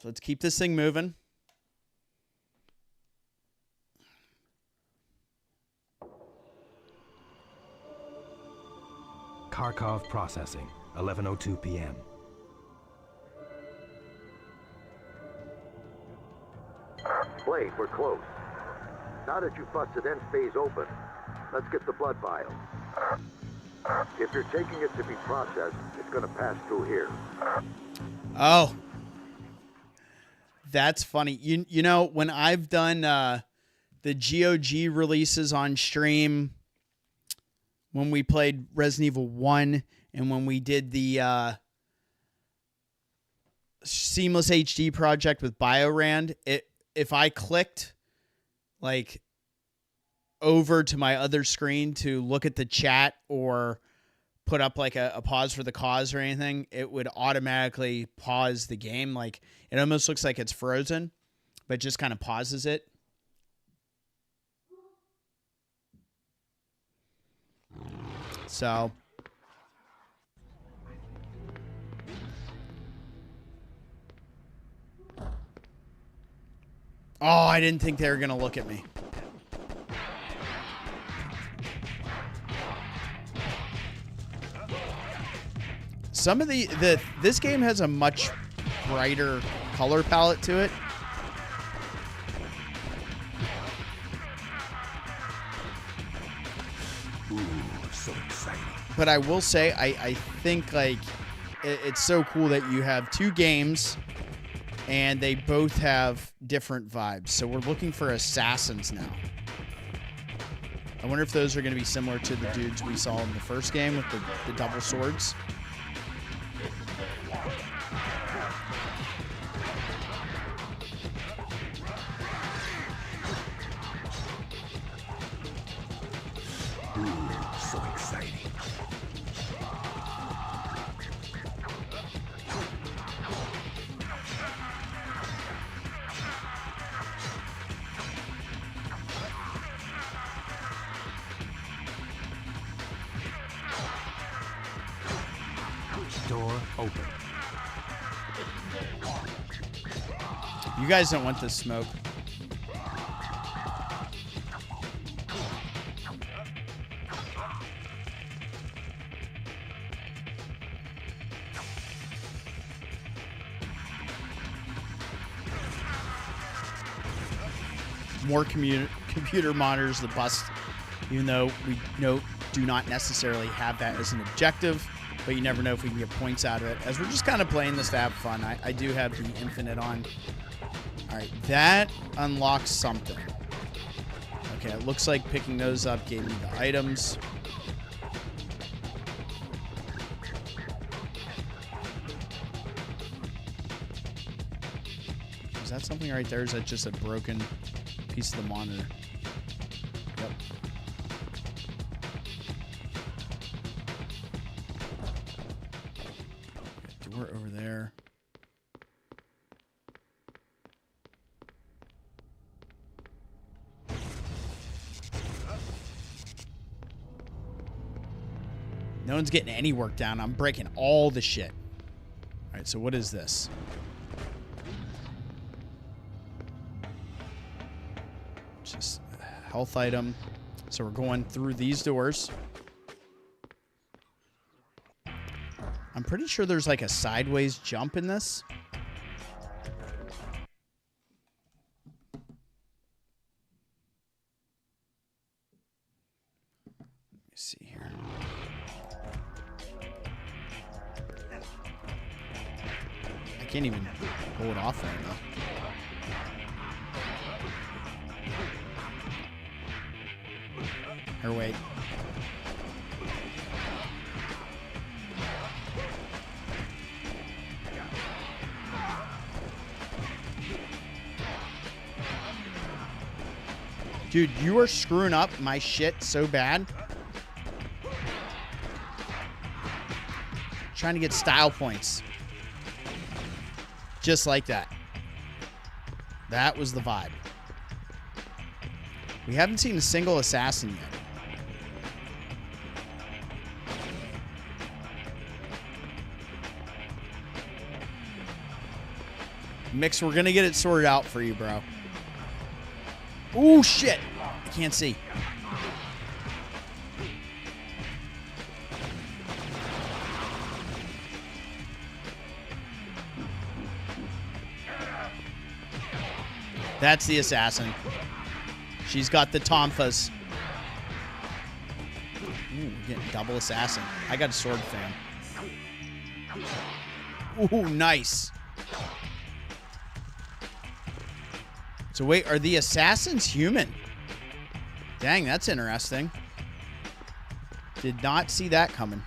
So let's keep this thing moving. Karkov processing, 11:02 p.m. Blade, we're close. Now that you've busted Nth phase open, let's get the blood vial. If you're taking it to be processed, it's going to pass through here. Oh. That's funny. You know, when I've done the GOG releases on stream, when we played Resident Evil 1 and when we did the Seamless HD project with BioRand, if I clicked like over to my other screen to look at the chat or put up like a pause for the cause or anything, it would automatically pause the game. Like it almost looks like it's frozen, but just kind of pauses it. So oh, I didn't think they were going to look at me. Some of this game has a much brighter color palette to it. Ooh, so exciting. But I will say, I think like it's so cool that you have two games and they both have different vibes. So we're looking for assassins now. I wonder if those are going to be similar to the dudes we saw in the first game with the double swords. Ooh, so exciting. Door open. You guys don't want this smoke. More computer monitors the bust, even though we do not necessarily have that as an objective, but you never know if we can get points out of it. As we're just kind of playing this to have fun, I do have the infinite on. All right, that unlocks something. Okay, it looks like picking those up gave me the items. Is that something right there? Or is that just a broken piece of the monitor? Yep. Door over there. No one's getting any work done. I'm breaking all the shit. All right, so what is this? Just a health item. So we're going through these doors. I'm pretty sure there's like a sideways jump in this. Let me see here. I can't even pull it off right now. Or wait. Dude, you are screwing up my shit so bad. Trying to get style points. Just like that. That was the vibe. We haven't seen a single assassin yet. Mix, we're gonna get it sorted out for you, bro. Ooh, shit. I can't see. That's the assassin. She's got the tonfas. Ooh, we're getting double assassin. I got a sword fan. Ooh, nice. So wait, are the assassins human? Dang, that's interesting. Did not see that coming.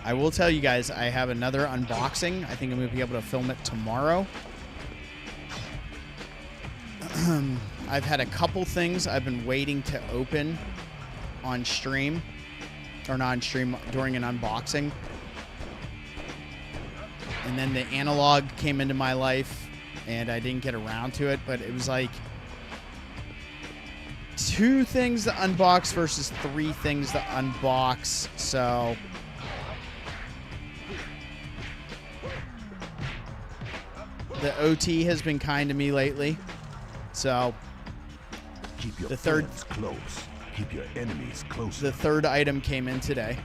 I will tell you guys, I have another unboxing. I think I'm going to be able to film it tomorrow. I've had a couple things I've been waiting to open on stream. Or not on stream, during an unboxing. And then the analog came into my life, and I didn't get around to it. But it was like 2 things to unbox versus 3 things to unbox. So the OT has been kind to me lately. So Keep your the third friends close. Keep your enemies closer. The third item came in today.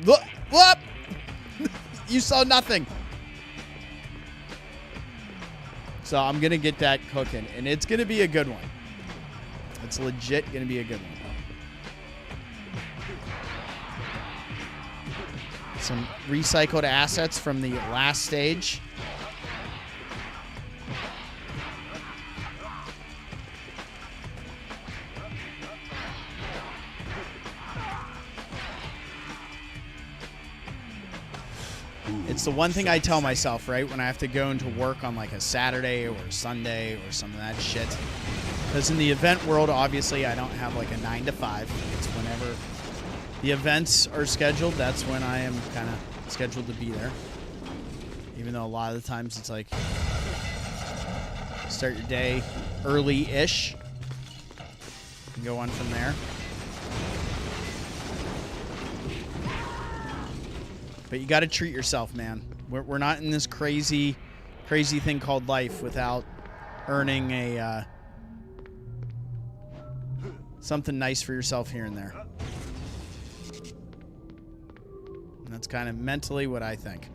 Look! Whoop! You saw nothing. So I'm going to get that cooking, and it's going to be a good one. It's legit going to be a good one. Some recycled assets from the last stage. It's the one thing I tell myself, right, when I have to go into work on like a Saturday or a Sunday or some of that shit. Because in the event world, obviously, I don't have like a 9 to 5. It's whenever the events are scheduled, that's when I am kind of scheduled to be there. Even though a lot of the times it's like start your day early-ish and go on from there. But you got to treat yourself, man. We're not in this crazy thing called life without earning a something nice for yourself here and there. And that's kind of mentally what I think.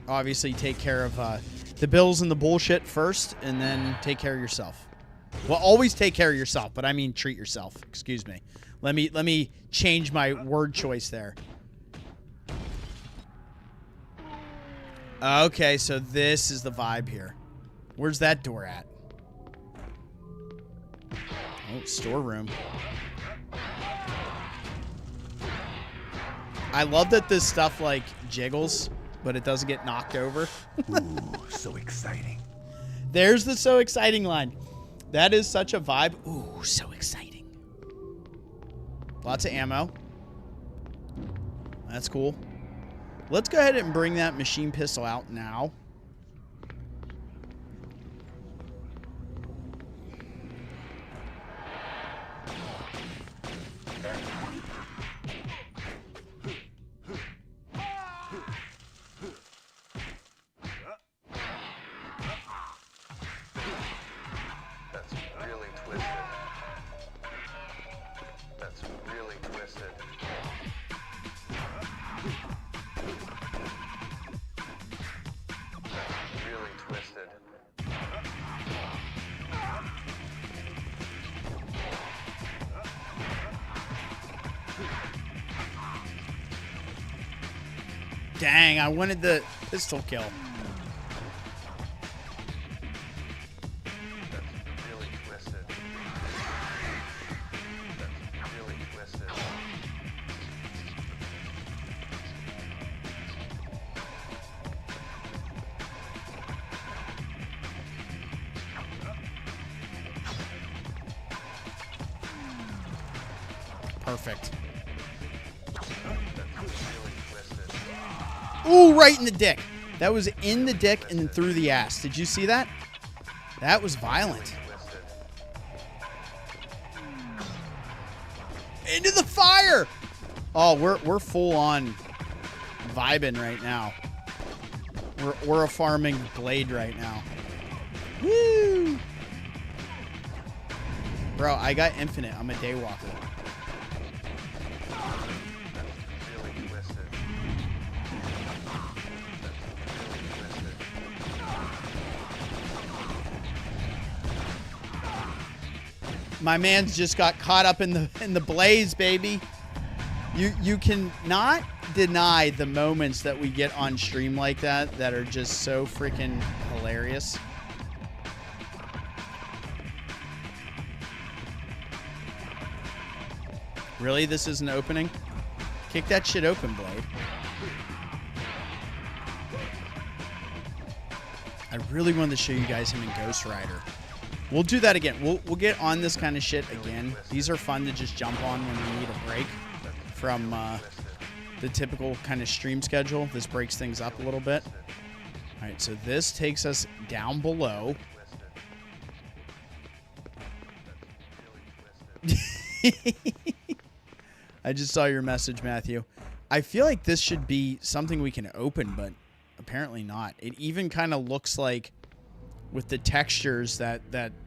Obviously, take care of the bills and the bullshit first, and then take care of yourself. Well, always take care of yourself, but I mean treat yourself. Excuse me. Let me change my word choice there. Okay, so this is the vibe here. Where's that door at? Oh, storeroom. I love that this stuff like jiggles, but it doesn't get knocked over. Ooh, so exciting. There's the so exciting line. That is such a vibe. Ooh, so exciting. Lots of ammo. That's cool. Let's go ahead and bring that machine pistol out now. Dang, I wanted the pistol kill. That's really twisted. That's really twisted. Perfect. Ooh, right in the dick. That was in the dick and then through the ass. Did you see that? That was violent. Into the fire! Oh, we're full on vibing right now. We're a farming blade right now. Woo! Bro, I got infinite. I'm a daywalker. My man's just got caught up in the blaze, baby. You can not deny the moments that we get on stream like that are just so freaking hilarious. Really? This isn't opening? Kick that shit open, Blade. I really wanted to show you guys him in Ghost Rider. We'll do that again. We'll get on this kind of shit again. These are fun to just jump on when we need a break from the typical kind of stream schedule. This breaks things up a little bit. All right, so this takes us down below. I just saw your message, Matthew. I feel like this should be something we can open, but apparently not. It even kind of looks like, with the textures, that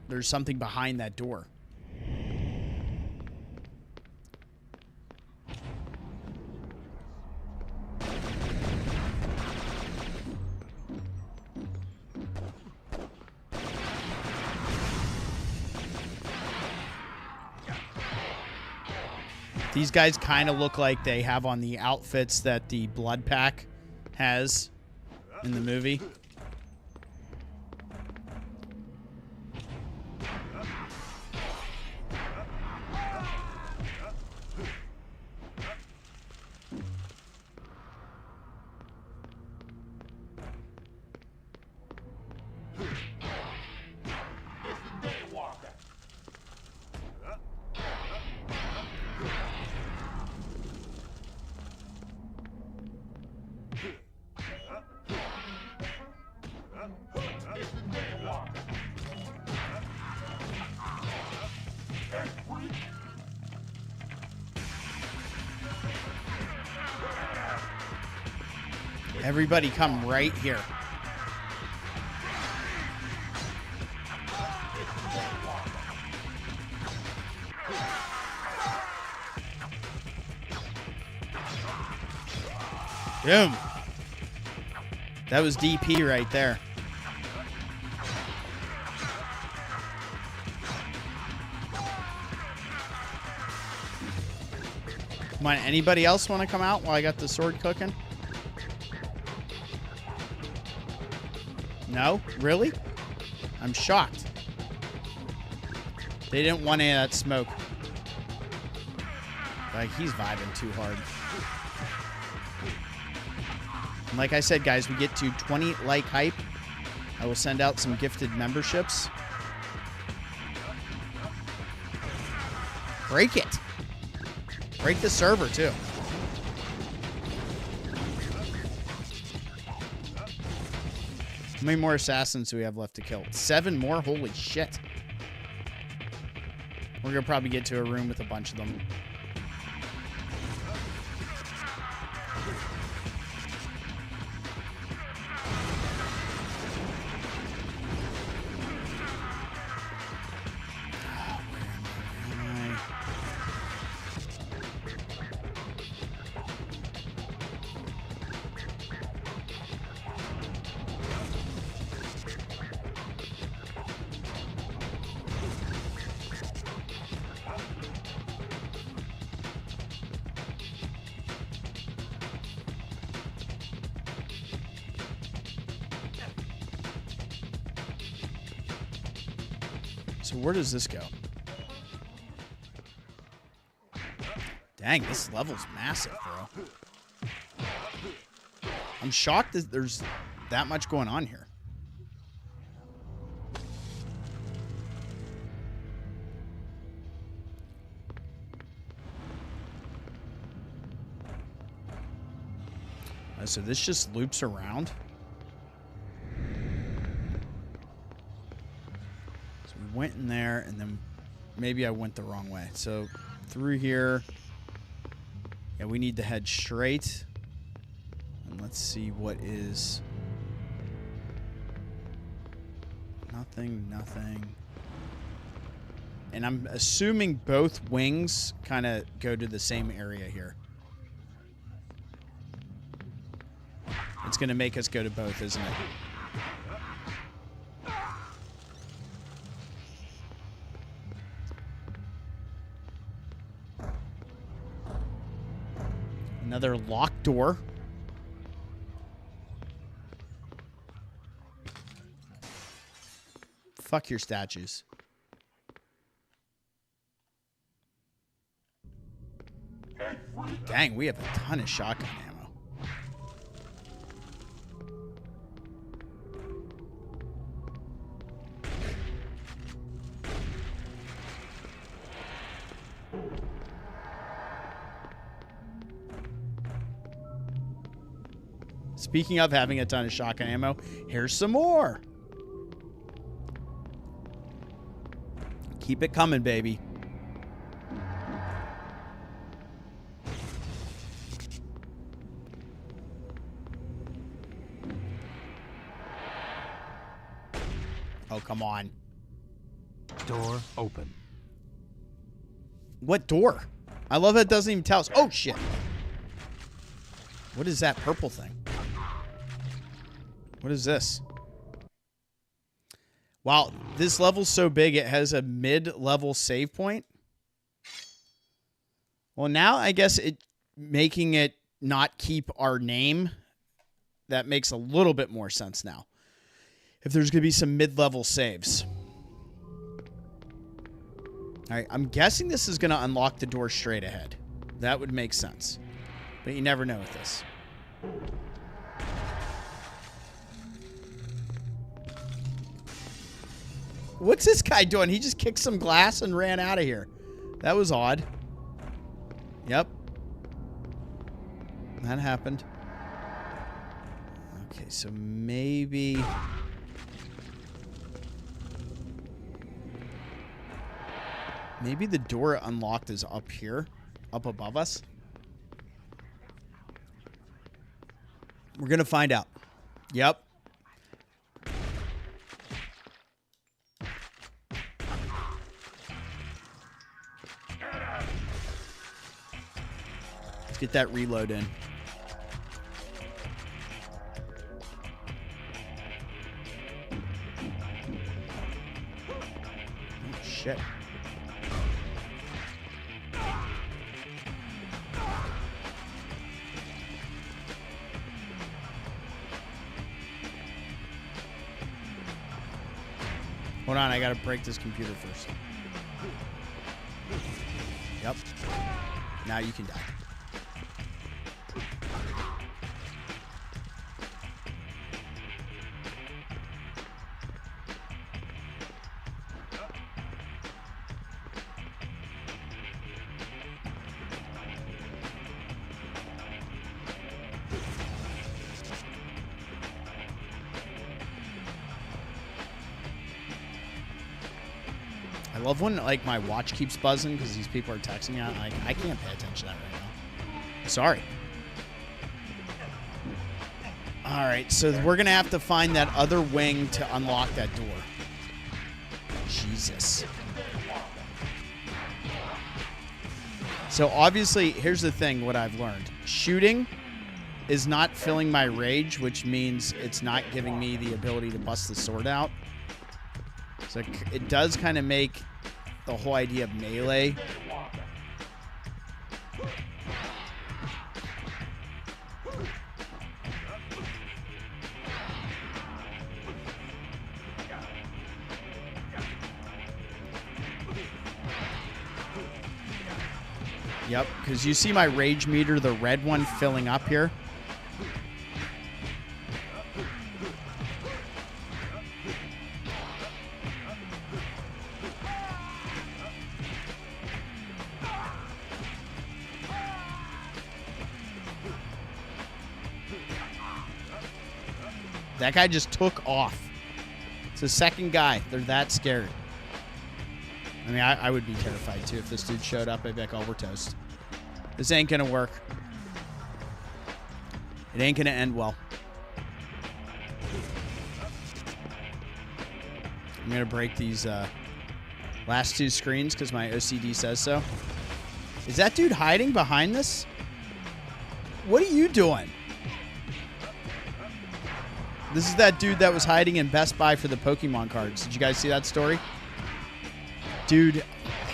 there's something behind that door. These guys kind of look like they have on the outfits that the Blood Pack has in the movie. Everybody come right here. Boom. That was DP right there. Come on, anybody else want to come out while I got the sword cooking? No? Really? I'm shocked. They didn't want any of that smoke. Like, he's vibing too hard. And like I said, guys, we get to 20 like hype. I will send out some gifted memberships. Break it. Break the server, too. How many more assassins do we have left to kill? 7 more? Holy shit. We're going to probably get to a room with a bunch of them. So where does this go? Dang, this level's massive, bro. I'm shocked that there's that much going on here. So this just loops around. Went in there, and then maybe I went the wrong way. So through here, yeah, we need to head straight. And let's see what is. Nothing, nothing. And I'm assuming both wings kind of go to the same area here. It's going to make us go to both, isn't it? Another locked door. Fuck your statues. Dang, we have a ton of shotgun ammo. Speaking of having a ton of shotgun ammo, here's some more. Keep it coming, baby. Oh, come on. Door open. What door? I love that it doesn't even tell us. Oh, shit. What is that purple thing? What is this? Wow, this level's so big it has a mid-level save point. Well, now I guess it making it not keep our name, that makes a little bit more sense now. If there's going to be some mid-level saves. All right, I'm guessing this is going to unlock the door straight ahead. That would make sense. But you never know with this. What's this guy doing? He just kicked some glass and ran out of here. That was odd. Yep. That happened. Okay, so maybe... maybe the door unlocked is up here. Up above us. We're going to find out. Yep. Let's get that reload in. Oh, shit. Hold on, I gotta break this computer first. Yep. Now you can die. I love when, like, my watch keeps buzzing because these people are texting me. Like, I can't pay attention to that right now. Sorry. All right, so we're going to have to find that other wing to unlock that door. Jesus. So, obviously, here's the thing, what I've learned. Shooting is not filling my rage, which means it's not giving me the ability to bust the sword out. So it does kind of make the whole idea of melee. Yep, because you see my rage meter, the red one filling up here. That guy just took off. It's the second guy. They're that scared. I mean, I would be terrified, too. If this dude showed up, I'd be like, oh, we're toast. This ain't going to work. It ain't going to end well. I'm going to break these last two screens because my OCD says so. Is that dude hiding behind this? What are you doing? This is that dude that was hiding in Best Buy for the Pokemon cards. Did you guys see that story? Dude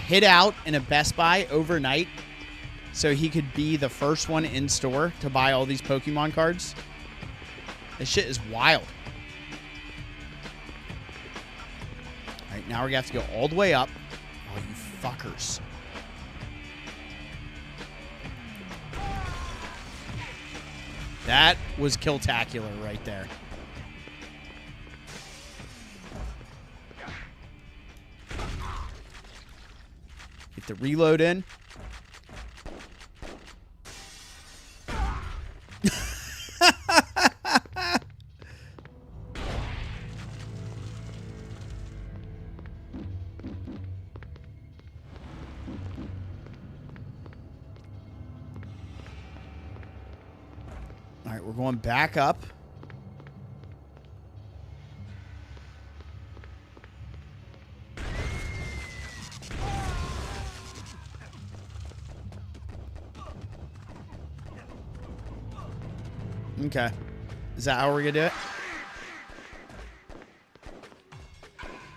hid out in a Best Buy overnight so he could be the first one in store to buy all these Pokemon cards. This shit is wild. All right, now we're going to have to go all the way up. Oh, you fuckers. That was kill-tacular right there. Get the reload in. All right, we're going back up. Okay. Is that how we're going to do it?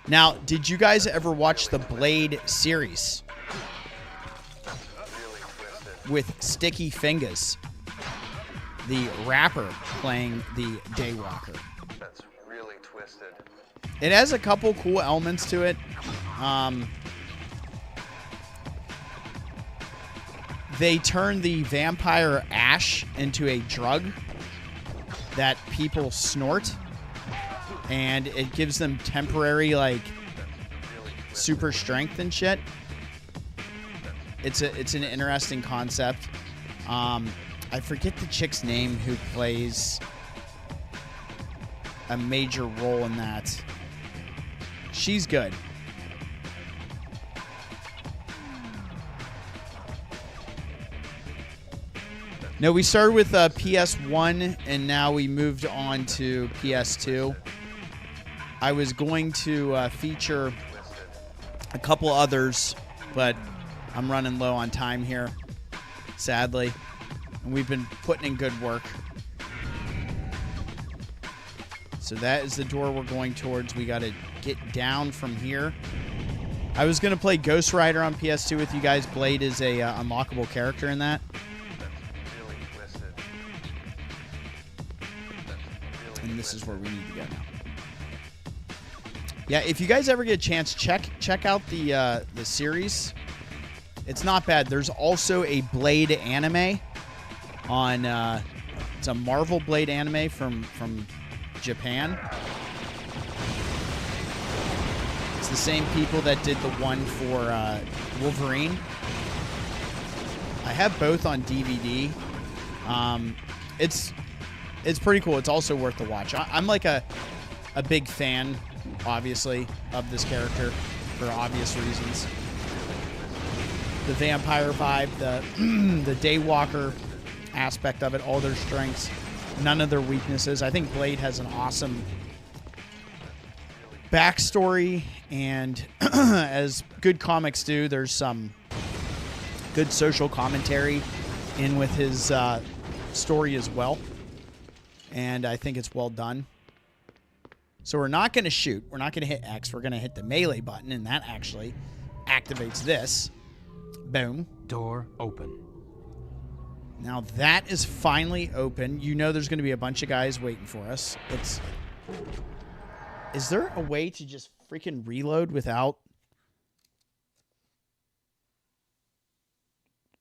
Now, did you guys ever watch the Blade series? With Sticky Fingers, the rapper playing the Daywalker. That's really twisted. It has a couple cool elements to it. They turn the vampire ASHE into a drug that people snort, and it gives them temporary, like, super strength and shit. It's an interesting concept. I forget the chick's name who plays a major role in that. She's good. No, we started with PS1, and now we moved on to PS2. I was going to feature a couple others, but I'm running low on time here, sadly. And we've been putting in good work. So that is the door we're going towards. We got to get down from here. I was going to play Ghost Rider on PS2 with you guys. Blade is a unlockable character in that. And this is where we need to go now. Yeah, if you guys ever get a chance, check out the series. It's not bad. There's also a Blade anime on. It's a Marvel Blade anime from Japan. It's the same people that did the one for Wolverine. I have both on DVD. It's pretty cool. It's also worth the watch. I'm like a big fan, obviously, of this character for obvious reasons. The vampire vibe, the Daywalker aspect of it, all their strengths, none of their weaknesses. I think Blade has an awesome backstory, and as good comics do, there's some good social commentary in with his story as well. And I think it's well done. So we're not going to shoot. We're not going to hit X. We're going to hit the melee button, and that actually activates this. Boom. Door open. Now that is finally open. You know there's going to be a bunch of guys waiting for us. Is there a way to just freaking reload without...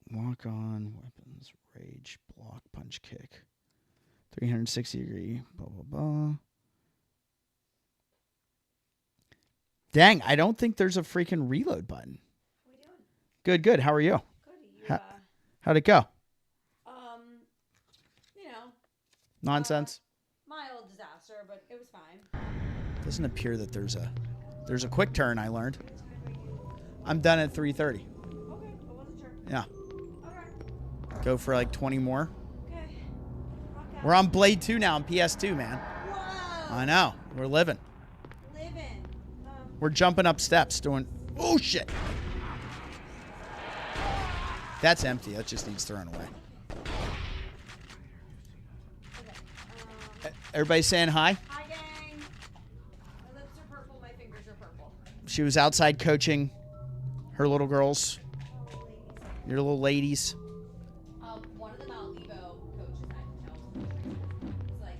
Lock on, weapons, rage, block, punch, kick. 360 degree, blah, blah, blah. Dang, I don't think there's a freaking reload button. What are you doing? Good, good. How are you? Good. How'd it go? You know. Nonsense? Mild disaster, but it was fine. Doesn't appear that there's a quick turn, I learned. I'm done at 3:30. Okay, I wasn't sure. Yeah. Okay. Go for like 20 more. Okay. We're on Blade 2 now on PS2, man. Whoa. I know. We're living. We're jumping up steps doing... Oh, shit. That's empty. That just needs thrown away. Everybody saying hi? Hi, gang. My lips are purple. My fingers are purple. She was outside coaching her little girls. Your little ladies. One of them out Levo coaches at Chelsea. It's like,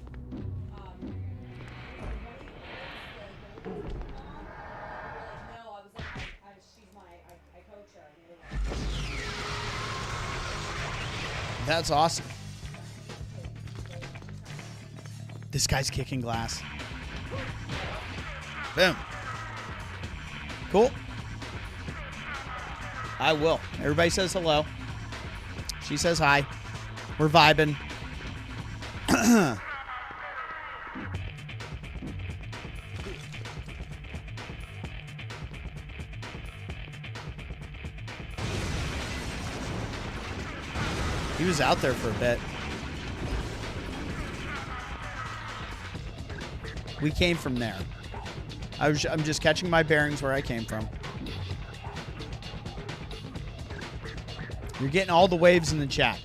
no, I was like, she's I coach her. That's awesome. This guy's kicking glass. Boom. Cool. I will. Everybody says hello. She says hi. We're vibing. He was out there for a bit. We came from there. I'm just catching my bearings where I came from. You're getting all the waves in the chat.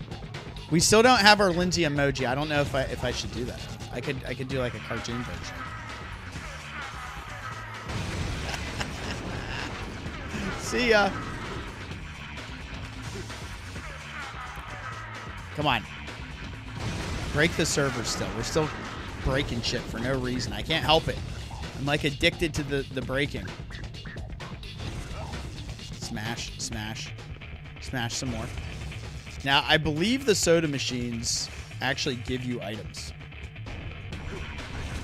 We still don't have our Lindsay emoji. I don't know if I should do that. I could do like a cartoon version. See ya. Come on. Break the server still. We're still breaking shit for no reason. I can't help it. I'm like addicted to the breaking. Smash, smash, smash some more. Now, I believe the soda machines actually give you items.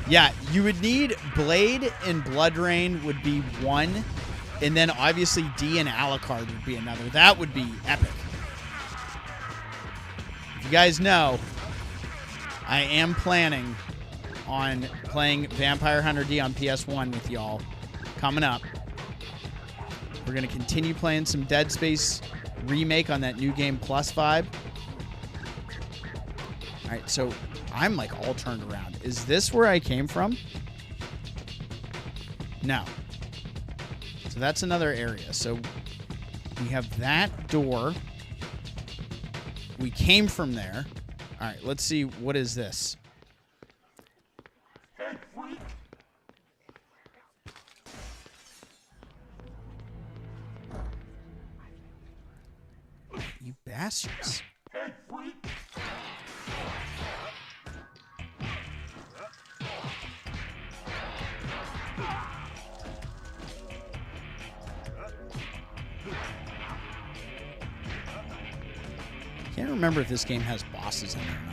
Yeah, you would need Blade and Blood Rain would be one. And then obviously D and Alucard would be another. That would be epic. If you guys know, I am planning on playing Vampire Hunter D on PS1 with y'all coming up. We're going to continue playing some Dead Space remake on that New Game Plus vibe. All right, so I'm like all turned around. Is this where I came from? No. So that's another area. So we have that door. We came from there. All right, let's see. What is this? You bastards. Can't remember if this game has bosses in it or not.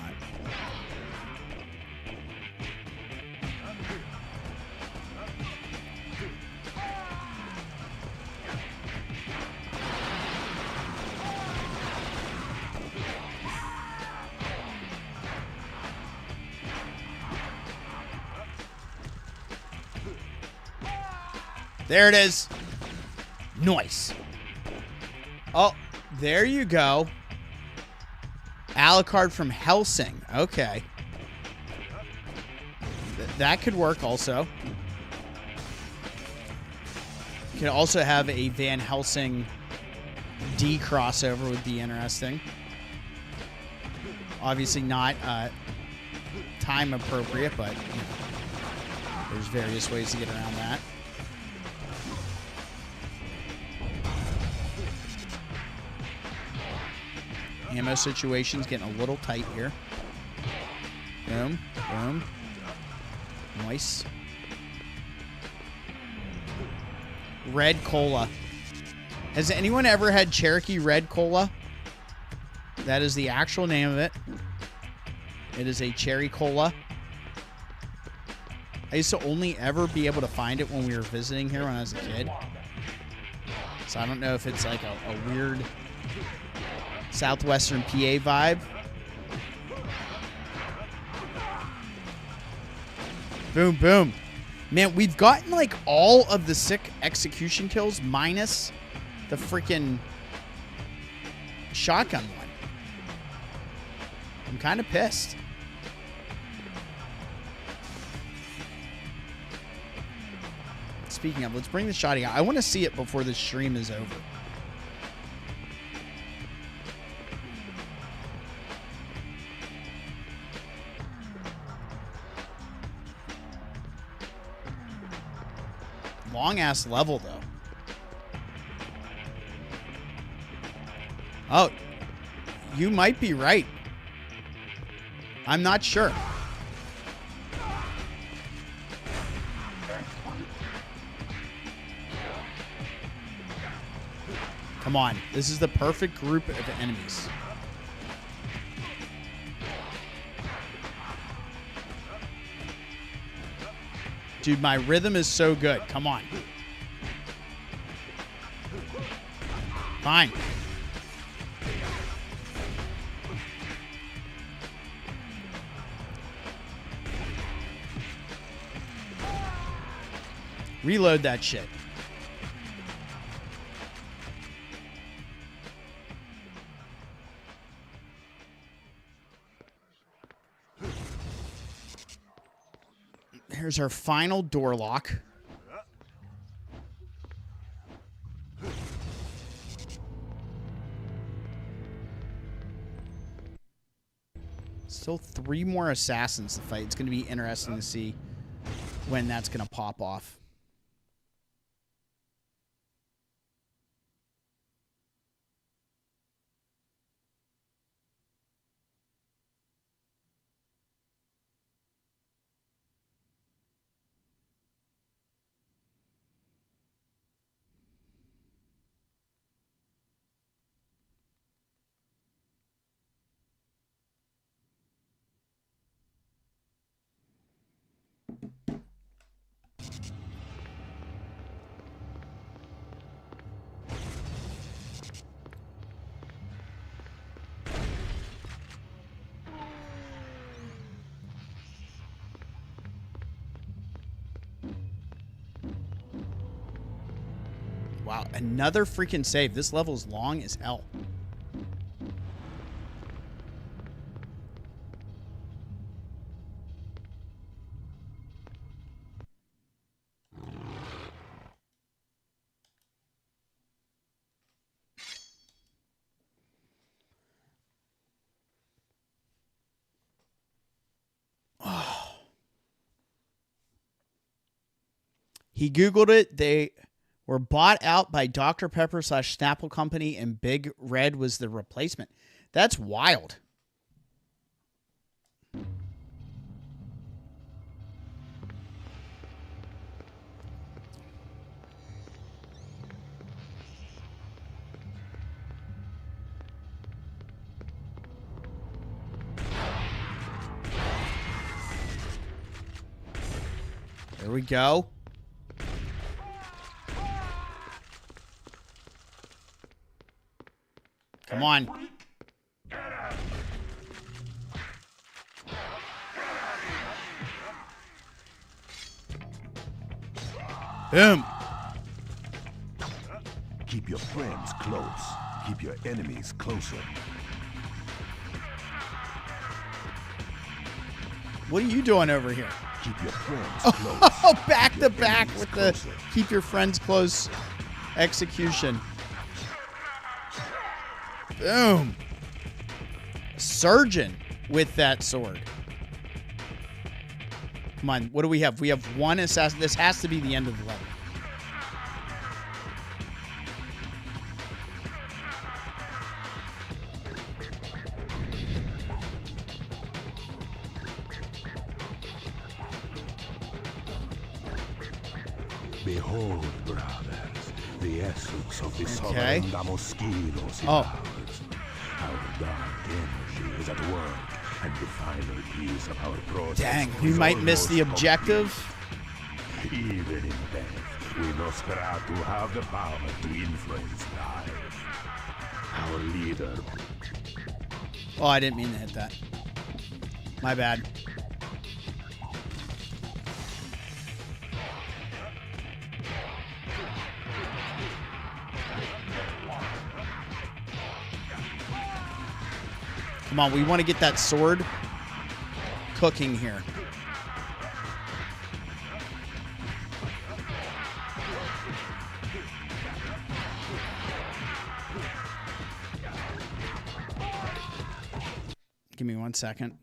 There it is. Nice. Oh, there you go. Alucard from Helsing. Okay. That could work also. You could also have a Van Helsing D crossover would be interesting. Obviously not time appropriate, but you know, there's various ways to get around that. Ammo situation's getting a little tight here. Boom. Boom. Nice. Red Cola. Has anyone ever had Cherokee Red Cola? That is the actual name of it. It is a cherry cola. I used to only ever be able to find it when we were visiting here when I was a kid. So I don't know if it's like a weird Southwestern PA vibe. Boom, boom. Man, we've gotten like all of the sick execution kills minus the freaking shotgun one. I'm kind of pissed. Speaking of, let's bring the shotty out. I want to see it before the stream is over. Long ass level though. Oh, you might be right. I'm not sure. Come on. This is the perfect group of enemies. Dude, my rhythm is so good. Come on. Fine. Reload that shit. Here's our final door lock. Still 3 more assassins to fight. It's going to be interesting to see when that's going to pop off. Wow, another freaking save. This level is long as hell. Oh. He Googled it. They were bought out by Dr. Pepper / Snapple Company, and Big Red was the replacement. That's wild. There we go. Come on. Boom. Keep your friends close. Keep your enemies closer. What are you doing over here? Keep your friends close. Oh, back to back with the keep your friends close execution. Boom. Surgeon with that sword. Come on, what do we have? We have 1 assassin. This has to be the end of the level. Behold, brothers, the essence of the Okay. sovereign Damoskilos in ours. Our dark energy is at work, and the final piece of our process. Dang, we is might miss the almost objective. complete. Even in death, we Nosferatu have the power to influence life. Our leader. Oh, I didn't mean to hit that. My bad. Come on, we want to get that sword cooking here. Give me 1 second.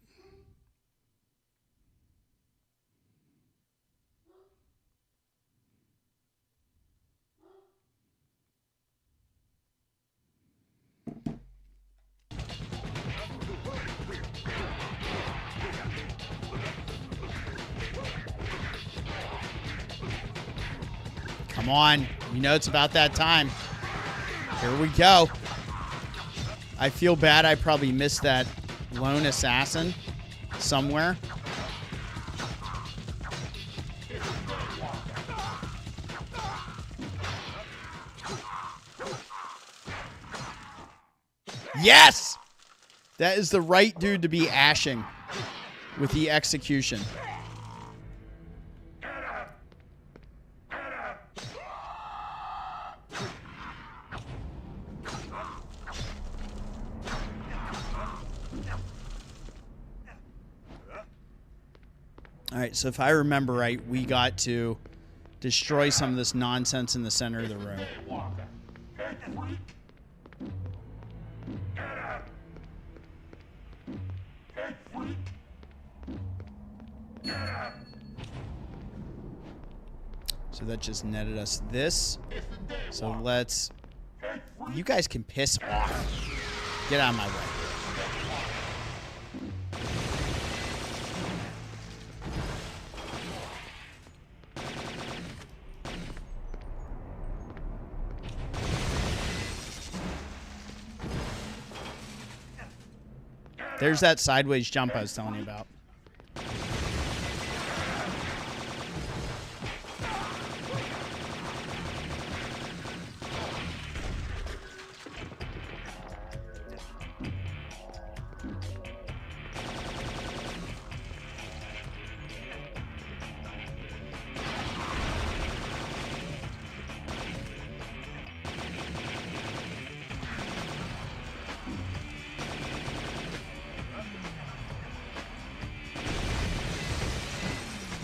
Come on. You know it's about that time. Here we go. I feel bad I probably missed that lone assassin somewhere. Yes! That is the right dude to be ashing with the execution. All right, so if I remember right, we got to destroy some of this nonsense in the center of the room. So that just netted us this. So let's... You guys can piss off. Get out of my way. There's that sideways jump I was telling you about.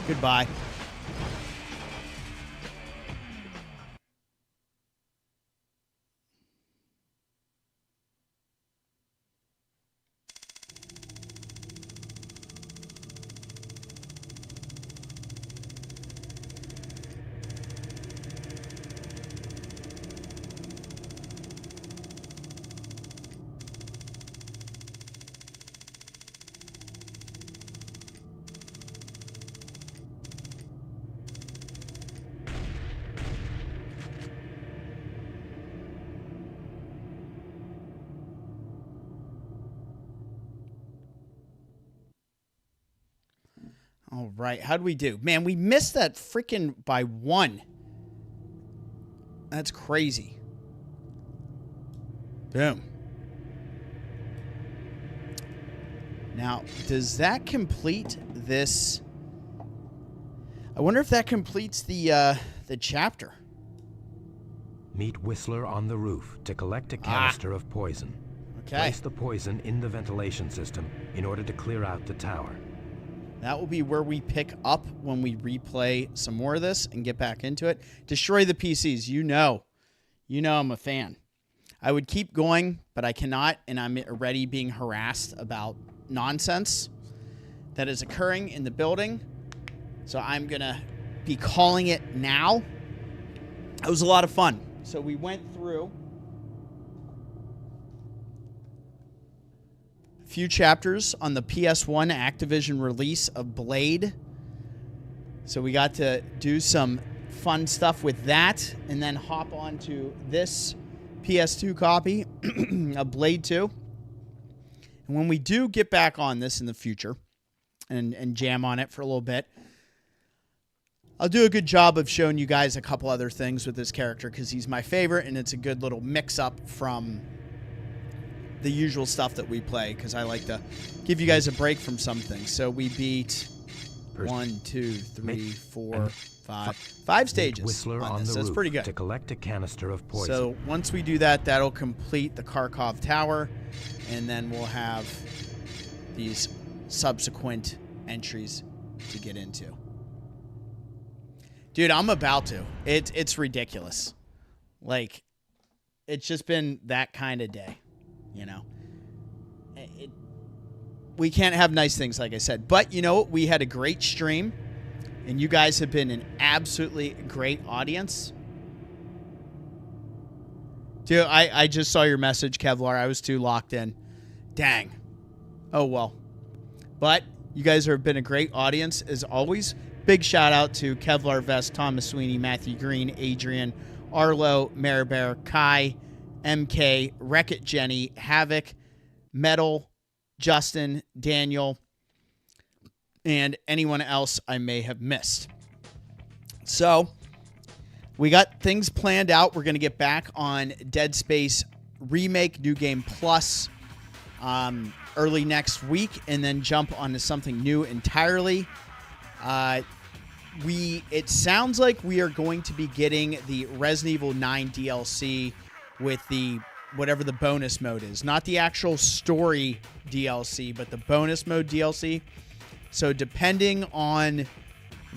Goodbye. All right, how'd we do? Man, we missed that freaking by 1. That's crazy. Boom. Now, does that complete this? I wonder if that completes the chapter. Meet Whistler on the roof to collect a canister of poison. Okay. Place the poison in the ventilation system in order to clear out the tower. That will be where we pick up when we replay some more of this and get back into it. Destroy the PCs. You know I'm a fan. I would keep going, but I cannot, and I'm already being harassed about nonsense that is occurring in the building. So I'm going to be calling it now. It was a lot of fun. So we went through a few chapters on the PS1 Activision release of Blade. So we got to do some fun stuff with that and then hop on to this PS2 copy of Blade 2. And when we do get back on this in the future and jam on it for a little bit, I'll do a good job of showing you guys a couple other things with this character because he's my favorite and it's a good little mix-up from the usual stuff that we play because I like to give you guys a break from some things. So we beat 1, 2, 3, 4, 5 stages Whistler on on this. the That's roof pretty good. to collect a canister of poison. So once we do that, that'll complete the KARKOV tower, and then we'll have these subsequent entries to get into. Dude, I'm about to. It's ridiculous. Like, it's just been that kind of day, you know. We can't have nice things, like I said. But, you know, we had a great stream, and you guys have been an absolutely great audience. Dude, I just saw your message, Kevlar. I was too locked in. Dang. Oh, well. But you guys have been a great audience, as always. Big shout out to Kevlar Vest, Thomas Sweeney, Matthew Green, Adrian, Arlo, Maribear, Kai, MK, Wreck-It Jenny, Havoc, Metal, Justin, Daniel, and anyone else I may have missed. So, we got things planned out. We're going to get back on Dead Space Remake, New Game Plus early next week, and then jump onto something new entirely. It sounds like we are going to be getting the Resident Evil 9 DLC with the whatever the bonus mode is. Not the actual story DLC, but the bonus mode DLC. So depending on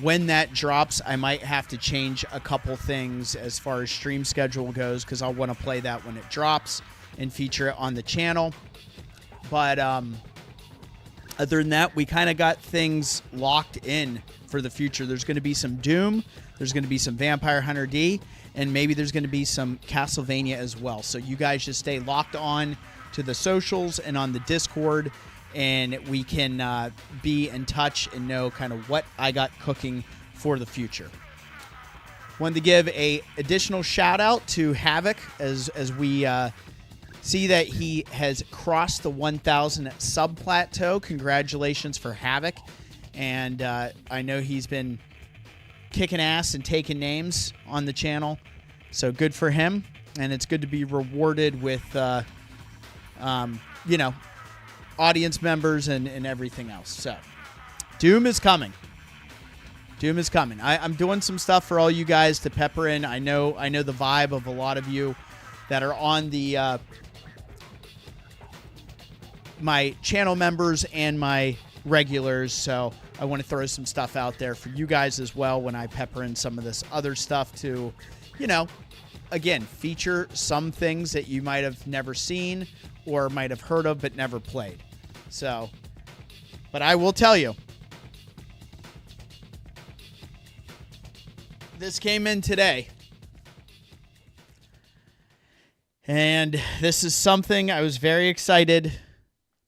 when that drops, I might have to change a couple things as far as stream schedule goes, because I'll want to play that when it drops and feature it on the channel. But other than that, we kind of got things locked in for the future. There's going to be some Doom, there's going to be some Vampire Hunter D, and maybe there's going to be some Castlevania as well. So you guys just stay locked on to the socials and on the Discord, and we can be in touch and know kind of what I got cooking for the future. Wanted to give a additional shout out to Havoc as we see that he has crossed the 1,000 sub plateau. Congratulations for Havoc. And I know he's been kicking ass and taking names on the channel. So good for him. And it's good to be rewarded with, audience members and everything else. So Doom is coming. Doom is coming. I'm doing some stuff for all you guys to pepper in. I know the vibe of a lot of you that are on the my channel members and my regulars, so I want to throw some stuff out there for you guys as well when I pepper in some of this other stuff to, again, feature some things that you might have never seen or might have heard of but never played. So, but I will tell you, this came in today, and this is something I was very excited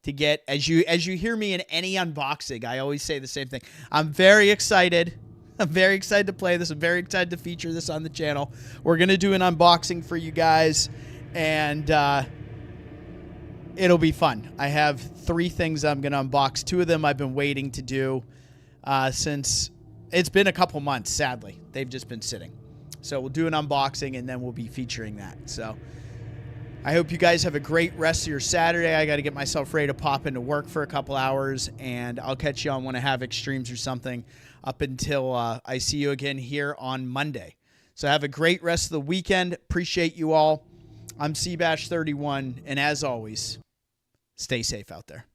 to get. As you hear me in any unboxing, I always say the same thing. I'm very excited. I'm very excited to play this. I'm very excited to feature this on the channel. We're going to do an unboxing for you guys, and it'll be fun. I have 3 things I'm going to unbox. 2 of them I've been waiting to do since it's been a couple months, sadly. They've just been sitting. So we'll do an unboxing, and then we'll be featuring that. So I hope you guys have a great rest of your Saturday. I got to get myself ready to pop into work for a couple hours, and I'll catch you on one of Havoc streams or something up until I see you again here on Monday. So have a great rest of the weekend. Appreciate you all. I'm CBash31, and as always, stay safe out there.